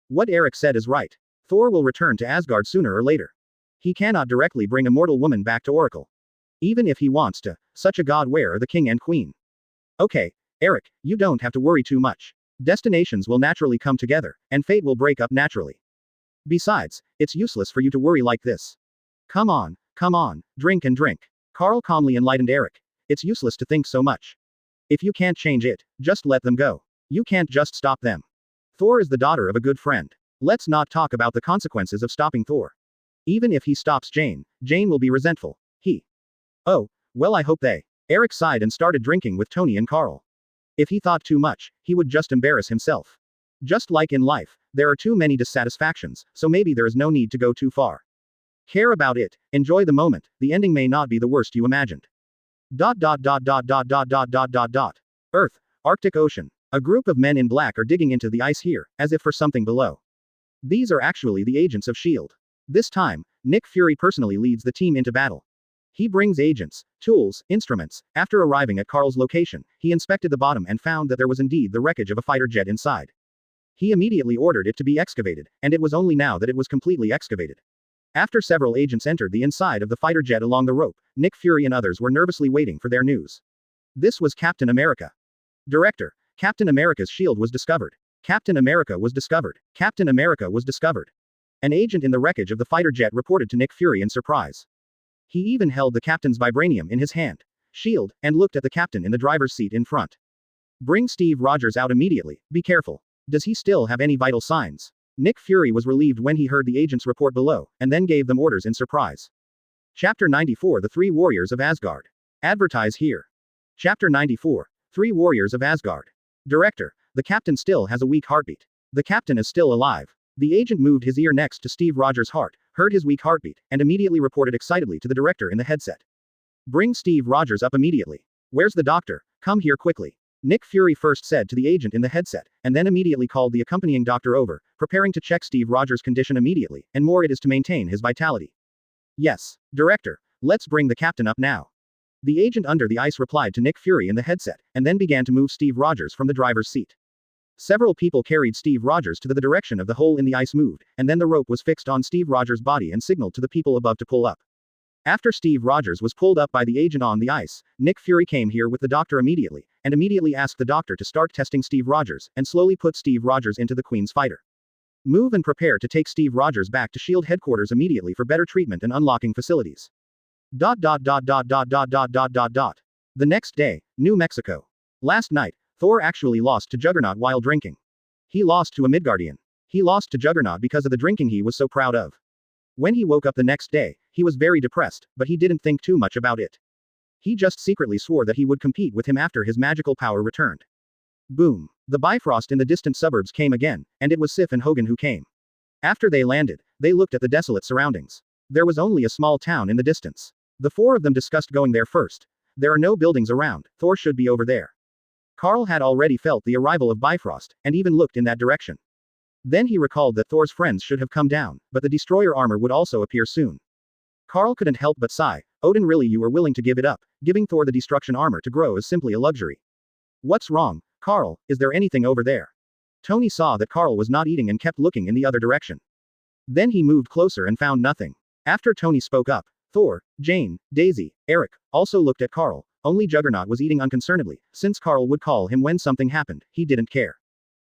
What Eric said is right. Thor will return to Asgard sooner or later. He cannot directly bring a mortal woman back to Oracle. Even if he wants to, such a god where are the king and queen? Okay, Eric, you don't have to worry too much. Destinations will naturally come together, and fate will break up naturally. Besides, it's useless for you to worry like this. Come on, drink and drink. Karl calmly enlightened Eric. It's useless to think so much. If you can't change it, just let them go. You can't just stop them. Thor is the daughter of a good friend. Let's not talk about the consequences of stopping Thor. Even if he stops Jane, Jane will be resentful. Oh, well, I hope they. Eric sighed and started drinking with Tony and Karl. If he thought too much, he would just embarrass himself. Just like in life, there are too many dissatisfactions, so maybe there is no need to go too far. Care about it, enjoy the moment, the ending may not be the worst you imagined. Earth, Arctic Ocean. A group of men in black are digging into the ice here, as if for something below. These are actually the agents of S.H.I.E.L.D. This time, Nick Fury personally leads the team into battle. He brings agents, tools, instruments. After arriving at Karl's location, he inspected the bottom and found that there was indeed the wreckage of a fighter jet inside. He immediately ordered it to be excavated, and it was only now that it was completely excavated. After several agents entered the inside of the fighter jet along the rope, Nick Fury and others were nervously waiting for their news. This was Captain America. Director, Captain America's shield was discovered. Captain America was discovered. Captain America was discovered. An agent in the wreckage of the fighter jet reported to Nick Fury in surprise. He even held the captain's vibranium in his hand. Shield, and looked at the captain in the driver's seat in front. Bring Steve Rogers out immediately, be careful. Does he still have any vital signs? Nick Fury was relieved when he heard the agent's report below, and then gave them orders in surprise. Chapter 94 The Three Warriors of Asgard. Advertise here. Chapter 94. 3 Warriors of Asgard. Director, the captain still has a weak heartbeat. The captain is still alive. The agent moved his ear next to Steve Rogers' heart, heard his weak heartbeat, and immediately reported excitedly to the director in the headset. Bring Steve Rogers up immediately. Where's the doctor? Come here quickly. Nick Fury first said to the agent in the headset, and then immediately called the accompanying doctor over, preparing to check Steve Rogers' condition immediately, and more it is to maintain his vitality. Yes, Director. Let's bring the captain up now. The agent under the ice replied to Nick Fury in the headset, and then began to move Steve Rogers from the driver's seat. Several people carried Steve Rogers to the direction of the hole in the ice moved, and then the rope was fixed on Steve Rogers' body and signaled to the people above to pull up. After Steve Rogers was pulled up by the agent on the ice, Nick Fury came here with the doctor immediately, and immediately asked the doctor to start testing Steve Rogers, and slowly put Steve Rogers into the Queen's fighter. Move and prepare to take Steve Rogers back to S.H.I.E.L.D. headquarters immediately for better treatment and unlocking facilities. The next day, New Mexico. Last night, Thor actually lost to Juggernaut while drinking. He lost to a Midgardian. He lost to Juggernaut because of the drinking he was so proud of. When he woke up the next day, he was very depressed, but he didn't think too much about it. He just secretly swore that he would compete with him after his magical power returned. Boom. The Bifrost in the distant suburbs came again, and it was Sif and Hogan who came. After they landed, they looked at the desolate surroundings. There was only a small town in the distance. The four of them discussed going there first. There are no buildings around, Thor should be over there. Carl had already felt the arrival of Bifrost, and even looked in that direction. Then he recalled that Thor's friends should have come down, but the destroyer armor would also appear soon. Carl couldn't help but sigh. Odin, really, you were willing to give it up? Giving Thor the destruction armor to grow is simply a luxury. What's wrong, Carl? Is there anything over there? Tony saw that Carl was not eating and kept looking in the other direction. Then he moved closer and found nothing. After Tony spoke up, Thor, Jane, Daisy, Eric, also looked at Carl. Only Juggernaut was eating unconcernedly, since Carl would call him when something happened, he didn't care.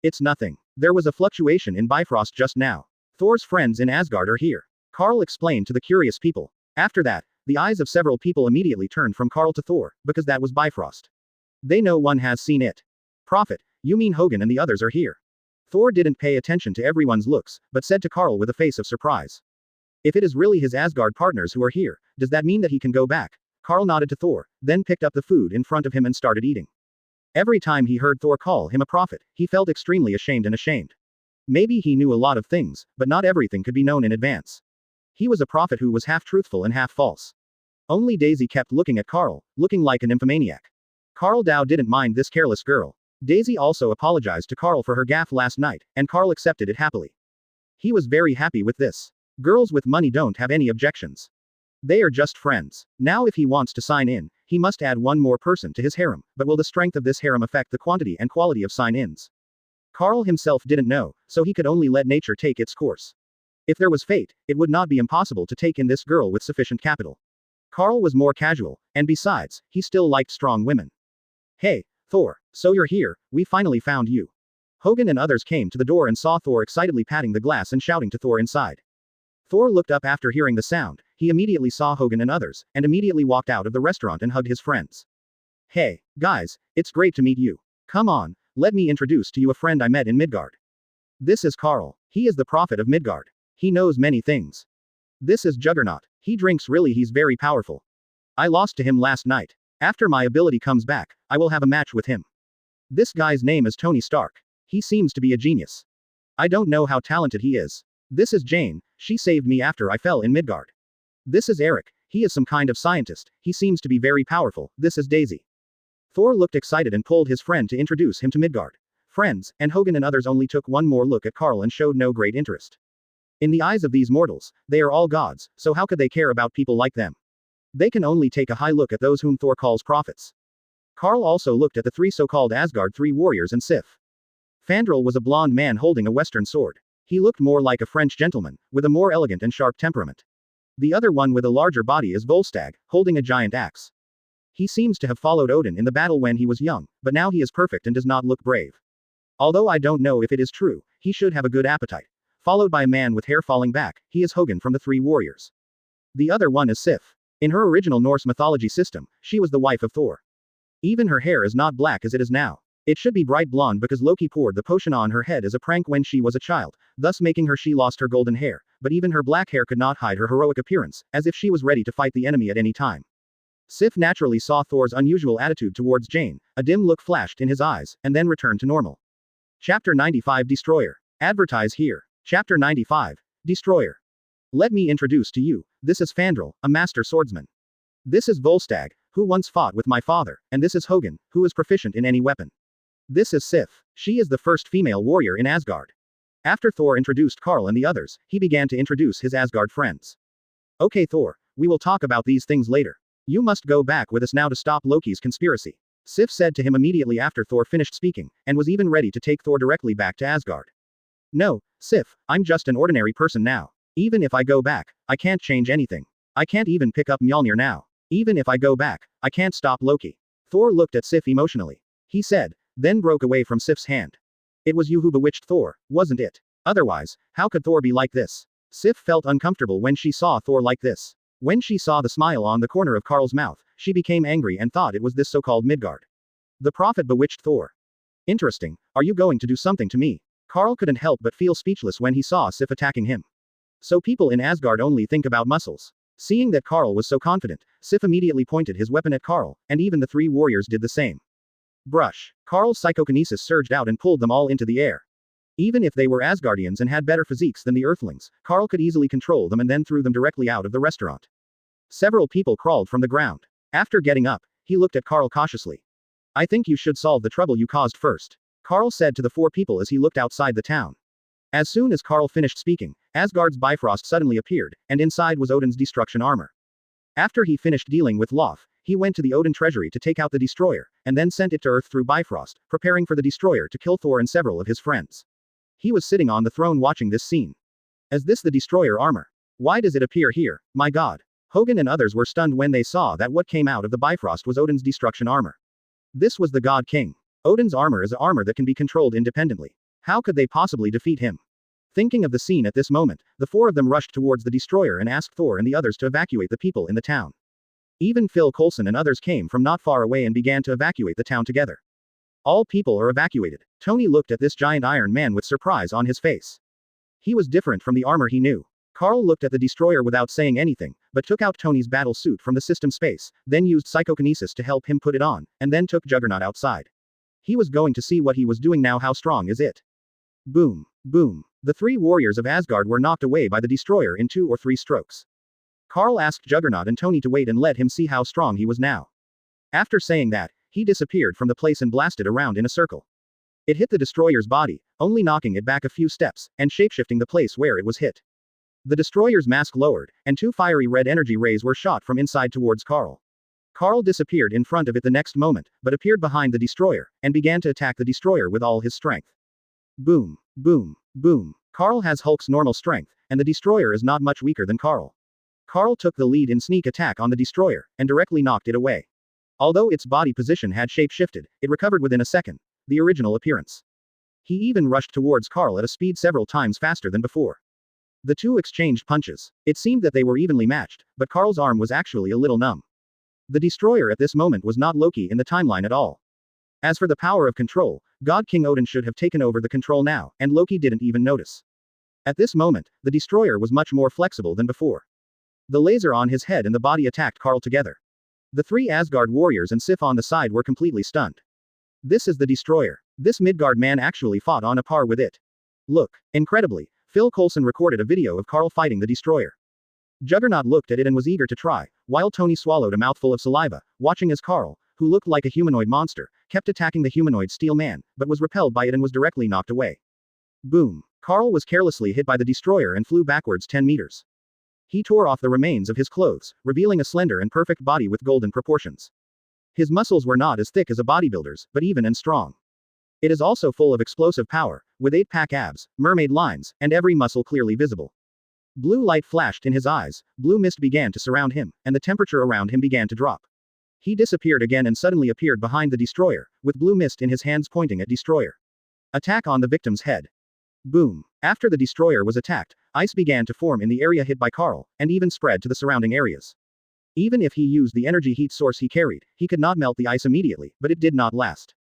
It's nothing. There was a fluctuation in Bifrost just now. Thor's friends in Asgard are here. Carl explained to the curious people. After that, the eyes of several people immediately turned from Carl to Thor, because that was Bifrost. They know one has seen it. Prophet, you mean Hogan and the others are here? Thor didn't pay attention to everyone's looks, but said to Carl with a face of surprise. If it is really his Asgard partners who are here, does that mean that he can go back? Carl nodded to Thor, then picked up the food in front of him and started eating. Every time he heard Thor call him a prophet, he felt extremely ashamed. Maybe he knew a lot of things, but not everything could be known in advance. He was a prophet who was half truthful and half false. Only Daisy kept looking at Carl, looking like an nymphomaniac. Carl Dow didn't mind this careless girl. Daisy also apologized to Carl for her gaffe last night, and Carl accepted it happily. He was very happy with this. Girls with money don't have any objections. They are just friends. Now if he wants to sign in, he must add one more person to his harem, but will the strength of this harem affect the quantity and quality of sign-ins? Carl himself didn't know, so he could only let nature take its course. If there was fate, it would not be impossible to take in this girl with sufficient capital. Carl was more casual, and besides, he still liked strong women. Hey, Thor, so you're here, we finally found you. Hogan and others came to the door and saw Thor excitedly patting the glass and shouting to Thor inside. Thor looked up after hearing the sound. He immediately saw Hogan and others, and immediately walked out of the restaurant and hugged his friends. Hey, guys, it's great to meet you. Come on, let me introduce to you a friend I met in Midgard. This is Carl. He is the prophet of Midgard. He knows many things. This is Juggernaut. He drinks, really, he's very powerful. I lost to him last night. After my ability comes back, I will have a match with him. This guy's name is Tony Stark. He seems to be a genius. I don't know how talented he is. This is Jane. She saved me after I fell in Midgard. This is Eric. He is some kind of scientist. He seems to be very powerful. This is Daisy. Thor looked excited and pulled his friend to introduce him to Midgard. Friends, and Hogan and others only took one more look at Carl and showed no great interest. In the eyes of these mortals, they are all gods, so how could they care about people like them? They can only take a high look at those whom Thor calls prophets. Carl also looked at the three so-called Asgard three warriors and Sif. Fandral was a blond man holding a western sword. He looked more like a French gentleman, with a more elegant and sharp temperament. The other one with a larger body is Volstagg, holding a giant axe. He seems to have followed Odin in the battle when he was young, but now he is perfect and does not look brave. Although I don't know if it is true, he should have a good appetite. Followed by a man with hair falling back, he is Hogan from the Three Warriors. The other one is Sif. In her original Norse mythology system, she was the wife of Thor. Even her hair is not black as it is now. It should be bright blonde because Loki poured the potion on her head as a prank when she was a child, thus making her she lost her golden hair, but even her black hair could not hide her heroic appearance, as if she was ready to fight the enemy at any time. Sif naturally saw Thor's unusual attitude towards Jane, a dim look flashed in his eyes, and then returned to normal. Chapter 95 Destroyer. Advertise here. Chapter 95. Destroyer. Let me introduce to you, this is Fandral, a master swordsman. This is Volstagg, who once fought with my father, and this is Hogun, who is proficient in any weapon. This is Sif. She is the first female warrior in Asgard. After Thor introduced Karl and the others, he began to introduce his Asgard friends. Okay Thor, we will talk about these things later. You must go back with us now to stop Loki's conspiracy. Sif said to him immediately after Thor finished speaking, and was even ready to take Thor directly back to Asgard. No, Sif, I'm just an ordinary person now. Even if I go back, I can't change anything. I can't even pick up Mjolnir now. Even if I go back, I can't stop Loki. Thor looked at Sif emotionally. He said, then broke away from Sif's hand. It was you who bewitched Thor, wasn't it? Otherwise, how could Thor be like this? Sif felt uncomfortable when she saw Thor like this. When she saw the smile on the corner of Karl's mouth, she became angry and thought it was this so-called Midgard. The prophet bewitched Thor. Interesting, are you going to do something to me? Karl couldn't help but feel speechless when he saw Sif attacking him. So people in Asgard only think about muscles. Seeing that Karl was so confident, Sif immediately pointed his weapon at Karl, and even the three warriors did the same. Brush. Karl's psychokinesis surged out and pulled them all into the air. Even if they were Asgardians and had better physiques than the Earthlings, Karl could easily control them and then threw them directly out of the restaurant. Several people crawled from the ground. After getting up, he looked at Karl cautiously. I think you should solve the trouble you caused first. Karl said to the four people as he looked outside the town. As soon as Karl finished speaking, Asgard's Bifrost suddenly appeared, and inside was Odin's destruction armor. After he finished dealing with Loth, he went to the Odin treasury to take out the destroyer, and then sent it to Earth through Bifrost, preparing for the destroyer to kill Thor and several of his friends. He was sitting on the throne watching this scene. Is this the destroyer armor? Why does it appear here? My god. Hogun and others were stunned when they saw that what came out of the Bifrost was Odin's destruction armor. This was the God King. Odin's armor is an armor that can be controlled independently. How could they possibly defeat him? Thinking of the scene at this moment, the four of them rushed towards the destroyer and asked Thor and the others to evacuate the people in the town. Even Phil Coulson and others came from not far away and began to evacuate the town together. All people are evacuated. Tony looked at this giant Iron Man with surprise on his face. He was different from the armor he knew. Karl looked at the destroyer without saying anything, but took out Tony's battle suit from the system space, then used psychokinesis to help him put it on, and then took Juggernaut outside. He was going to see what he was doing now. How strong is it? Boom. Boom. The three warriors of Asgard were knocked away by the destroyer in 2 or 3 strokes. Karl asked Juggernaut and Tony to wait and let him see how strong he was now. After saying that, he disappeared from the place and blasted around in a circle. It hit the destroyer's body, only knocking it back a few steps, and shapeshifting the place where it was hit. The destroyer's mask lowered, and 2 fiery red energy rays were shot from inside towards Karl. Karl disappeared in front of it the next moment, but appeared behind the destroyer, and began to attack the destroyer with all his strength. Boom. Boom. Boom. Karl has Hulk's normal strength, and the destroyer is not much weaker than Karl. Karl took the lead in sneak attack on the destroyer, and directly knocked it away. Although its body position had shape-shifted, it recovered within a second, the original appearance. He even rushed towards Karl at a speed several times faster than before. The two exchanged punches. It seemed that they were evenly matched, but Karl's arm was actually a little numb. The destroyer at this moment was not Loki in the timeline at all. As for the power of control, God King Odin should have taken over the control now, and Loki didn't even notice. At this moment, the destroyer was much more flexible than before. The laser on his head and the body attacked Karl together. The 3 Asgard warriors and Sif on the side were completely stunned. This is the destroyer. This Midgard man actually fought on a par with it. Look. Incredibly, Phil Coulson recorded a video of Karl fighting the destroyer. Juggernaut looked at it and was eager to try, while Tony swallowed a mouthful of saliva, watching as Karl, who looked like a humanoid monster, kept attacking the humanoid steel man, but was repelled by it and was directly knocked away. Boom. Karl was carelessly hit by the destroyer and flew backwards 10 meters. He tore off the remains of his clothes, revealing a slender and perfect body with golden proportions. His muscles were not as thick as a bodybuilder's, but even and strong. It is also full of explosive power, with 8-pack abs, mermaid lines, and every muscle clearly visible. Blue light flashed in his eyes, blue mist began to surround him, and the temperature around him began to drop. He disappeared again and suddenly appeared behind the destroyer, with blue mist in his hands pointing at destroyer. Attack on the victim's head. Boom. After the destroyer was attacked, ice began to form in the area hit by Karl, and even spread to the surrounding areas. Even if he used the energy heat source he carried, he could not melt the ice immediately, but it did not last.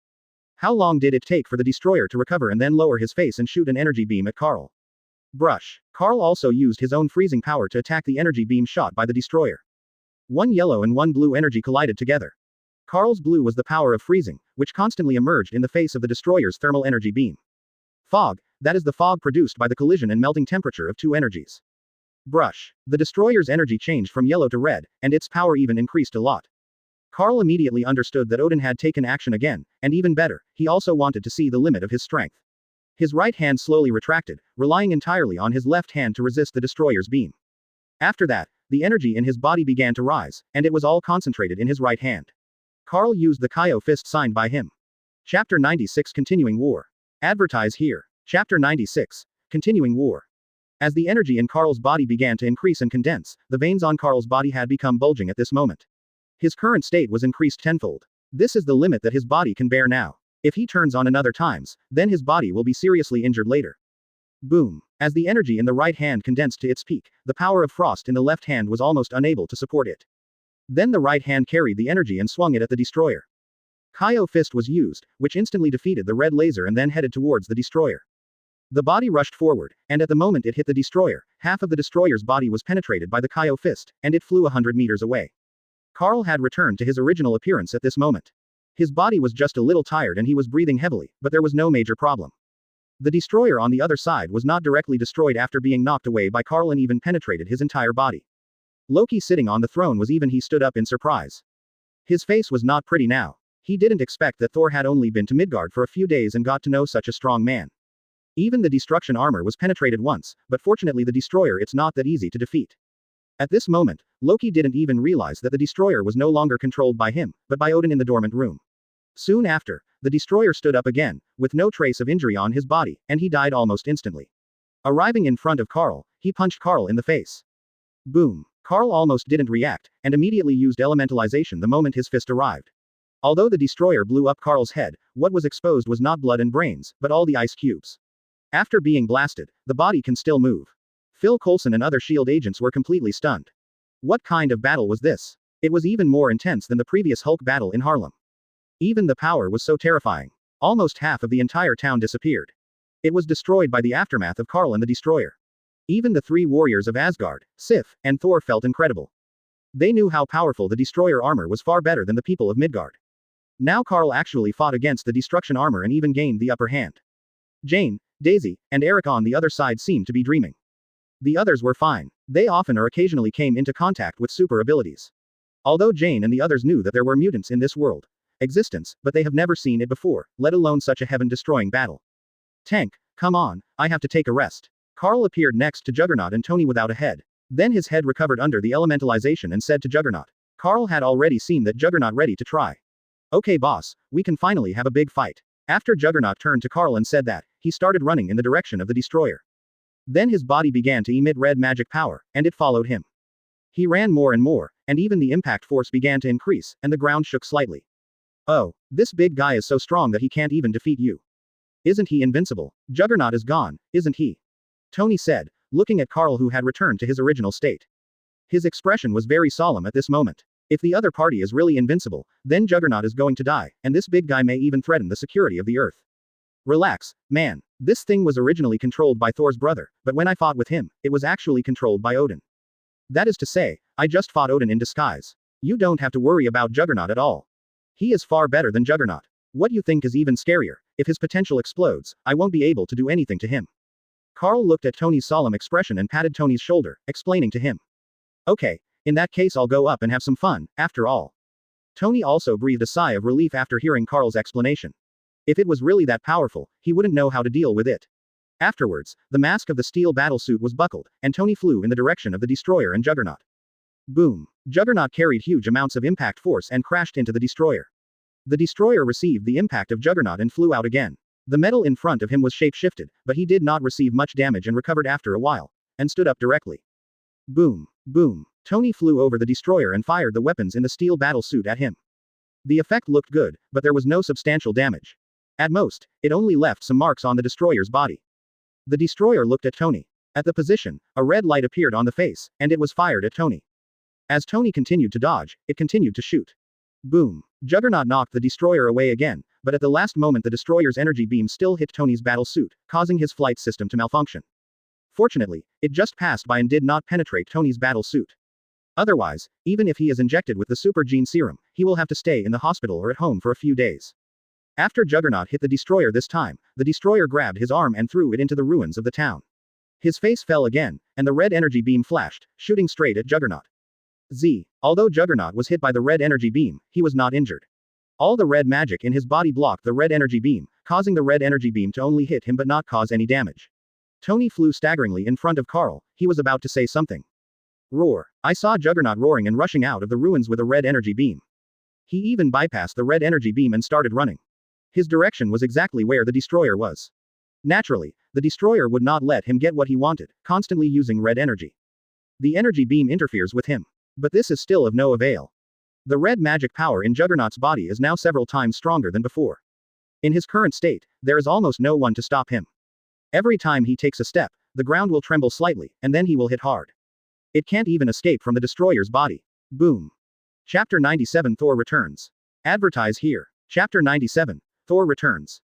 How long did it take for the destroyer to recover and then lower his face and shoot an energy beam at Karl? Brush. Karl also used his own freezing power to attack the energy beam shot by the destroyer. 1 yellow and 1 blue energy collided together. Karl's blue was the power of freezing, which constantly emerged in the face of the destroyer's thermal energy beam. Fog, that is the fog produced by the collision and melting temperature of 2 energies. Brush. The destroyer's energy changed from yellow to red, and its power even increased a lot. Carl immediately understood that Odin had taken action again, and even better, he also wanted to see the limit of his strength. His right hand slowly retracted, relying entirely on his left hand to resist the destroyer's beam. After that, the energy in his body began to rise, and it was all concentrated in his right hand. Carl used the Kaio fist signed by him. Chapter 96 Continuing War. Advertise here. Chapter 96. Continuing War. As the energy in Carl's body began to increase and condense, the veins on Carl's body had become bulging at this moment. His current state was increased tenfold. This is the limit that his body can bear now. If he turns on another times, then his body will be seriously injured later. Boom. As the energy in the right hand condensed to its peak, the power of frost in the left hand was almost unable to support it. Then the right hand carried the energy and swung it at the destroyer. Kaio fist was used, which instantly defeated the red laser and then headed towards the destroyer. The body rushed forward, and at the moment it hit the destroyer, half of the destroyer's body was penetrated by the Kaio fist, and it flew 100 meters away. Carl had returned to his original appearance at this moment. His body was just a little tired and he was breathing heavily, but there was no major problem. The destroyer on the other side was not directly destroyed after being knocked away by Carl and even penetrated his entire body. Loki sitting on the throne was even he stood up in surprise. His face was not pretty now. He didn't expect that Thor had only been to Midgard for a few days and got to know such a strong man. Even the destruction armor was penetrated once, but fortunately the destroyer it's not that easy to defeat. At this moment, Loki didn't even realize that the destroyer was no longer controlled by him, but by Odin in the dormant room. Soon after, the destroyer stood up again, with no trace of injury on his body, and he died almost instantly. Arriving in front of Carl, he punched Carl in the face. Boom. Carl almost didn't react, and immediately used elementalization the moment his fist arrived. Although the destroyer blew up Carl's head, what was exposed was not blood and brains, but all the ice cubes. After being blasted, the body can still move. Phil Coulson and other S.H.I.E.L.D. agents were completely stunned. What kind of battle was this? It was even more intense than the previous Hulk battle in Harlem. Even the power was so terrifying. Almost half of the entire town disappeared. It was destroyed by the aftermath of Carl and the destroyer. Even the three warriors of Asgard, Sif, and Thor felt incredible. They knew how powerful the destroyer armor was, far better than the people of Midgard. Now Carl actually fought against the destruction armor and even gained the upper hand. Jane, Daisy, and Eric on the other side seemed to be dreaming. The others were fine. They often or occasionally came into contact with super abilities. Although Jane and the others knew that there were mutants in this world existence, but they have never seen it before, let alone such a heaven-destroying battle. Tank, come on, I have to take a rest. Carl appeared next to Juggernaut and Tony without a head. Then his head recovered under the elementalization and said to Juggernaut. Carl had already seen that Juggernaut ready to try. Okay boss, we can finally have a big fight. After Juggernaut turned to Carl and said that, he started running in the direction of the destroyer. Then his body began to emit red magic power, and it followed him. He ran more and more, and even the impact force began to increase, and the ground shook slightly. Oh, this big guy is so strong that he can't even defeat you. Isn't he invincible? Juggernaut is gone, isn't he? Tony said, looking at Carl who had returned to his original state. His expression was very solemn at this moment. If the other party is really invincible, then Juggernaut is going to die, and this big guy may even threaten the security of the Earth. Relax, man. This thing was originally controlled by Thor's brother, but when I fought with him, it was actually controlled by Odin. That is to say, I just fought Odin in disguise. You don't have to worry about Juggernaut at all. He is far better than Juggernaut. What you think is even scarier, if his potential explodes, I won't be able to do anything to him. Carl looked at Tony's solemn expression and patted Tony's shoulder, explaining to him. Okay, in that case I'll go up and have some fun, after all. Tony also breathed a sigh of relief after hearing Carl's explanation. If it was really that powerful, he wouldn't know how to deal with it. Afterwards, the mask of the steel battlesuit was buckled, and Tony flew in the direction of the destroyer and Juggernaut. Boom. Juggernaut carried huge amounts of impact force and crashed into the destroyer. The destroyer received the impact of Juggernaut and flew out again. The metal in front of him was shape-shifted, but he did not receive much damage and recovered after a while, and stood up directly. Boom. Boom. Tony flew over the destroyer and fired the weapons in the steel battlesuit at him. The effect looked good, but there was no substantial damage. At most, it only left some marks on the destroyer's body. The destroyer looked at Tony. At the position, a red light appeared on the face, and it was fired at Tony. As Tony continued to dodge, it continued to shoot. Boom. Juggernaut knocked the destroyer away again, but at the last moment the destroyer's energy beam still hit Tony's battle suit, causing his flight system to malfunction. Fortunately, it just passed by and did not penetrate Tony's battle suit. Otherwise, even if he is injected with the super gene serum, he will have to stay in the hospital or at home for a few days. After Juggernaut hit the destroyer this time, the destroyer grabbed his arm and threw it into the ruins of the town. His face fell again, and the red energy beam flashed, shooting straight at Juggernaut. Although Juggernaut was hit by the red energy beam, he was not injured. All the red magic in his body blocked the red energy beam, causing the red energy beam to only hit him but not cause any damage. Tony flew staggeringly in front of Carl. He was about to say something. Roar. I saw Juggernaut roaring and rushing out of the ruins with a red energy beam. He even bypassed the red energy beam and started running. His direction was exactly where the destroyer was. Naturally, the destroyer would not let him get what he wanted, constantly using red energy. The energy beam interferes with him. But this is still of no avail. The red magic power in Juggernaut's body is now several times stronger than before. In his current state, there is almost no one to stop him. Every time he takes a step, the ground will tremble slightly, and then he will hit hard. It can't even escape from the destroyer's body. Boom. Chapter 97 Thor Returns. Advertise here. Chapter 97 Thor Returns.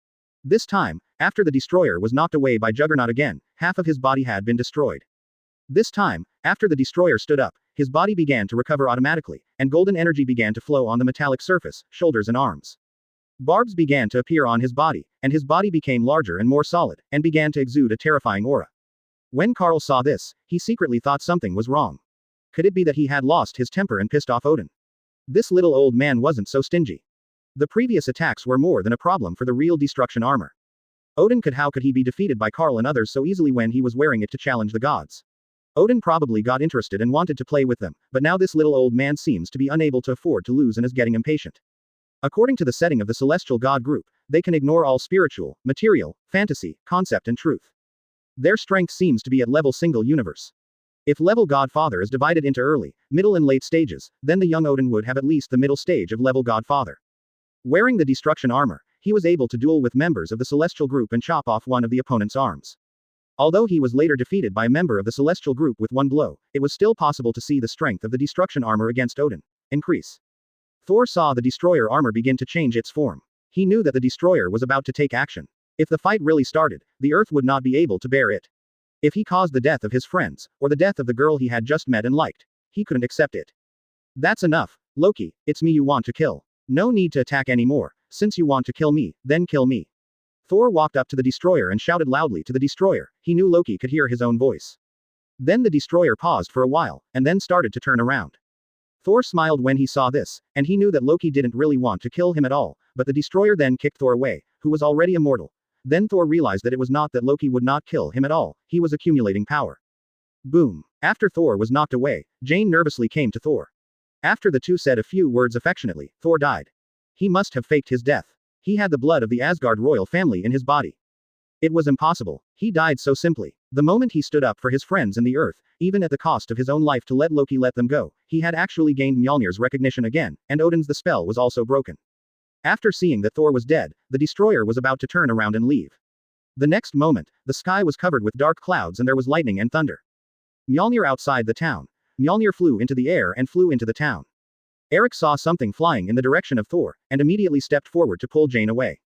This time, after the destroyer was knocked away by Juggernaut again, half of his body had been destroyed. This time, after the destroyer stood up, his body began to recover automatically, and golden energy began to flow on the metallic surface, shoulders and arms. Barbs began to appear on his body, and his body became larger and more solid, and began to exude a terrifying aura. When Carl saw this, he secretly thought something was wrong. Could it be that he had lost his temper and pissed off Odin? This little old man wasn't so stingy. The previous attacks were more than a problem for the real destruction armor. How could he be defeated by Carl and others so easily when he was wearing it to challenge the gods? Odin probably got interested and wanted to play with them, but now this little old man seems to be unable to afford to lose and is getting impatient. According to the setting of the celestial god group, they can ignore all spiritual, material, fantasy, concept and truth. Their strength seems to be at level single universe. If level Godfather is divided into early, middle and late stages, then the young Odin would have at least the middle stage of level Godfather. Wearing the destruction armor, he was able to duel with members of the celestial group and chop off one of the opponent's arms. Although he was later defeated by a member of the celestial group with one blow, it was still possible to see the strength of the destruction armor against Odin increase. Thor saw the destroyer armor begin to change its form. He knew that the destroyer was about to take action. If the fight really started, the earth would not be able to bear it. If he caused the death of his friends, or the death of the girl he had just met and liked, he couldn't accept it. That's enough, Loki, it's me you want to kill. No need to attack anymore. Since you want to kill me, then kill me. Thor walked up to the destroyer and shouted loudly to the destroyer. He knew Loki could hear his own voice. Then the destroyer paused for a while, and then started to turn around. Thor smiled when he saw this, and he knew that Loki didn't really want to kill him at all, but the destroyer then kicked Thor away, who was already immortal. Then Thor realized that it was not that Loki would not kill him at all, he was accumulating power. Boom. After Thor was knocked away, Jane nervously came to Thor. After the two said a few words affectionately, Thor died. He must have faked his death. He had the blood of the Asgard royal family in his body. It was impossible. He died so simply. The moment he stood up for his friends in the earth, even at the cost of his own life to let Loki let them go, he had actually gained Mjolnir's recognition again, and Odin's the spell was also broken. After seeing that Thor was dead, the destroyer was about to turn around and leave. The next moment, the sky was covered with dark clouds and there was lightning and thunder. Mjolnir outside the town. Mjolnir flew into the air and flew into the town. Eric saw something flying in the direction of Thor, and immediately stepped forward to pull Jane away.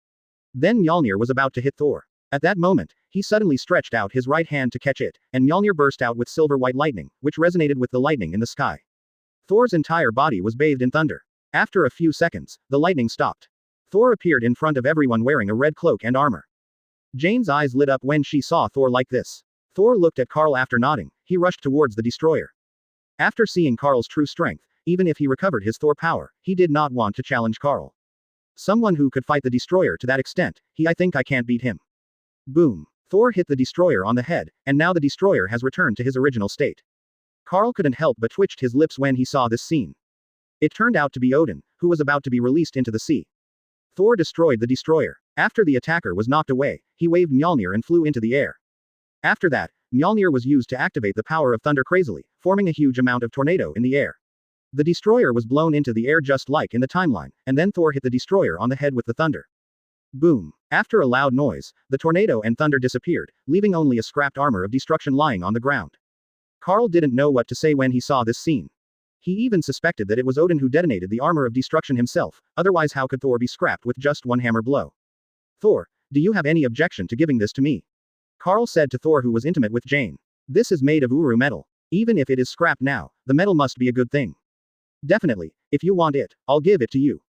Then Mjolnir was about to hit Thor. At that moment, he suddenly stretched out his right hand to catch it, and Mjolnir burst out with silver-white lightning, which resonated with the lightning in the sky. Thor's entire body was bathed in thunder. After a few seconds, the lightning stopped. Thor appeared in front of everyone wearing a red cloak and armor. Jane's eyes lit up when she saw Thor like this. Thor looked at Carl after nodding, he rushed towards the destroyer. After seeing Carl's true strength, even if he recovered his Thor power, he did not want to challenge Carl. Someone who could fight the destroyer to that extent, I think I can't beat him. Boom. Thor hit the destroyer on the head, and now the destroyer has returned to his original state. Carl couldn't help but twitched his lips when he saw this scene. It turned out to be Odin, who was about to be released into the sea. Thor destroyed the destroyer. After the attacker was knocked away, he waved Mjolnir and flew into the air. After that, Mjolnir was used to activate the power of thunder crazily, forming a huge amount of tornado in the air. The destroyer was blown into the air just like in the timeline, and then Thor hit the destroyer on the head with the thunder. Boom. After a loud noise, the tornado and thunder disappeared, leaving only a scrapped armor of destruction lying on the ground. Carl didn't know what to say when he saw this scene. He even suspected that it was Odin who detonated the armor of destruction himself, otherwise how could Thor be scrapped with just one hammer blow? Thor, do you have any objection to giving this to me? Carl said to Thor, who was intimate with Jane. This is made of Uru metal. Even if it is scrapped now, the metal must be a good thing. Definitely, if you want it, I'll give it to you.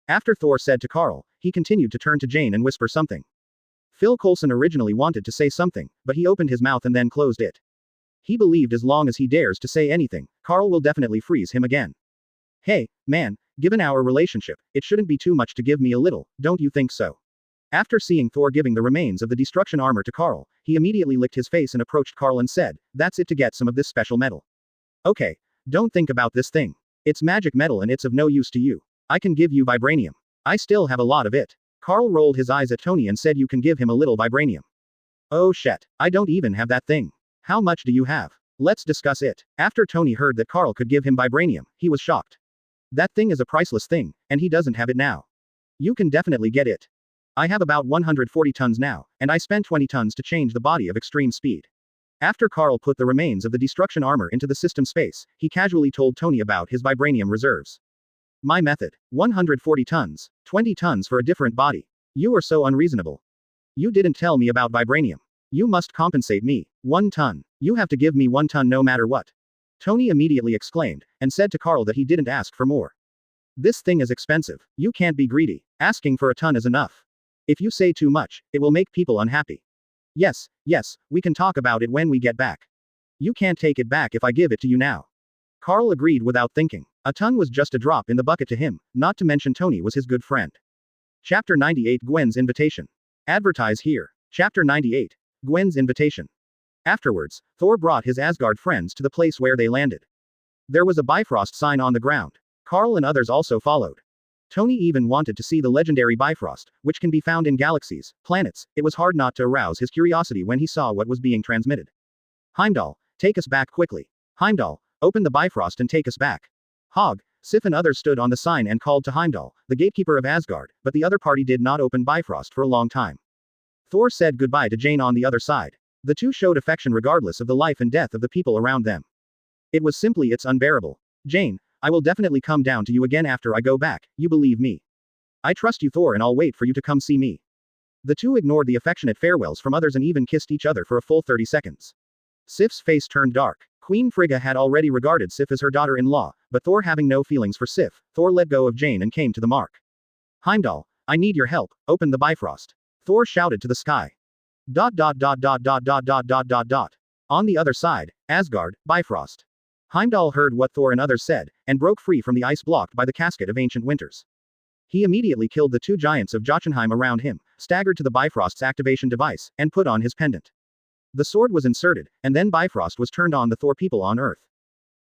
After Thor said to Carl, he continued to turn to Jane and whisper something. Phil Coulson originally wanted to say something, but he opened his mouth and then closed it. He believed as long as he dares to say anything, Carl will definitely freeze him again. Hey, man, given our relationship, it shouldn't be too much to give me a little, don't you think so? After seeing Thor giving the remains of the destruction armor to Carl, he immediately licked his face and approached Carl and said, "That's it to get some of this special metal." "Okay, don't think about this thing. It's magic metal and it's of no use to you. I can give you vibranium. I still have a lot of it." Carl rolled his eyes at Tony and said, "You can give him a little vibranium." "Oh shit, I don't even have that thing. How much do you have? Let's discuss it." After Tony heard that Carl could give him vibranium, he was shocked. "That thing is a priceless thing, and he doesn't have it now. You can definitely get it. I have about 140 tons now, and I spent 20 tons to change the body of extreme speed." After Carl put the remains of the destruction armor into the system space, he casually told Tony about his vibranium reserves. "My method. 140 tons. 20 tons for a different body. You are so unreasonable. You didn't tell me about vibranium. You must compensate me. 1 ton. You have to give me 1 ton no matter what." Tony immediately exclaimed, and said to Carl that he didn't ask for more. "This thing is expensive. You can't be greedy. Asking for a ton is enough. If you say too much, it will make people unhappy." Yes, we can talk about it when we get back. You can't take it back if I give it to you now." Carl agreed without thinking. A ton was just a drop in the bucket to him, not to mention Tony was his good friend. Chapter 98 Gwen's Invitation. Advertise here. Chapter 98. Gwen's Invitation. Afterwards, Thor brought his Asgard friends to the place where they landed. There was a Bifrost sign on the ground. Carl and others also followed. Tony even wanted to see the legendary Bifrost, which can be found in galaxies, planets. It was hard not to arouse his curiosity when he saw what was being transmitted. "Heimdall, take us back quickly. Heimdall, open the Bifrost and take us back." Hogg, Sif and others stood on the sign and called to Heimdall, the gatekeeper of Asgard, but the other party did not open Bifrost for a long time. Thor said goodbye to Jane on the other side. The two showed affection regardless of the life and death of the people around them. It was simply it's unbearable. "Jane, I will definitely come down to you again after I go back, you believe me. I trust you, Thor, and I'll wait for you to come see me." The two ignored the affectionate farewells from others and even kissed each other for a full 30 seconds. Sif's face turned dark. Queen Frigga had already regarded Sif as her daughter-in-law, but Thor having no feelings for Sif, Thor let go of Jane and came to the mark. "Heimdall, I need your help, open the Bifrost." Thor shouted to the sky. ... On the other side, Asgard, Bifrost. Heimdall heard what Thor and others said, and broke free from the ice blocked by the casket of ancient winters. He immediately killed the two giants of Jotunheim around him, staggered to the Bifrost's activation device, and put on his pendant. The sword was inserted, and then Bifrost was turned on the Thor people on Earth.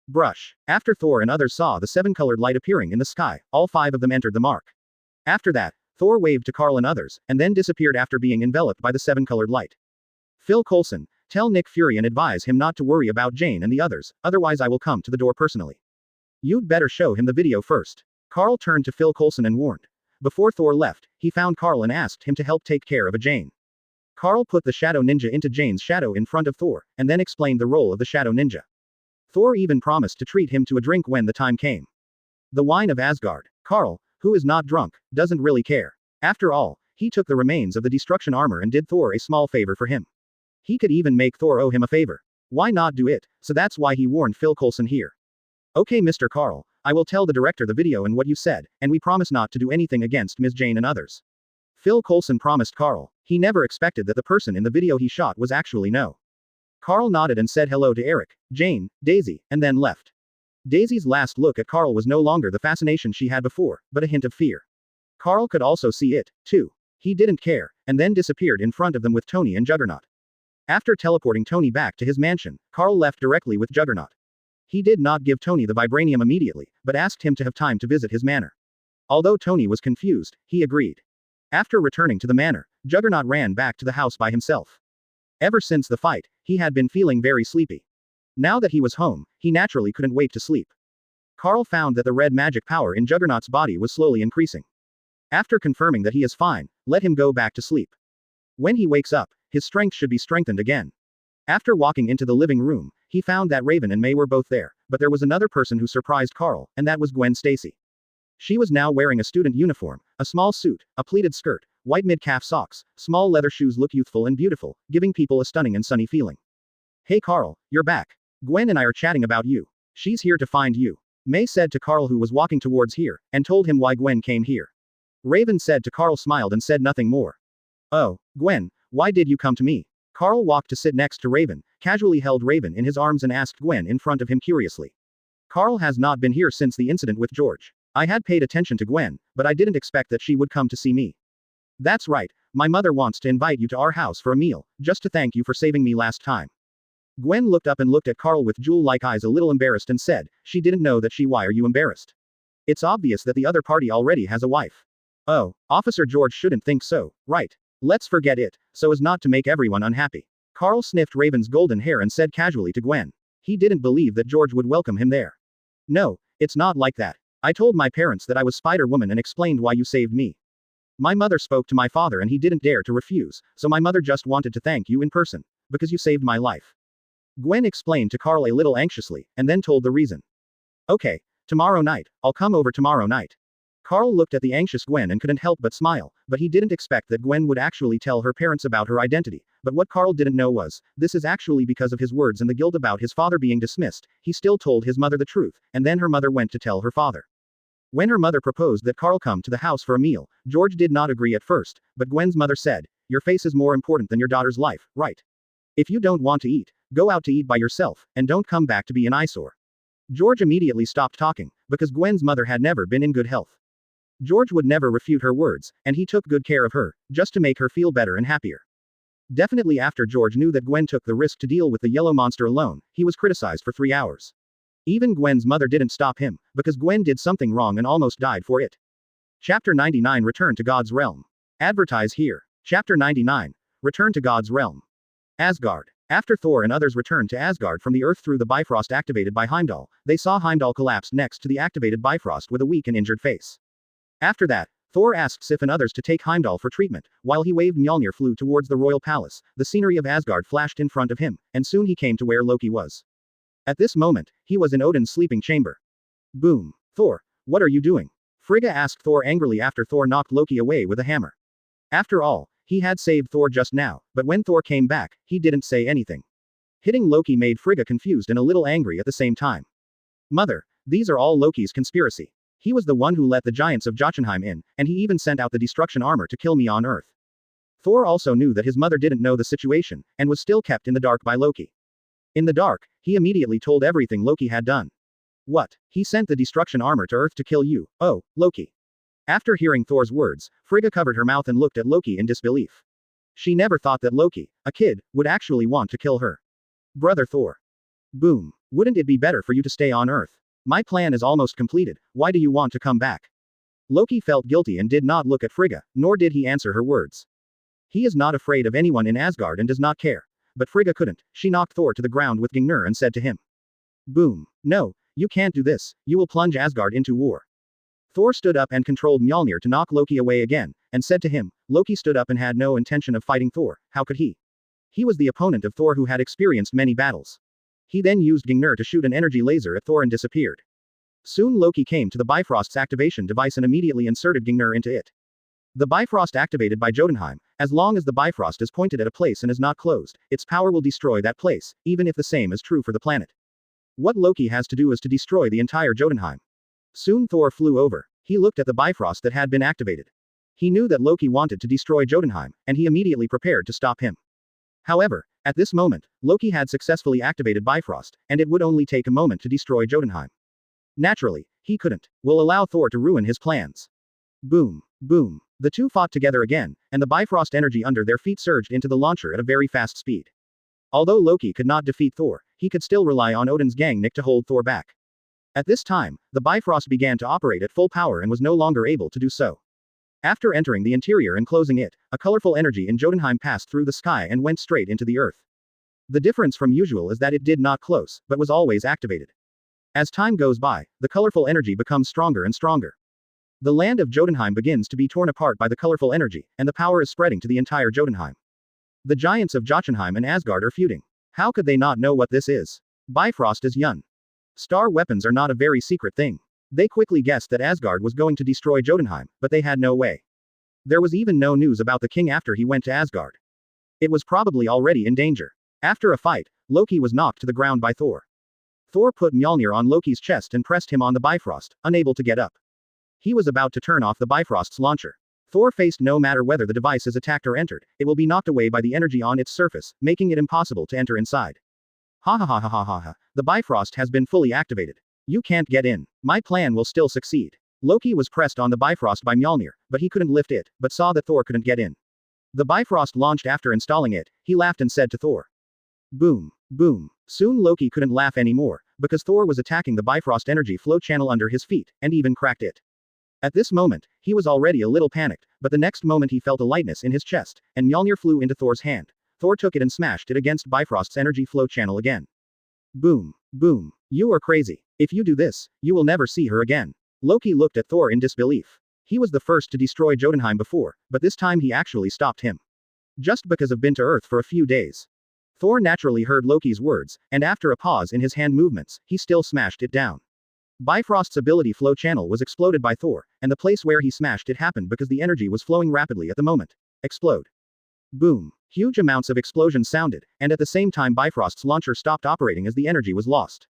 Brush. After Thor and others saw the 7-colored light appearing in the sky, all 5 of them entered the mark. After that, Thor waved to Carl and others, and then disappeared after being enveloped by the 7-colored light. "Phil Coulson, tell Nick Fury and advise him not to worry about Jane and the others, otherwise I will come to the door personally. You'd better show him the video first." Carl turned to Phil Coulson and warned. Before Thor left, he found Carl and asked him to help take care of a Jane. Carl put the Shadow Ninja into Jane's shadow in front of Thor, and then explained the role of the Shadow Ninja. Thor even promised to treat him to a drink when the time came. The wine of Asgard. Carl, who is not drunk, doesn't really care. After all, he took the remains of the destruction armor and did Thor a small favor for him. He could even make Thor owe him a favor. Why not do it? So that's why he warned Phil Coulson here. "Okay, Mr. Carl, I will tell the director the video and what you said, and we promise not to do anything against Ms. Jane and others." Phil Coulson promised Carl. He never expected that the person in the video he shot was actually no. Carl nodded and said hello to Eric, Jane, Daisy, and then left. Daisy's last look at Carl was no longer the fascination she had before, but a hint of fear. Carl could also see it, too. He didn't care, and then disappeared in front of them with Tony and Juggernaut. After teleporting Tony back to his mansion, Carl left directly with Juggernaut. He did not give Tony the vibranium immediately, but asked him to have time to visit his manor. Although Tony was confused, he agreed. After returning to the manor, Juggernaut ran back to the house by himself. Ever since the fight, he had been feeling very sleepy. Now that he was home, he naturally couldn't wait to sleep. Carl found that the red magic power in Juggernaut's body was slowly increasing. After confirming that he is fine, let him go back to sleep. When he wakes up, his strength should be strengthened again. After walking into the living room, he found that Raven and May were both there, but there was another person who surprised Carl, and that was Gwen Stacy. She was now wearing a student uniform, a small suit, a pleated skirt, white mid-calf socks, small leather shoes look youthful and beautiful, giving people a stunning and sunny feeling. "Hey Carl, you're back. Gwen and I are chatting about you. She's here to find you," May said to Carl, who was walking towards here, and told him why Gwen came here. Raven said to Carl, smiled and said nothing more. "Oh, Gwen, Why did you come to me? Carl walked to sit next to Raven, casually held Raven in his arms and asked Gwen in front of him curiously. Carl has not been here since the incident with George. I had paid attention to Gwen, but I didn't expect that she would come to see me. That's right, my mother wants to invite you to our house for a meal, just to thank you for saving me last time. Gwen looked up and looked at Carl with jewel-like eyes, a little embarrassed, and said, she didn't know that she. Why are you embarrassed? It's obvious that the other party already has a wife. Oh, Officer George shouldn't think so, right? Let's forget it, so as not to make everyone unhappy. Carl sniffed Raven's golden hair and said casually to Gwen. He didn't believe that George would welcome him there. No, it's not like that. I told my parents that I was Spider-Woman and explained why you saved me. My mother spoke to my father and he didn't dare to refuse, so my mother just wanted to thank you in person. Because you saved my life. Gwen explained to Carl a little anxiously, and then told the reason. Okay, tomorrow night, I'll come over tomorrow night. Carl looked at the anxious Gwen and couldn't help but smile, but he didn't expect that Gwen would actually tell her parents about her identity. But what Carl didn't know was, this is actually because of his words and the guilt about his father being dismissed. He still told his mother the truth, and then her mother went to tell her father. When her mother proposed that Carl come to the house for a meal, George did not agree at first, but Gwen's mother said, your face is more important than your daughter's life, right? If you don't want to eat, go out to eat by yourself, and don't come back to be an eyesore. George immediately stopped talking, because Gwen's mother had never been in good health. George would never refute her words, and he took good care of her, just to make her feel better and happier. Definitely after George knew that Gwen took the risk to deal with the yellow monster alone, he was criticized for 3 hours. Even Gwen's mother didn't stop him, because Gwen did something wrong and almost died for it. Chapter 99 Return to God's Realm. Advertise here. Chapter 99. Return to God's Realm. Asgard. After Thor and others returned to Asgard from the Earth through the Bifrost activated by Heimdall, they saw Heimdall collapse next to the activated Bifrost with a weak and injured face. After that, Thor asked Sif and others to take Heimdall for treatment. While he waved, Mjolnir flew towards the royal palace. The scenery of Asgard flashed in front of him, and soon he came to where Loki was. At this moment, he was in Odin's sleeping chamber. Boom. Thor, what are you doing? Frigga asked Thor angrily after Thor knocked Loki away with a hammer. After all, he had saved Thor just now, but when Thor came back, he didn't say anything. Hitting Loki made Frigga confused and a little angry at the same time. Mother, these are all Loki's conspiracy. He was the one who let the giants of Jotunheim in, and he even sent out the destruction armor to kill me on Earth. Thor also knew that his mother didn't know the situation, and was still kept in the dark by Loki. In the dark, he immediately told everything Loki had done. What? He sent the destruction armor to Earth to kill you, oh, Loki. After hearing Thor's words, Frigga covered her mouth and looked at Loki in disbelief. She never thought that Loki, a kid, would actually want to kill her. Brother Thor. Boom. Wouldn't it be better for you to stay on Earth? My plan is almost completed, why do you want to come back? Loki felt guilty and did not look at Frigga, nor did he answer her words. He is not afraid of anyone in Asgard and does not care. But Frigga couldn't. She knocked Thor to the ground with Gungnir and said to him. Boom. No, you can't do this, you will plunge Asgard into war. Thor stood up and controlled Mjolnir to knock Loki away again, and said to him. Loki stood up and had no intention of fighting Thor, how could he? He was the opponent of Thor who had experienced many battles. He then used Gungnir to shoot an energy laser at Thor and disappeared. Soon Loki came to the Bifrost's activation device and immediately inserted Gungnir into it. The Bifrost activated by Jotunheim, as long as the Bifrost is pointed at a place and is not closed, its power will destroy that place, even if the same is true for the planet. What Loki has to do is to destroy the entire Jotunheim. Soon Thor flew over. He looked at the Bifrost that had been activated. He knew that Loki wanted to destroy Jotunheim, and he immediately prepared to stop him. However, at this moment, Loki had successfully activated Bifrost, and it would only take a moment to destroy Jotunheim. Naturally, he couldn't. Will allow Thor to ruin his plans. Boom. Boom. The two fought together again, and the Bifrost energy under their feet surged into the launcher at a very fast speed. Although Loki could not defeat Thor, he could still rely on Odin's Gungnir to hold Thor back. At this time, the Bifrost began to operate at full power and was no longer able to do so. After entering the interior and closing it, a colorful energy in Jotunheim passed through the sky and went straight into the earth. The difference from usual is that it did not close, but was always activated. As time goes by, the colorful energy becomes stronger and stronger. The land of Jotunheim begins to be torn apart by the colorful energy, and the power is spreading to the entire Jotunheim. The giants of Jotunheim and Asgard are feuding. How could they not know what this is? Bifrost is Yun. Star weapons are not a very secret thing. They quickly guessed that Asgard was going to destroy Jotunheim, but they had no way. There was even no news about the king after he went to Asgard. It was probably already in danger. After a fight, Loki was knocked to the ground by Thor. Thor put Mjolnir on Loki's chest and pressed him on the Bifrost, unable to get up. He was about to turn off the Bifrost's launcher. Thor faced no matter whether the device is attacked or entered, it will be knocked away by the energy on its surface, making it impossible to enter inside. Ha ha ha ha ha ha ha. The Bifrost has been fully activated. You can't get in. My plan will still succeed. Loki was pressed on the Bifrost by Mjolnir, but he couldn't lift it, but saw that Thor couldn't get in. The Bifrost launched after installing it, he laughed and said to Thor. Boom. Boom. Soon Loki couldn't laugh anymore, because Thor was attacking the Bifrost energy flow channel under his feet, and even cracked it. At this moment, he was already a little panicked, but the next moment he felt a lightness in his chest, and Mjolnir flew into Thor's hand. Thor took it and smashed it against Bifrost's energy flow channel again. Boom. Boom. You are crazy. If you do this, you will never see her again. Loki looked at Thor in disbelief. He was the first to destroy Jotunheim before, but this time he actually stopped him. Just because I've been to Earth for a few days. Thor naturally heard Loki's words, and after a pause in his hand movements, he still smashed it down. Bifrost's ability flow channel was exploded by Thor, and the place where he smashed it happened because the energy was flowing rapidly at the moment. Explode. Boom. Huge amounts of explosions sounded, and at the same time Bifrost's launcher stopped operating as the energy was lost.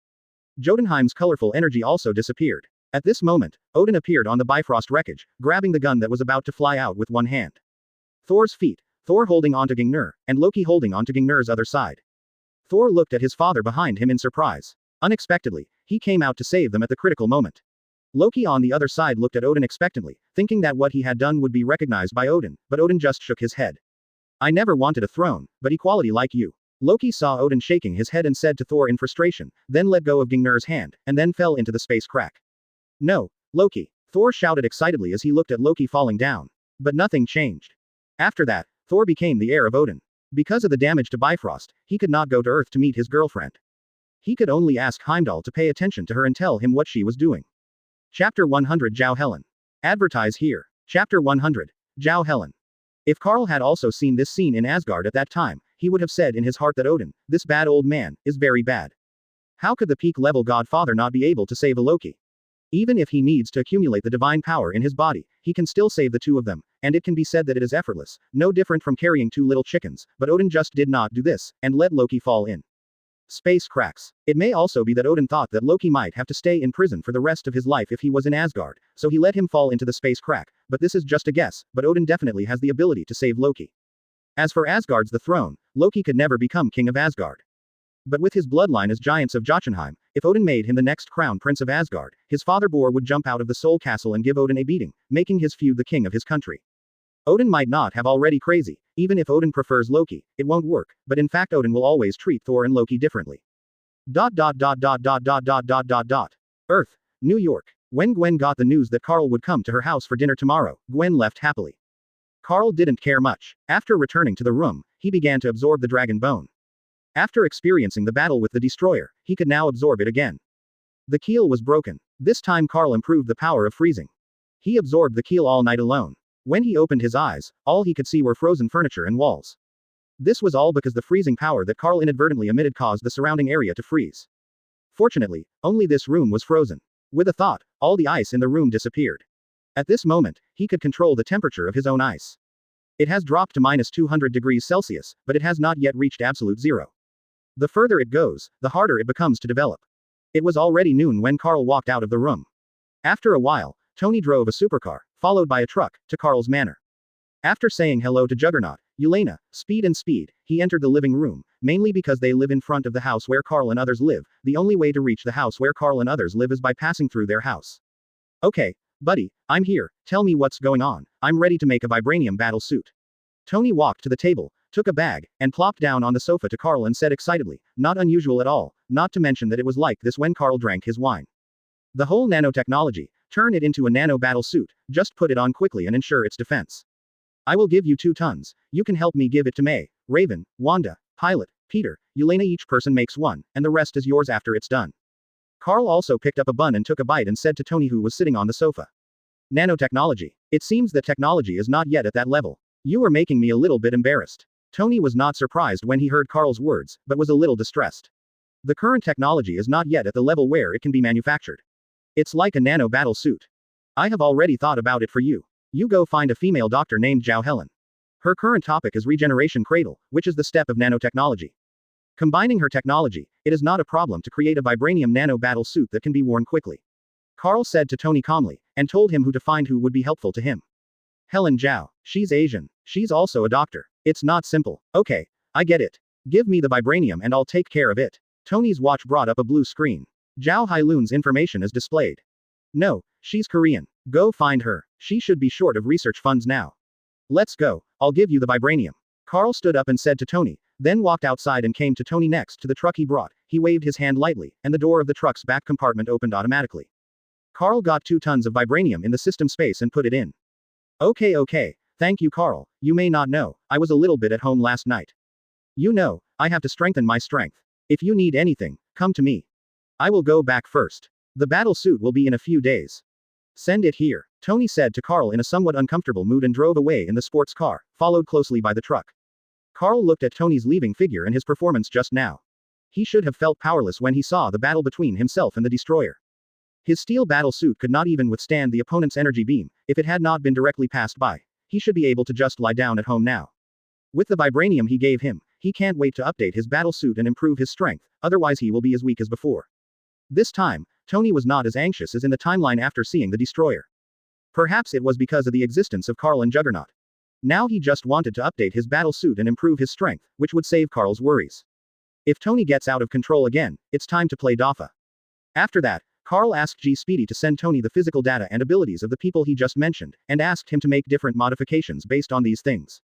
Jotunheim's colorful energy also disappeared. At this moment, Odin appeared on the Bifrost wreckage, grabbing the gun that was about to fly out with one hand. Thor's feet, Thor holding onto Gungnir, and Loki holding onto Gungnir's other side. Thor looked at his father behind him in surprise. Unexpectedly, he came out to save them at the critical moment. Loki on the other side looked at Odin expectantly, thinking that what he had done would be recognized by Odin, but Odin just shook his head. I never wanted a throne, but equality like you. Loki saw Odin shaking his head and said to Thor in frustration, then let go of Gungnir's hand, and then fell into the space crack. No, Loki, Thor shouted excitedly as he looked at Loki falling down. But nothing changed. After that, Thor became the heir of Odin. Because of the damage to Bifrost, he could not go to Earth to meet his girlfriend. He could only ask Heimdall to pay attention to her and tell him what she was doing. Chapter 100 Zhao Helen. Advertise here. Chapter 100. Zhao Helen. If Karl had also seen this scene in Asgard at that time, he would have said in his heart that Odin, this bad old man, is very bad. How could the peak-level godfather not be able to save a Loki? Even if he needs to accumulate the divine power in his body, he can still save the two of them, and it can be said that it is effortless, no different from carrying two little chickens, but Odin just did not do this, and let Loki fall in space cracks. It may also be that Odin thought that Loki might have to stay in prison for the rest of his life if he was in Asgard, so he let him fall into the space crack, but this is just a guess, but Odin definitely has the ability to save Loki. As for Asgard's the throne, Loki could never become king of Asgard. But with his bloodline as giants of Jotunheim, if Odin made him the next crown prince of Asgard, his father Bor would jump out of the Soul Castle and give Odin a beating, making his feud the king of his country. Odin might not have already crazy, even if Odin prefers Loki, it won't work, but in fact Odin will always treat Thor and Loki differently. Earth, New York. When Gwen got the news that Karl would come to her house for dinner tomorrow, Gwen left happily. Karl didn't care much. After returning to the room, he began to absorb the dragon bone. After experiencing the battle with the destroyer, he could now absorb it again. The keel was broken. This time Karl improved the power of freezing. He absorbed the keel all night alone. When he opened his eyes, all he could see were frozen furniture and walls. This was all because the freezing power that Karl inadvertently emitted caused the surrounding area to freeze. Fortunately, only this room was frozen. With a thought, all the ice in the room disappeared. At this moment, he could control the temperature of his own ice. It has dropped to -200 degrees Celsius, but it has not yet reached absolute zero. The further it goes, the harder it becomes to develop. It was already noon when Karl walked out of the room. After a while, Tony drove a supercar, followed by a truck, to Karl's manor. After saying hello to Juggernaut, Yelena, Speed and Speed, he entered the living room, mainly because they live in front of the house where Karl and others live. The only way to reach the house where Karl and others live is by passing through their house. Okay, buddy, I'm here, tell me what's going on, I'm ready to make a vibranium battle suit. Tony walked to the table, took a bag, and plopped down on the sofa to Karl and said excitedly, not unusual at all, not to mention that it was like this when Karl drank his wine. The whole nanotechnology, turn it into a nano battle suit, just put it on quickly and ensure its defense. I will give you 2 tons, you can help me give it to May, Raven, Wanda, Pilot, Peter, Yelena, each person makes 1, and the rest is yours after it's done. Karl also picked up a bun and took a bite and said to Tony, who was sitting on the sofa. Nanotechnology. It seems that technology is not yet at that level. You are making me a little bit embarrassed. Tony was not surprised when he heard Karl's words, but was a little distressed. The current technology is not yet at the level where it can be manufactured. It's like a nano battle suit. I have already thought about it for you. You go find a female doctor named Zhao Helen. Her current topic is regeneration cradle, which is the step of nanotechnology. Combining her technology, it is not a problem to create a vibranium nano battle suit that can be worn quickly. Karl said to Tony calmly, and told him who to find who would be helpful to him. Helen Zhao. She's Asian. She's also a doctor. It's not simple. Okay. I get it. Give me the vibranium and I'll take care of it. Tony's watch brought up a blue screen. Zhao Hailun's information is displayed. No, she's Korean. Go find her. She should be short of research funds now. Let's go. I'll give you the vibranium. Carl stood up and said to Tony, then walked outside and came to Tony next to the truck he brought. He waved his hand lightly, and the door of the truck's back compartment opened automatically. Carl got 2 tons of vibranium in the system space and put it in. Okay. Thank you, Carl. You may not know, I was a little bit at home last night. You know, I have to strengthen my strength. If you need anything, come to me. I will go back first. The battle suit will be in a few days. Send it here, Tony said to Carl in a somewhat uncomfortable mood and drove away in the sports car, followed closely by the truck. Carl looked at Tony's leaving figure and his performance just now. He should have felt powerless when he saw the battle between himself and the destroyer. His steel battle suit could not even withstand the opponent's energy beam, if it had not been directly passed by. He should be able to just lie down at home now. With the vibranium he gave him, he can't wait to update his battle suit and improve his strength, otherwise he will be as weak as before. This time, Tony was not as anxious as in the timeline after seeing the destroyer. Perhaps it was because of the existence of Carl and Juggernaut. Now he just wanted to update his battle suit and improve his strength, which would save Carl's worries. If Tony gets out of control again, it's time to play Dafa. After that, Carl asked G. Speedy to send Tony the physical data and abilities of the people he just mentioned, and asked him to make different modifications based on these things.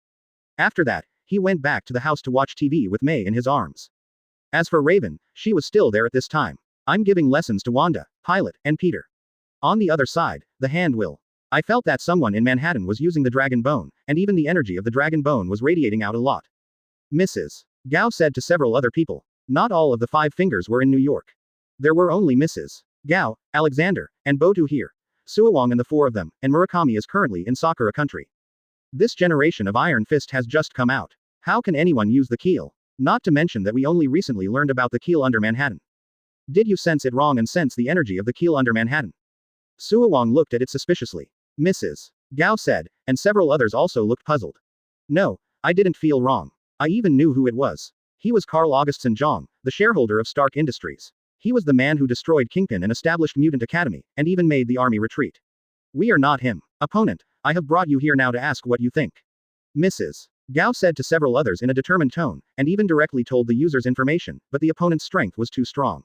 After that, he went back to the house to watch TV with May in his arms. As for Raven, she was still there at this time. I'm giving lessons to Wanda, Pilot, and Peter. On the other side, the hand will. I felt that someone in Manhattan was using the dragon bone, and even the energy of the dragon bone was radiating out a lot. Mrs. Gao said to several other people. Not all of the 5 fingers were in New York. There were only Mrs. Gao, Alexander, and Botu here. Suowang and the 4 of them, and Murakami is currently in Sakura country. This generation of Iron Fist has just come out. How can anyone use the keel? Not to mention that we only recently learned about the keel under Manhattan. Did you sense it wrong and sense the energy of the keel under Manhattan? Suowang looked at it suspiciously. Mrs. Gao said, and several others also looked puzzled. No, I didn't feel wrong. I even knew who it was. He was Carl Augustsson Zhang, the shareholder of Stark Industries. He was the man who destroyed Kingpin and established Mutant Academy, and even made the army retreat. We are not him. Opponent, I have brought you here now to ask what you think. Mrs. Gao said to several others in a determined tone, and even directly told the users information, but the opponent's strength was too strong.